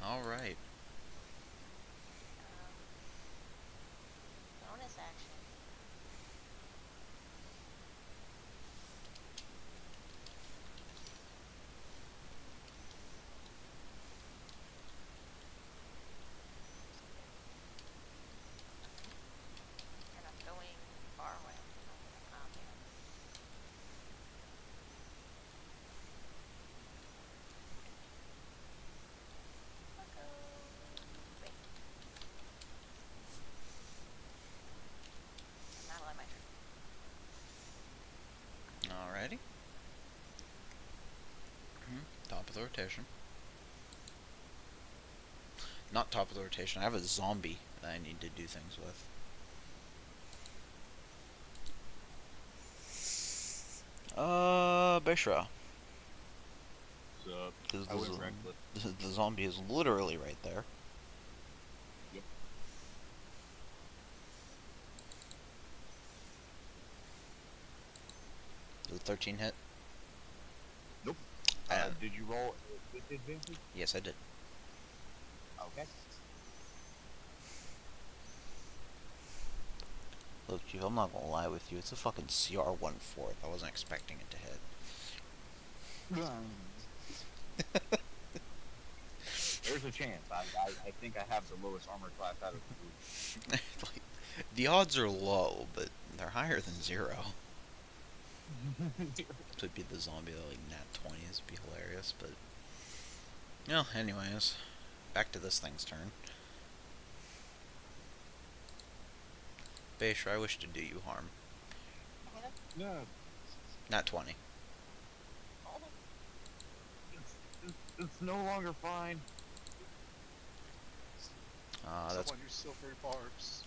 All right. Um, bonus action. And I'm going far away. Yeah. I'll go. Wait. And that'll end my turn. Alrighty. Top of the rotation. Not top of the rotation. I have a zombie that I need to do things with. Bishra. So, Because I went reckless. the zombie is literally right there. Yep. Does a 13 hit? Nope. And Did you roll with advantage? yes, I did. Okay. Look, Chief, I'm not gonna lie with you. It's a fucking CR 1/4. I wasn't expecting it to hit. There's a chance. I think I have the lowest armor class out of the group. Like, the odds are low, but they're higher than 0. To be the zombie that like nat 20s would be hilarious, but no. Anyways, back to this thing's turn. Basher, I wish to do you harm. No. Nat 20. It's no longer fine. That's Someone use silvery barbs.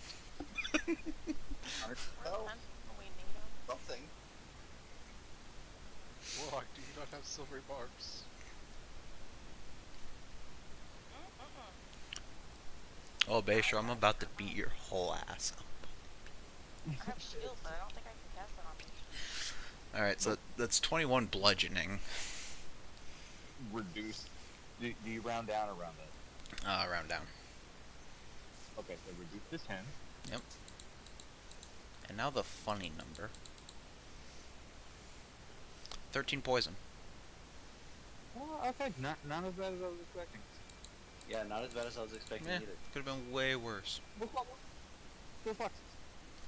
Aren't Well, oh, depends when we need them. something. Warlock, do you not have silvery barbs? oh, Basher, I'm about to beat your whole ass up. I have shield, but I don't think I can cast it on me. All right, so that's 21 bludgeoning. Reduce. Do you round down or round up? Round down. Okay, so reduce to 10. Yep. And now the funny number. 13 poison. Well, okay, not as bad as I was expecting. Yeah, not as bad as I was expecting Yeah, either. could have been way worse. Go fuck.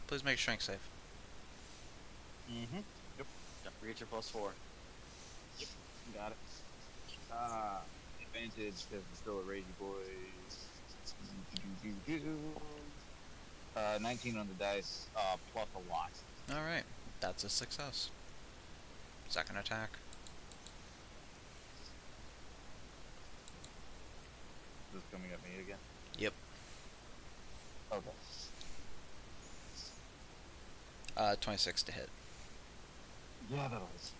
Please make strength save. Mm-hmm. Yep. Don't forget your +4. Yep. Got it. Advantage because it's still a ragey boy. 19 on the dice, plus a lot. Alright, that's a success. Second attack. Is this coming at me again? Yep. Okay. 26 to hit. Yeah, that was.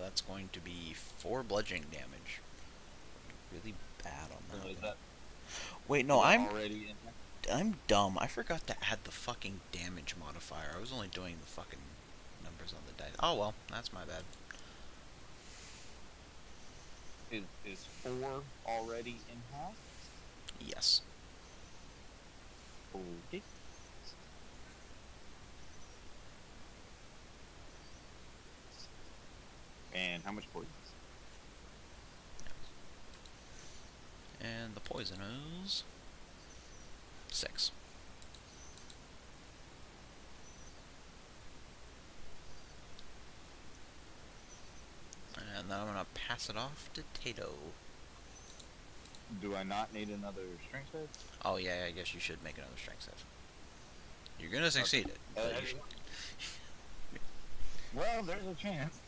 That's going to be 4 bludgeoning damage. Really bad on that. Is one. that Wait, no, I'm already in there? I'm dumb. I forgot to add the fucking damage modifier. I was only doing the fucking numbers on the dice. Oh well, that's my bad. Is 4 already in half? Yes. Okay. And how much poison? And the poison is 6. And then I'm gonna pass it off to Tato. Do I not need another strength save? Oh yeah, I guess you should make another strength save. You're gonna succeed it. But you should... Well, there's a chance.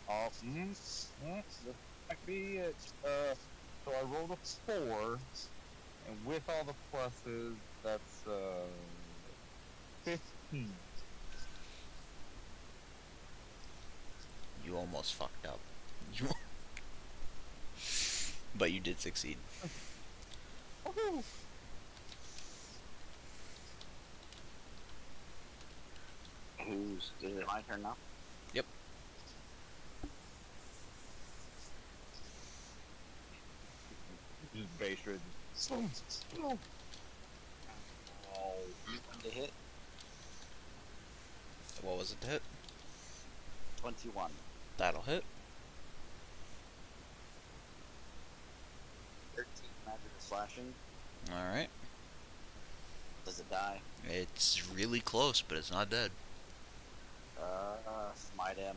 Oh, this might be it. So I rolled a 4, and with all the pluses, that's 15. You almost fucked up. You... but you did succeed. Woohoo! Is it my turn now? Yep. Just base red. Oh, you want to hit What was it to hit? 21. That'll hit. 13 magic of slashing. Alright. Does it die? It's really close, but it's not dead. Smite him.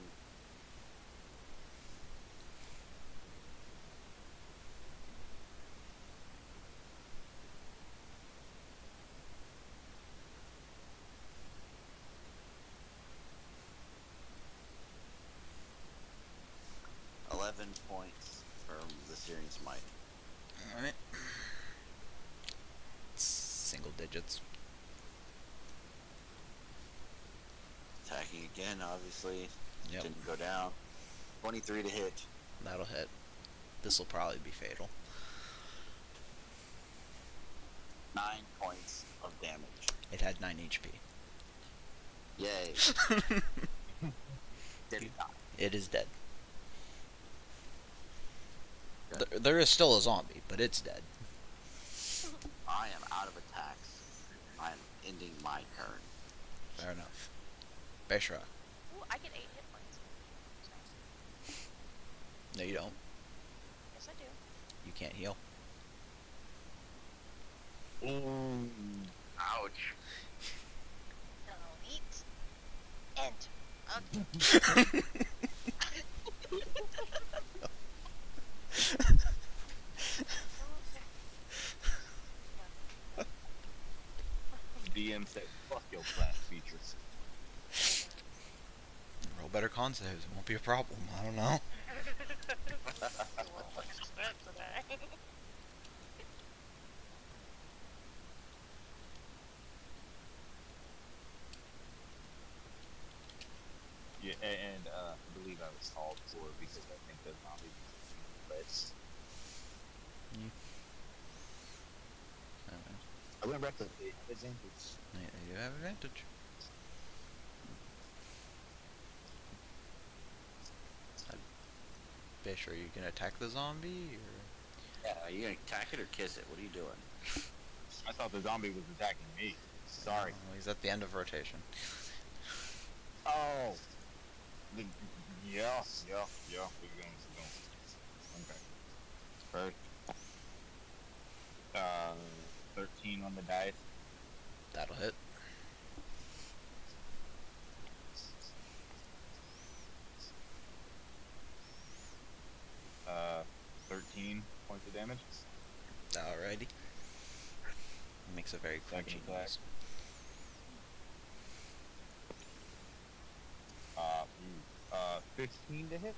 Points from the Searing Smite. Alright. Single digits. Attacking again, obviously. Yep. Didn't go down. 23 to hit. That'll hit. This'll probably be fatal. 9 points of damage. It had 9 HP. Yay. Did it die? It is dead. There is still a zombie, but it's dead. I am out of attacks. I am ending my turn. Fair enough. Beshra. Ooh, I get 8 hit points. No, you don't. Yes, I do. You can't heal. Ooh. Ouch. Delete. Enter. Okay. DM said, fuck your class features. Roll better con saves. It won't be a problem. I don't know. Yeah, and I believe I was called for because I think the zombie was I went back to the advantage. You have advantage. Fish, are you gonna attack the zombie? Or? Yeah, are you gonna attack it or kiss it? What are you doing? I thought the zombie was attacking me. Sorry. Well, he's at the end of rotation. Oh. Yeah. We're going. Okay. First. 13 on the dice. That'll hit. Uh, 13 points of damage. Alrighty. Makes a very Second crunchy attack. noise. 15 to hit.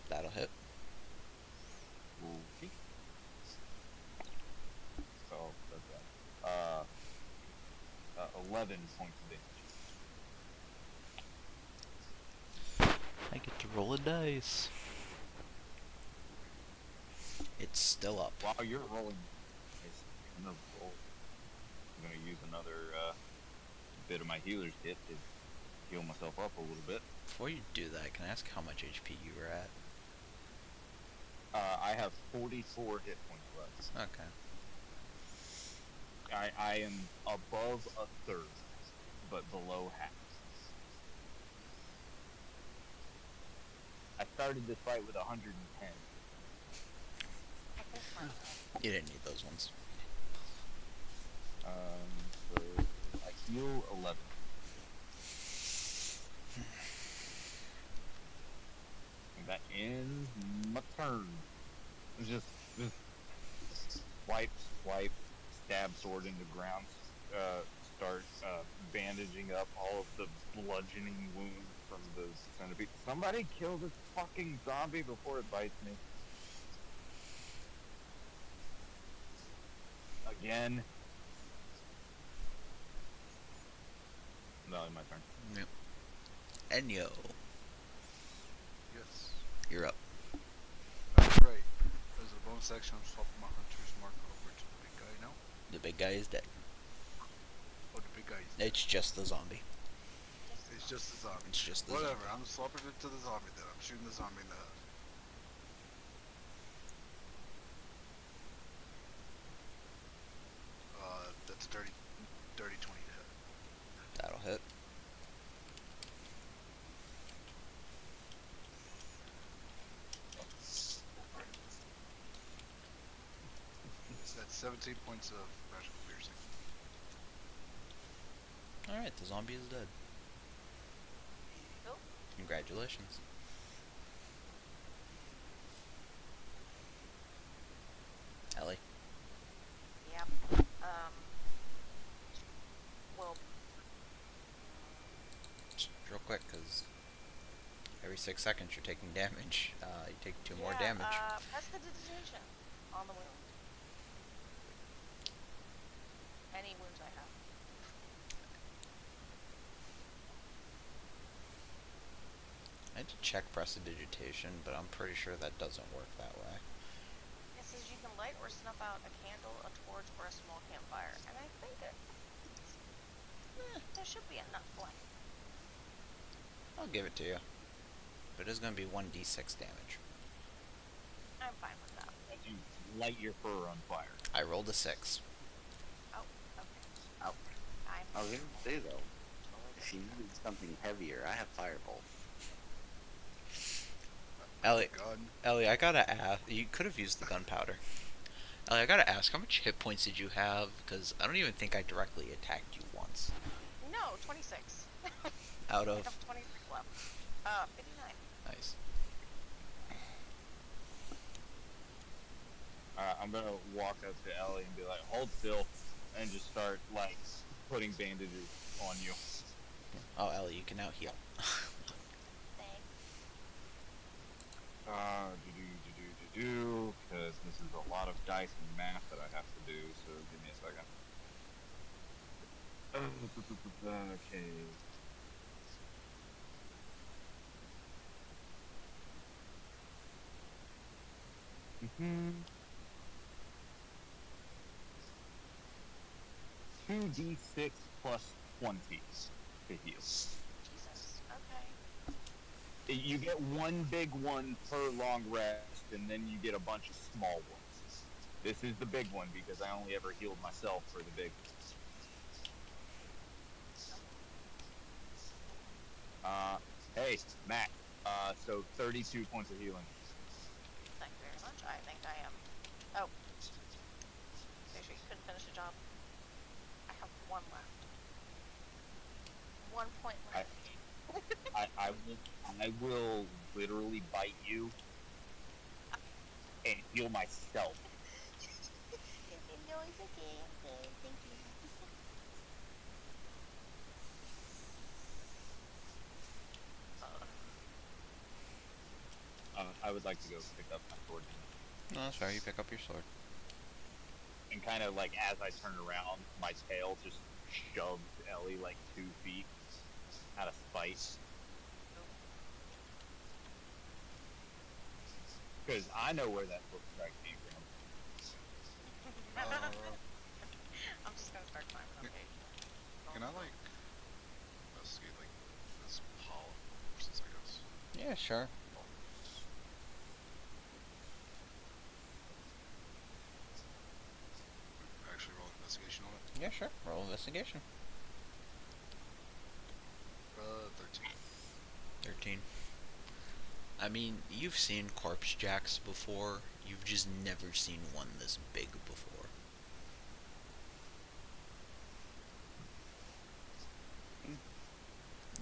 That'll hit. Okay. So that's 11 points of damage. I get to roll a dice. It's still up. While you're rolling, I'm gonna use another bit of my healer's kit to heal myself up a little bit. Before you do that, can I ask how much HP you were at? I have 44 hit points left. Okay. I am above a third, but below half. I started this fight with 110. You didn't need those ones. So I heal 11. And that ends my turn. Just swipe, stab sword into ground, start bandaging up all of the bludgeoning wounds from the centipede. Somebody kill this fucking zombie before it bites me. Again. No, my turn. Yep. Enyo, Yes. you're up. Alright. As a bonus action, I'm swapping my hunter's mark over to the big guy now. The big guy is dead. Oh, the big guy is dead. It's just the zombie. It's just the zombie. It's just the Whatever. zombie. I'm slumping it to the zombie then. I'm shooting the zombie in the head. That's a dirty 20 to hit. That'll hit. That's 17 points of magical piercing. Alright, the zombie is dead. Cool. Congratulations. Ellie. Yep. Well, Just real quick, because every 6 seconds you're taking damage. You take 2 more damage. Prestidigitation on the wound. Any wounds I have. I had to check prestidigitation, but I'm pretty sure that doesn't work that way. It says you can light or snuff out a candle, a torch, or a small campfire, and I think there should be enough light. I'll give it to you. But it's going to be 1d6 damage. I'm fine with that. As you light your fur on fire. I rolled a 6. Oh, okay. Oh, I was I'm gonna say though, totally if you needed something heavier, I have firebolt. Ellie, Gun. Ellie, I gotta ask. You could have used the gunpowder. Ellie, I gotta ask, how much hit points did you have? Because I don't even think I directly attacked you once. No, 26. Out I of... have 26 left. 59. Nice. I'm gonna walk up to Ellie and be like, hold still, and just start, like, putting bandages on you. Oh, Ellie, you can now heal. Thanks. Because this is a lot of dice and math that I have to do, so give me a second. Okay. Mm-hmm. 2d6 plus 20 to heal. Jesus. Okay. You get one big one per long rest, and then you get a bunch of small ones. This is the big one because I only ever healed myself for the big one. Hey, Matt. So 32 points of healing. Thank you very much. I think I am. Oh. Make sure you couldn't finish the job. I have 1 left. 1 point left. I will literally bite you and heal myself. No, it's okay. I'm good. Thank you. I would like to go pick up my sword. No, that's fair. You pick up your sword. And kind of like as I turn around, my tail just shoves Ellie like 2 feet out of spite. Because I know where that book strike came from. I'm just gonna start climbing up page. Can I like investigate like this pile of corpses? I guess. Yeah, sure. Actually, roll investigation on it. Yeah, sure. Roll investigation. 13. 13. I mean, you've seen corpse jacks before. You've just never seen one this big before.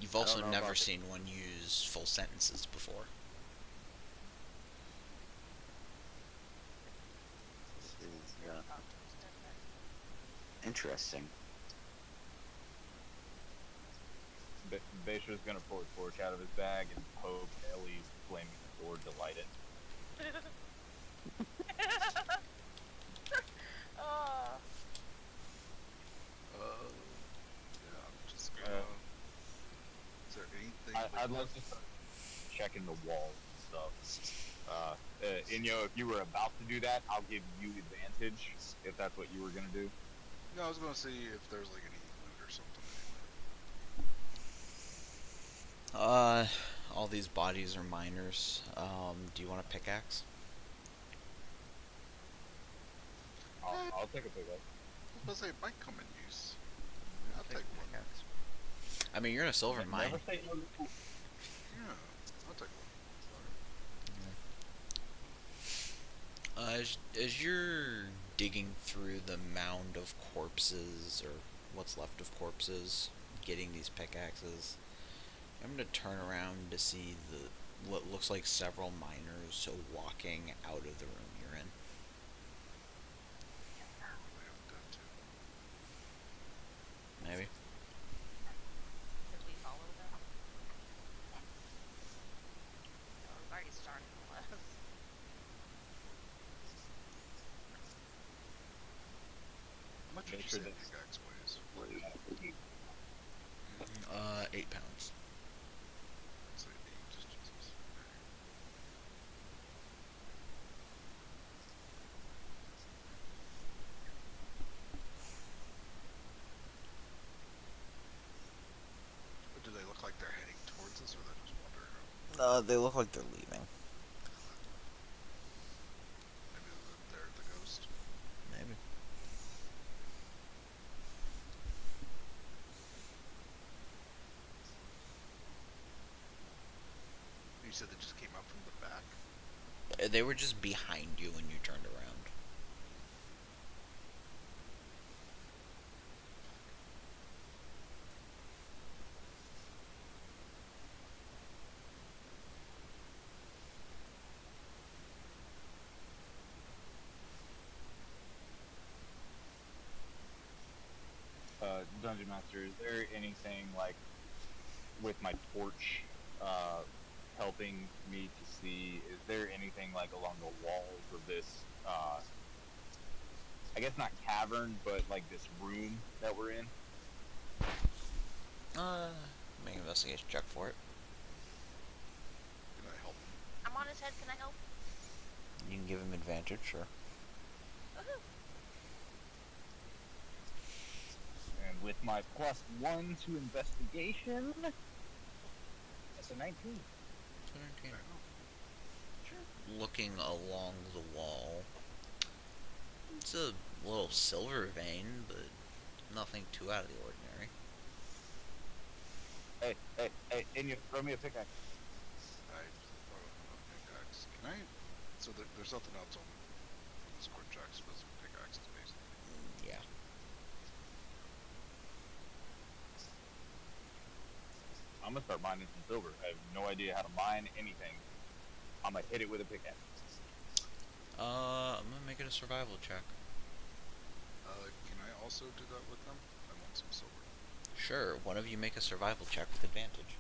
You've also know never about seen one use full sentences before. This is interesting. Bashar's gonna pull a torch out of his bag and poke Ellie's flaming sword to light it. Oh. Yeah, I'm just gonna. Is there anything? I'd like to start checking the walls and stuff. Inyo, if you were about to do that, I'll give you advantage if that's what you were gonna do. No, I was gonna see if there's like any loot or something. these bodies are miners. Do you want a pickaxe? I'll take a pickup. I was gonna say it might come in use. Yeah, I'll take one. Pickaxe. I mean, you're in a silver mine. Never say no to school. Yeah, I'll take one. As you're digging through the mound of corpses, or what's left of corpses, getting these pickaxes, I'm gonna turn around to see what looks like several miners walking out of the room you're in. Probably have done too. Maybe. Did we follow them? No, we've already started the list. How much would Make you sure say a that- pickaxe weighs? 8 pounds. I'd say 8, just Jesus. But do they look like they're heading towards us, or they're just wandering around? They look like they're leaving. Maybe they're the ghost. Maybe. You said they just came up from the back? They were just behind you when you turned around. Dungeon Master, is there anything like with my torch helping me to see? Is there anything like along the walls of this? I guess not cavern, but like this room that we're in. Make an investigation check for it. Can I help them? I'm on his head. Can I help? You can give him advantage, sure. Woohoo! And with my +1 to investigation, that's a 19. Looking along the wall, it's a little silver vein, but nothing too out of the ordinary. Hey, and you throw me a pickaxe. I thought of a pickaxe. Can I? So there's nothing else on this core jacks but some pickaxes, basically. Yeah. I'm gonna start mining some silver. I have no idea how to mine anything. I'm gonna hit it with a pickaxe. I'm gonna make it a survival check. Can I also do that with them? I want some silver. Sure, one of you make a survival check with advantage.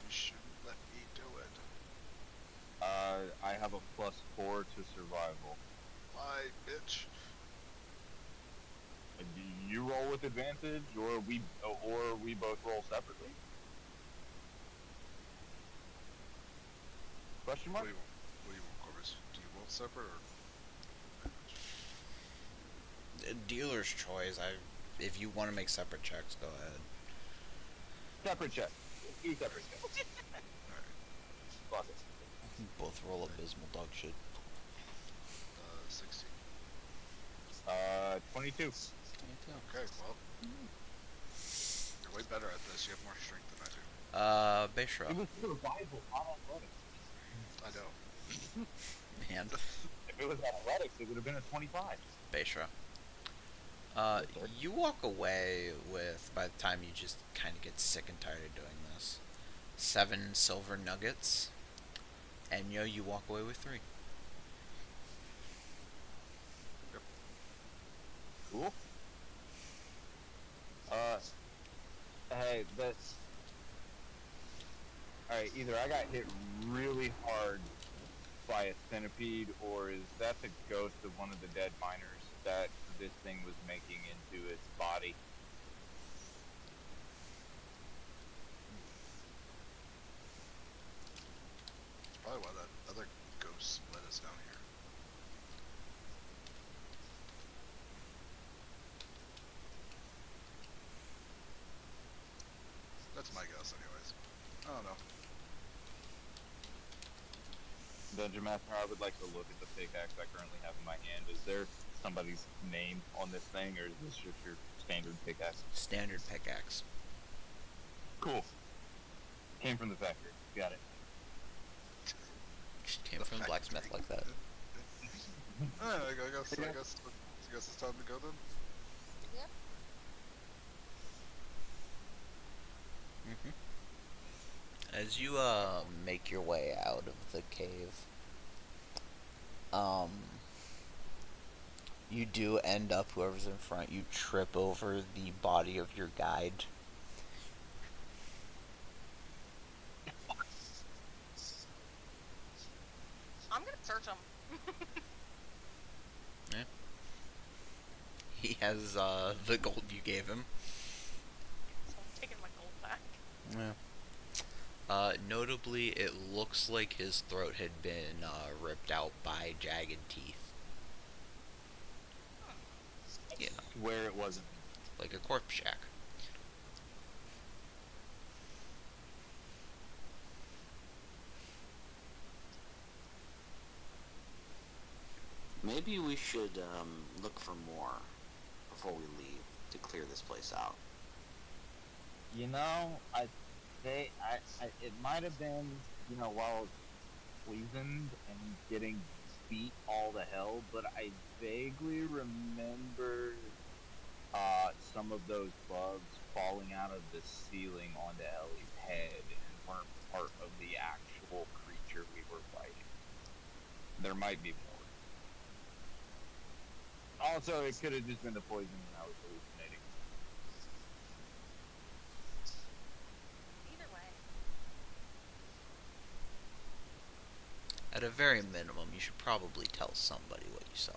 You shouldn't let me do it. I have a +4 to survival. Why, bitch? Do you roll with advantage, or we both roll separately? Question mark? What do you want, Corvus? Do you roll separate or? Dealer's choice. If you want to make separate checks, go ahead. Separate check. Two separate checks. Alright. Fuck it. Both roll abysmal dog shit. 16. 22. Okay, well. You're way better at this. You have more strength than I do. Beshra. It was survival, not athletics. I know. Man. If it was athletics, it would have been a 25. Beshra. Yes, sir. You walk away with, by the time you just kind of get sick and tired of doing this, 7 silver nuggets, and you walk away with 3. Cool. Hey, that's... Alright, either I got hit really hard by a centipede, or is that the ghost of one of the dead miners that this thing was making into its body? That's probably why that other ghost led us down here. That's my guess, anyways. I don't know. Dungeon Master, I would like to look at the pickaxe I currently have in my hand. Is there somebody's name on this thing, or is this just your standard pickaxe? Standard pickaxe. Cool. Came from the factory. Got it. Just came from the blacksmith like that. Alright, I guess it's time to go then. Yep. As you make your way out of the cave, you do end up, whoever's in front, you trip over the body of your guide. I'm gonna search him. He has the gold you gave him. So I'm taking my gold back. Yeah. Notably, it looks like his throat had been ripped out by jagged teeth. You know, Where it wasn't. like a corpse shack. Maybe we should look for more before we leave to clear this place out. You know, I it might have been, while poisoned and getting beat all to hell, but I vaguely remember some of those bugs falling out of the ceiling onto Ellie's head and weren't part of the actual creature we were fighting. There might be more. Also, it could have just been the poison and I was hallucinating. Either way. At a very minimum, you should probably tell somebody what you saw.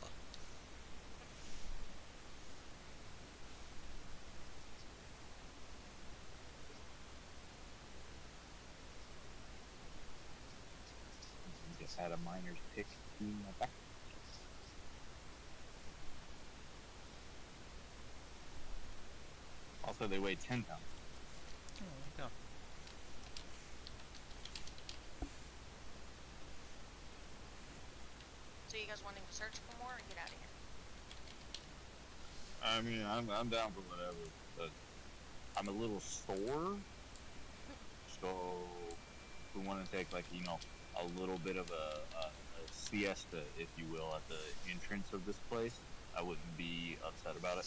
Just had a miner's pick in my back. Also, they weigh 10 pounds. Oh, there you go. So you guys wanting to search for more or get out of here? I mean, I'm down for whatever, but I'm a little sore. So, if we want to take, a little bit of a siesta, if you will, at the entrance of this place, I wouldn't be upset about it.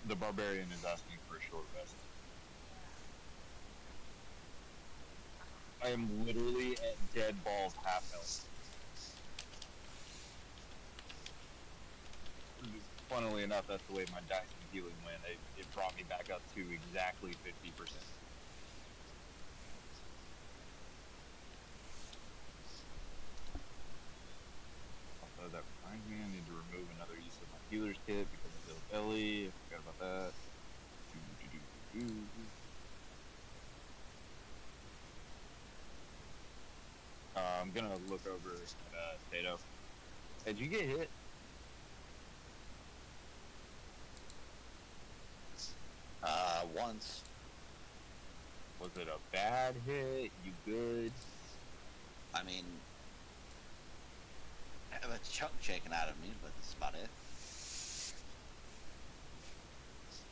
The barbarian is asking for a short rest. I am literally at dead balls half health. Funnily enough, that's the way my dice and healing went. It brought me back up to exactly 50%. Also, that reminds me, I need to remove another use of my healer's kit because I killed Ellie. I forgot about that. I'm gonna look over at Tato. Did you get hit? Once. Was it a bad hit? You good? I mean, I have a chunk shaken out of me, but that's about it.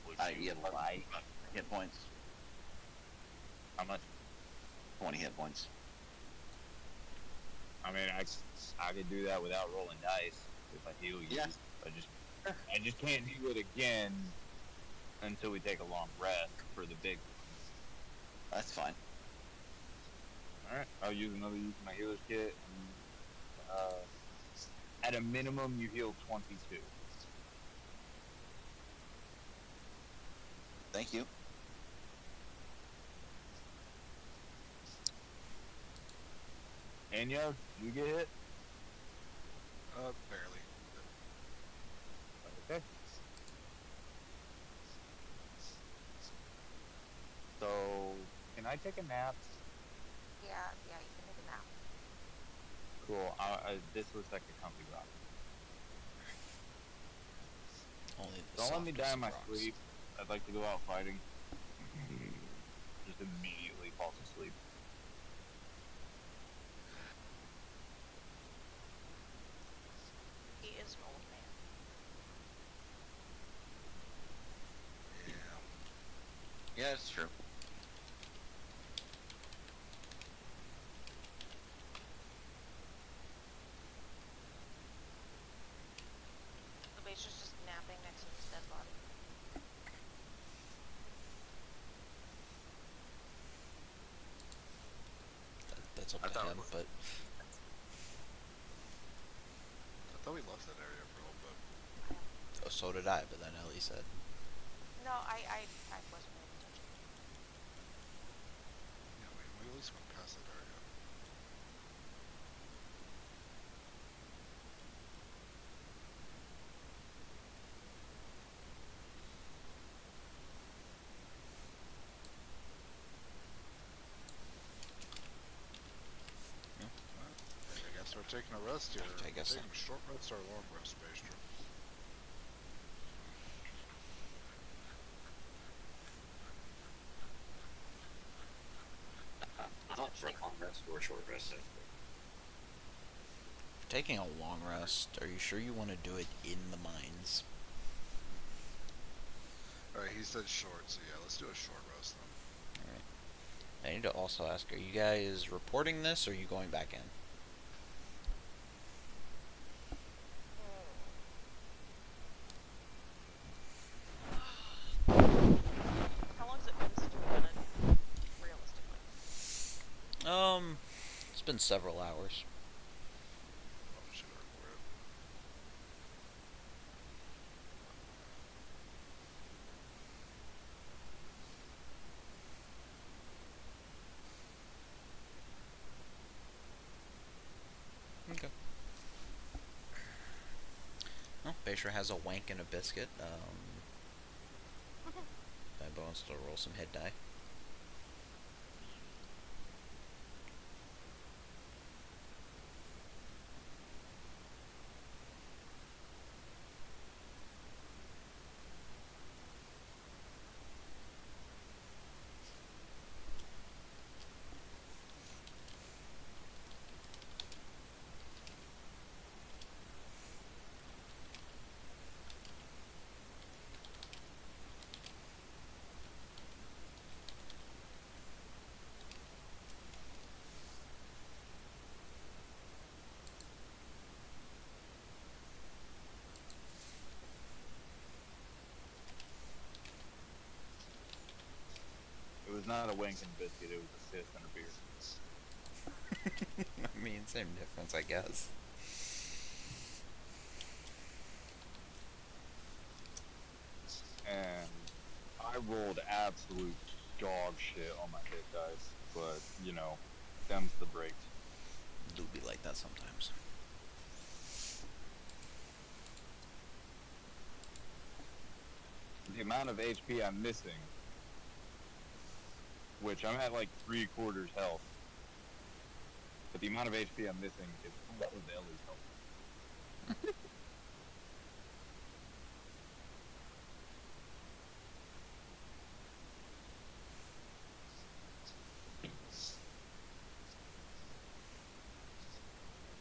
Would you get like? hit points. How much? 20 hit points. I mean, I could do that without rolling dice if I heal you. Yeah. I just can't do it again until we take a long rest for the big one. That's fine. Alright, I'll use another use of my healer's kit. And, at a minimum, you heal 22. Thank you. Anya, you get hit? Barely. Okay. So, can I take a nap? Yeah, you can take a nap. Cool. This looks like a comfy rock. Only the Don't let me die in my softest rocks. sleep. I'd like to go out fighting. Just immediately falls asleep. He is an old man. Yeah. Yeah, it's true. The base is just napping next to his dead body. That's up I to thought him, but I thought we left that area for a little bit. oh, so did I. But then Ellie said, No, I wasn't paying attention. Yeah, we at least went past that area. Yeah. I guess we're taking a rest here. I guess so. Taking a short rest or a long rest, Bastra. Not for a long rest or a short rest. taking a long rest. Are you sure you want to do it in the mines? Alright, he said short, so yeah, let's do a short rest then. Alright. I need to also ask, are you guys reporting this, or are you going back in? How long's it been since we've done it, realistically? It's been several hours. Probably should have recorded. Okay. Well, Basher has a wank and a biscuit. Bimbo wants to roll some head die. It was not a wink and biscuit, it was a fist and a beer. I mean, same difference, I guess. And I rolled absolute dog shit on my hit dice, but, you know, them's the breaks. Do be like that sometimes. The amount of HP I'm missing, which I'm at like 3/4 health, but the amount of HP I'm missing is what was Ellie's health.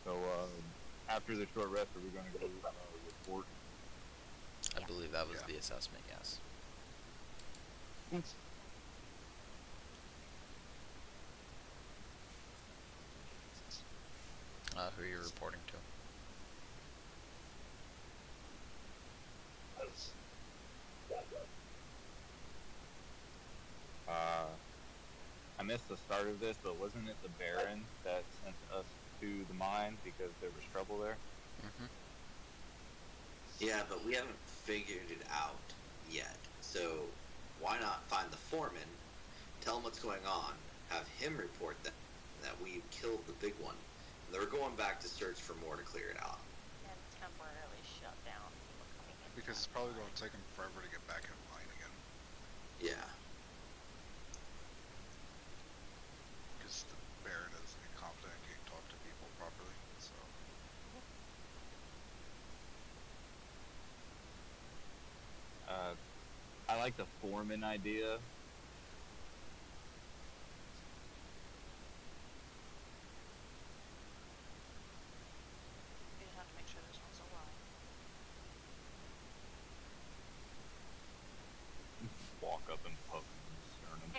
So, after the short rest, are we going to go report? I believe that was Yeah. the assessment, yes. Who are you reporting to? I missed the start of this, but wasn't it the Baron that sent us to the mine because there was trouble there? Mm-hmm. Yeah, but we haven't figured it out yet. So why not find the foreman, tell him what's going on, have him report that we killed the big one, and they were going back to search for more to clear it out. And temporarily shut down people coming in. Because it's probably going to take him forever to get back in line again. Yeah. Because the Baron is incompetent and can't talk to people properly, so... I like like the foreman idea. You just have to make sure this one's alive. Walk up and poke him in the sternum.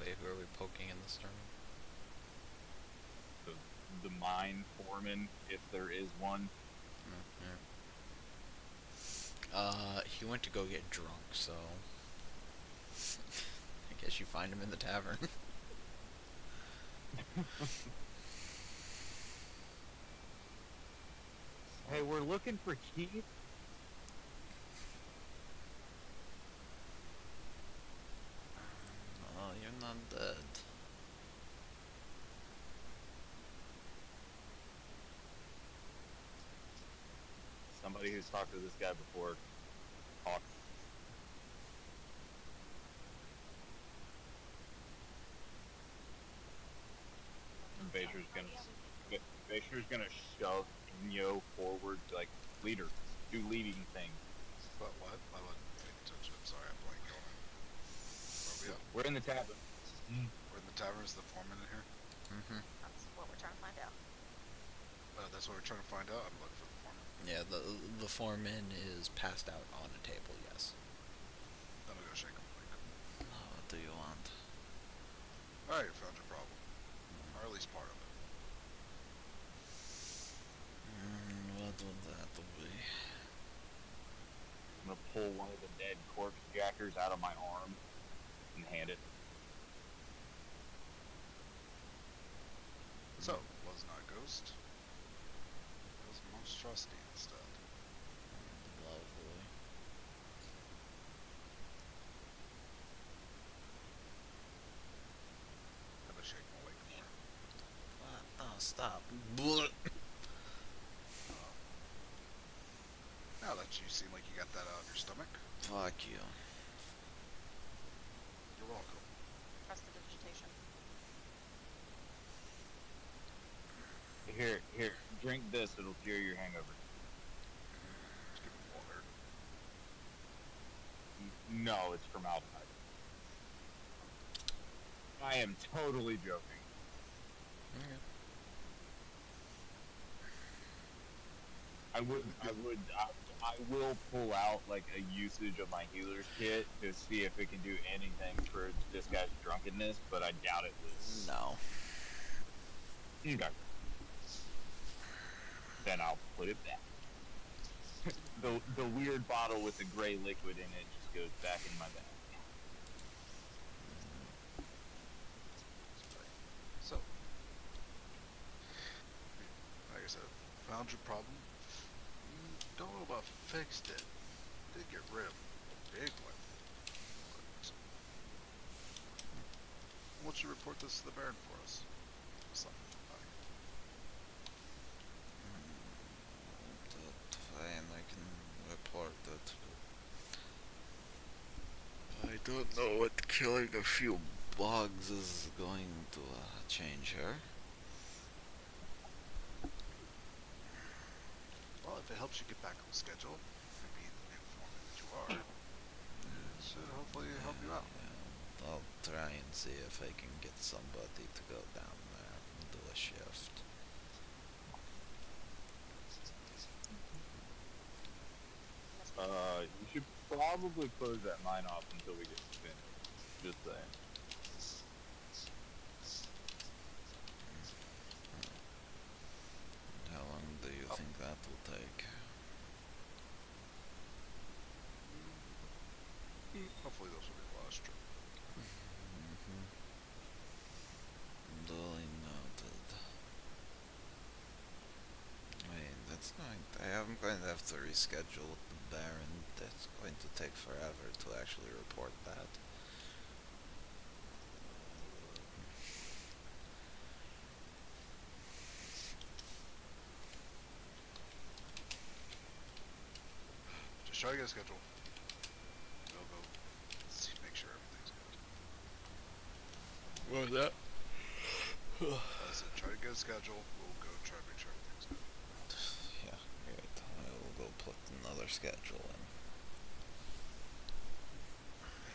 Wait, who are we poking in the sternum? The mine foreman, if there is one. He went to go get drunk, so I guess you find him in the tavern. Hey, we're looking for Keith. Oh, you're not dead. Somebody who's talked to this guy before. Talk. And Basher's gonna shove Inyo forward, like, leader, do leading things. What? I wasn't paying attention. I'm sorry, I blanked on it. Where are we at? We're in the tavern. We're in the tavern. Is the foreman in here? That's what we're trying to find out. That's what we're trying to find out. I'm looking for the foreman. Yeah, the foreman is passed out on a table, yes. I'm gonna go shake him. Oh, what do you want? Alright, found your problem. Or at least part of it. What would that be? I'm gonna pull one of the dead corpse jackers out of my arm and hand it. So, was not a ghost. It was a monstrosity instead. Lovely. I'm gonna shake him awake more. What? Oh, stop. Now that you seem like you got that out of your stomach, Fuck you. you're welcome. Prestidigitation. Here, drink this, it'll cure your hangover. Just give him water. No, it's formaldehyde. I am totally joking. Okay. I will pull out like a usage of my healer's kit to see if it can do anything for this guy's drunkenness, but I doubt it will. No. Okay. Then I'll put it back. the weird bottle with the gray liquid in it just goes back in my bag. So, like I said, found your problem. Don't know about fixed it. Did get rid of a big one. Why don't you report this to the Baron for us? Something. Fine, I can report it. I don't know what killing a few bugs is going to change her. Well, if it helps you get back on schedule and be the new foreman that you are, it should hopefully help you out. Yeah, I'll try and see if I can get somebody to go down there and do a shift. You should probably close that mine off until we get finished. Just saying. How long do you think that will take? Hopefully those will be the last trip. Duly noted. Wait, that's going I'm going to have to reschedule with the Baron. That's going to take forever to actually report that. Just try to get a schedule. We'll go see, make sure everything's good. What was that? I said, try to get a schedule. We'll go try to make sure everything's good. Yeah, great. I will go put another schedule in.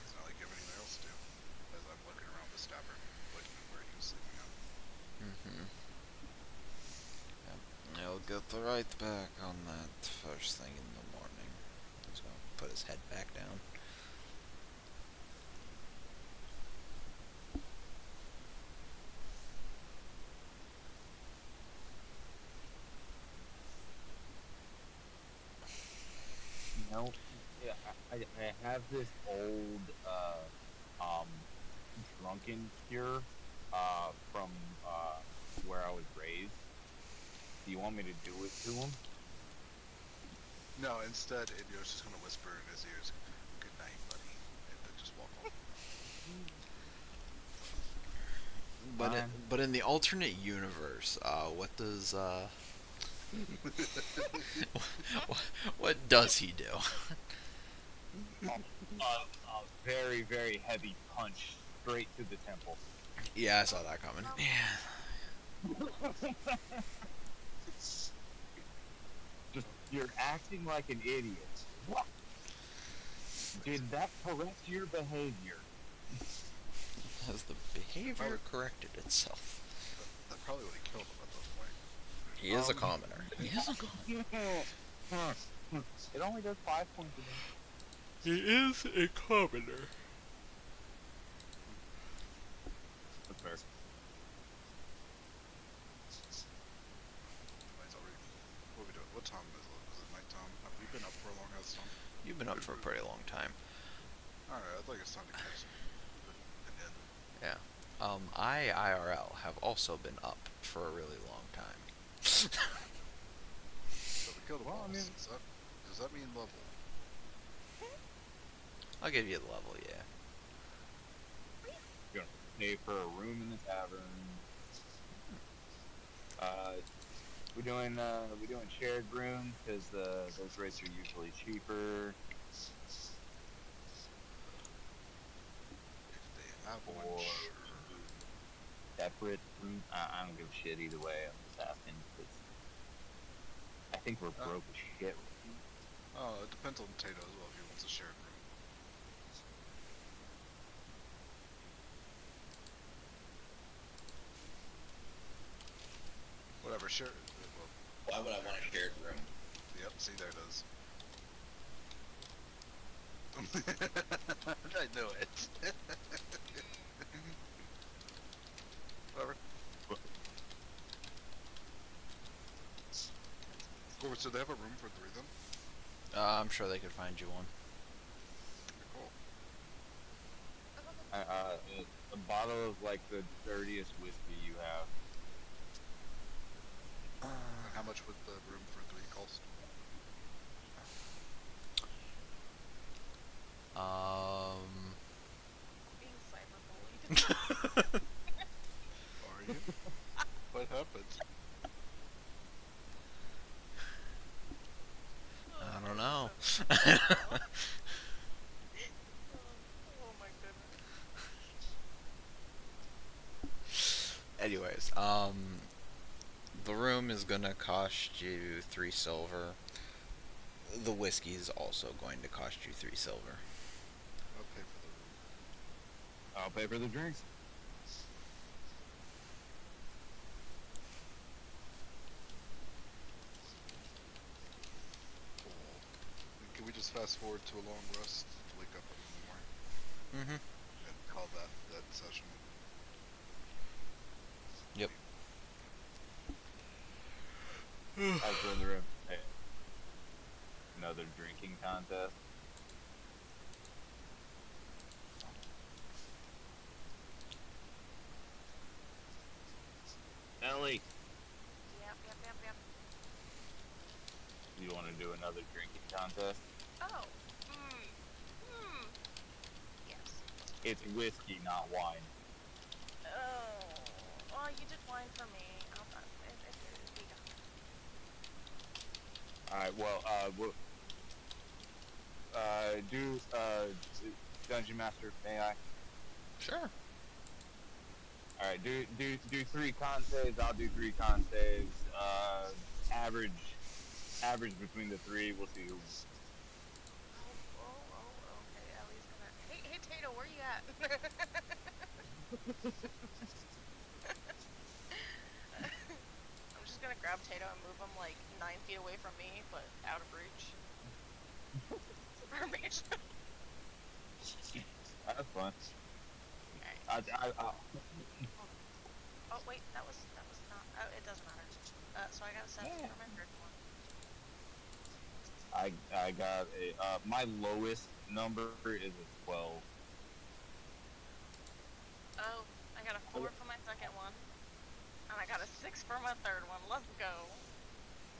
It's not like you have anything else to do. As I'm looking around the staff room, looking at where he was sleeping at. Mm-hmm. Yep. He'll get the right back on that first thing in the morning. He's gonna put his head back down. You know, yeah, I have this old um drunken cure from where I was raised. Do you want me to do it to him? No, instead, Idio's just gonna whisper in his ears, "Good night, buddy," and then just walk off. But in the alternate universe, what does what does he do? A very, very heavy punch straight to the temple. Yeah, I saw that coming. Yeah. Just, you're acting like an idiot. What? Did that correct your behavior? Has the behavior corrected itself? That probably would have killed him at this point. He is a commoner. He is a commoner. It only does 5 points a day. He is a commoner. That's fair. It's already. What are we doing? What time is it? Is it nighttime? Have we been up for a long ass time? You've been up for a pretty long time. Alright, I think it's time to catch some. And then. Yeah. I IRL have also been up for a really long time. So we killed a Well, boss. I mean- Does that mean level? I'll give you the level, yeah. You're gonna pay for a room in the tavern. We doing shared room because those rates are usually cheaper. If they have Or one, sure. separate room. I don't give a shit either way. I'm just asking because I think we're broke as shit. Oh, it depends on Tato as well if he wants a shared room. Whatever, share. Well, Why would I want a shared room? yep, see, there it is. I knew it. Whatever. Cool, so they have a room for 3 then? I'm sure they could find you one. Cool. A bottle of like the dirtiest whiskey you have. And how much would the room for 3 cost? Being cyberbullied. Are you? What happened? I don't know. Oh my goodness. Anyways, the room is gonna cost you 3 silver. The whiskey is also going to cost you 3 silver. I'll pay for the room. I'll pay for the drinks. Cool. And can we just fast forward to a long rest? Wake up in the morning Mm-hmm. and call that session. Yep. I'll go in the room. Hey. Another drinking contest. Ellie, Yep. you want to do another drinking contest? Oh. Yes. It's whiskey, not wine. Oh. Well, you did wine for me. It'd be done. All right. Well, do Dungeon Master, may I? Sure. All right. Do 3 con saves. I'll do 3 con saves. Average average between the three. We'll see who. Okay. Ellie's gonna. Hey, Tato, where you at? I'm just gonna grab Tato and move him like 9 feet away from me, but out of reach. For me. That's fun. Alright. I Oh wait, that was not. Oh, it doesn't matter. So I got a 7 Yeah. for my third one. I got a my lowest number is a 12. Oh, I got a 4 for my second one, and I got a 6 for my third one. Let's go.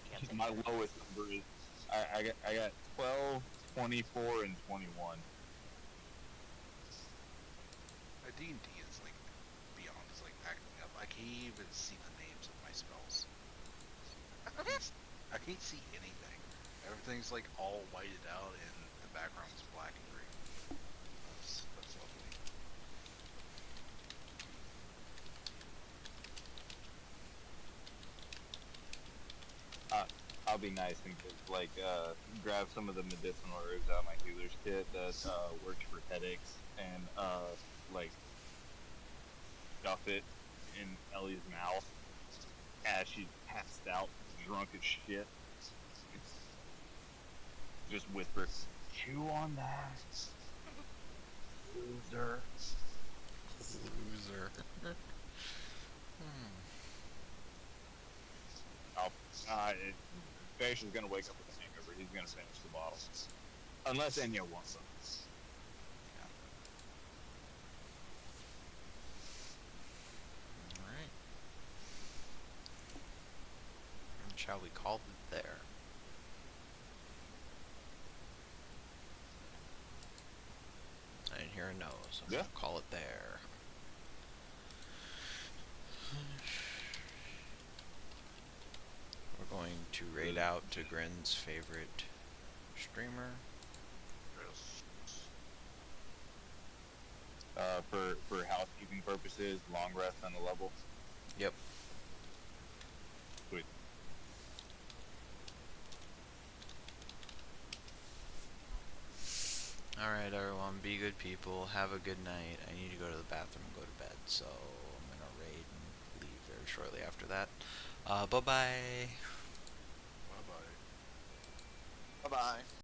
You gotta take My care of lowest number is I got 12, 24, and 21. My D&D is like beyond just like acting up. I can't even see the names of my spells. I can't see anything. Everything's like all whited out and the background is black and green. That's lovely. I'll be nice and like grab some of the medicinal herbs out of my healer's kit that works for headaches and like stuff it in Ellie's mouth as she's passed out, drunk as shit. Just whisper, chew on that, loser. Loser. I'll, Bash is gonna wake up with a hangover. He's gonna finish the bottle, unless Enya wants some. Alright. Shall we call it there? I didn't hear a no, so I'm Yeah. gonna call it there. We're going to raid out to Grin's favorite streamer. For housekeeping purposes, long rest on the level. Yep. Sweet. Alright, everyone, be good people. Have a good night. I need to go to the bathroom and go to bed, so I'm gonna raid and leave very shortly after that. Bye-bye. Bye bye. Bye bye.